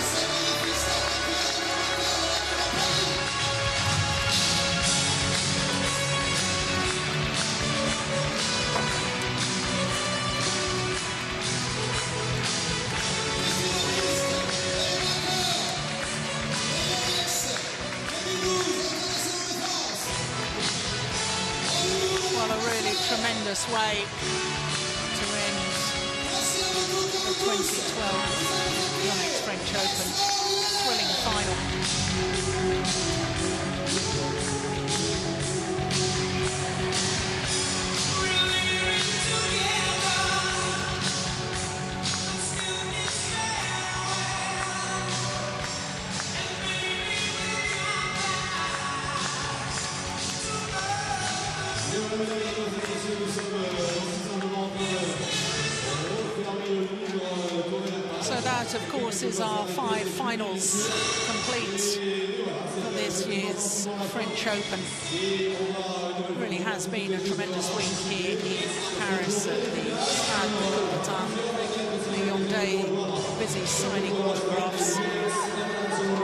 C'est magnifique, ça récupère le vainqueur de la Paris. Well, a really tremendous way to end the 2012 Yonex French Open. Thrilling final. So that, of course, is our 5 finals complete for this year's French Open. It really has been a tremendous week here in Paris at the Stade de Coubertin. Lee Yong-dae busy signing autographs. Of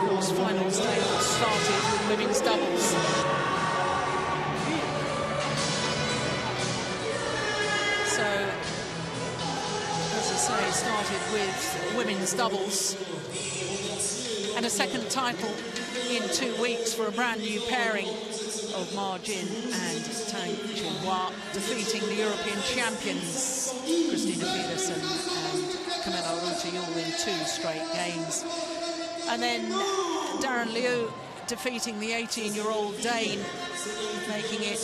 course, finals day started with women's doubles. Started with women's doubles and a second title in 2 weeks for a brand new pairing of Ma Jin and Tang Jinhua, defeating the European champions Christinna Pedersen and Kamilla in 2 straight games. And then Daren Liew defeating the 18-year-old Dane, making it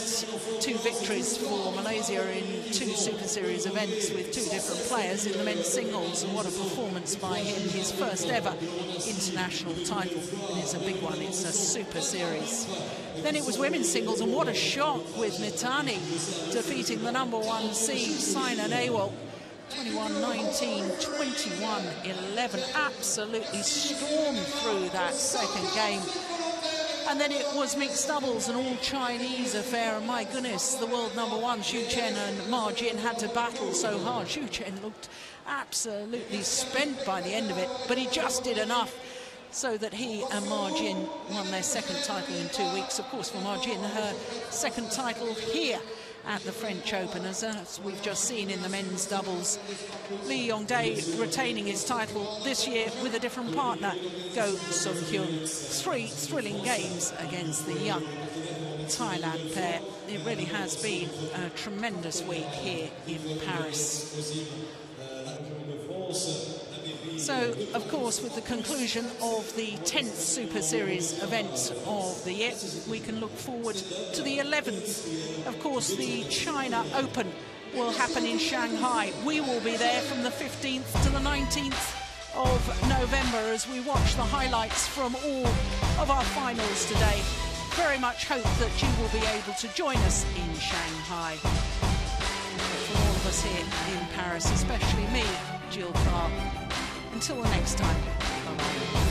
2 victories for Malaysia in 2 Super Series events with 2 different players in the men's singles. And what a performance by him, his first ever international title. And it's a big one, it's a Super Series. Then it was women's singles, and what a shock with Mitani defeating the #1 seed Saina Nehwal. 21-19, 21-11, absolutely stormed through that second game. And then it was mixed doubles, an all-Chinese affair, and my goodness, the world #1, Chen and Ma Jin, had to battle so hard. Chen looked absolutely spent by the end of it, but he just did enough so that he and Ma Jin won their second title in 2 weeks. Of course, for Ma Jin, her second title here at the French Open, as we've just seen in the men's doubles. Lee Yong-dae retaining his title this year with a different partner, Go Sung-hyun. 3 thrilling games against the young Thailand pair. It really has been a tremendous week here in Paris. So, of course, with the conclusion of the 10th Super Series event of the year, we can look forward to the 11th. Of course, the China Open will happen in Shanghai. We will be there from the 15th to the 19th of November as we watch the highlights from all of our finals today. Very much hope that you will be able to join us in Shanghai. For all of us here in Paris, especially me, Jill Clark. Until the next time, bye-bye.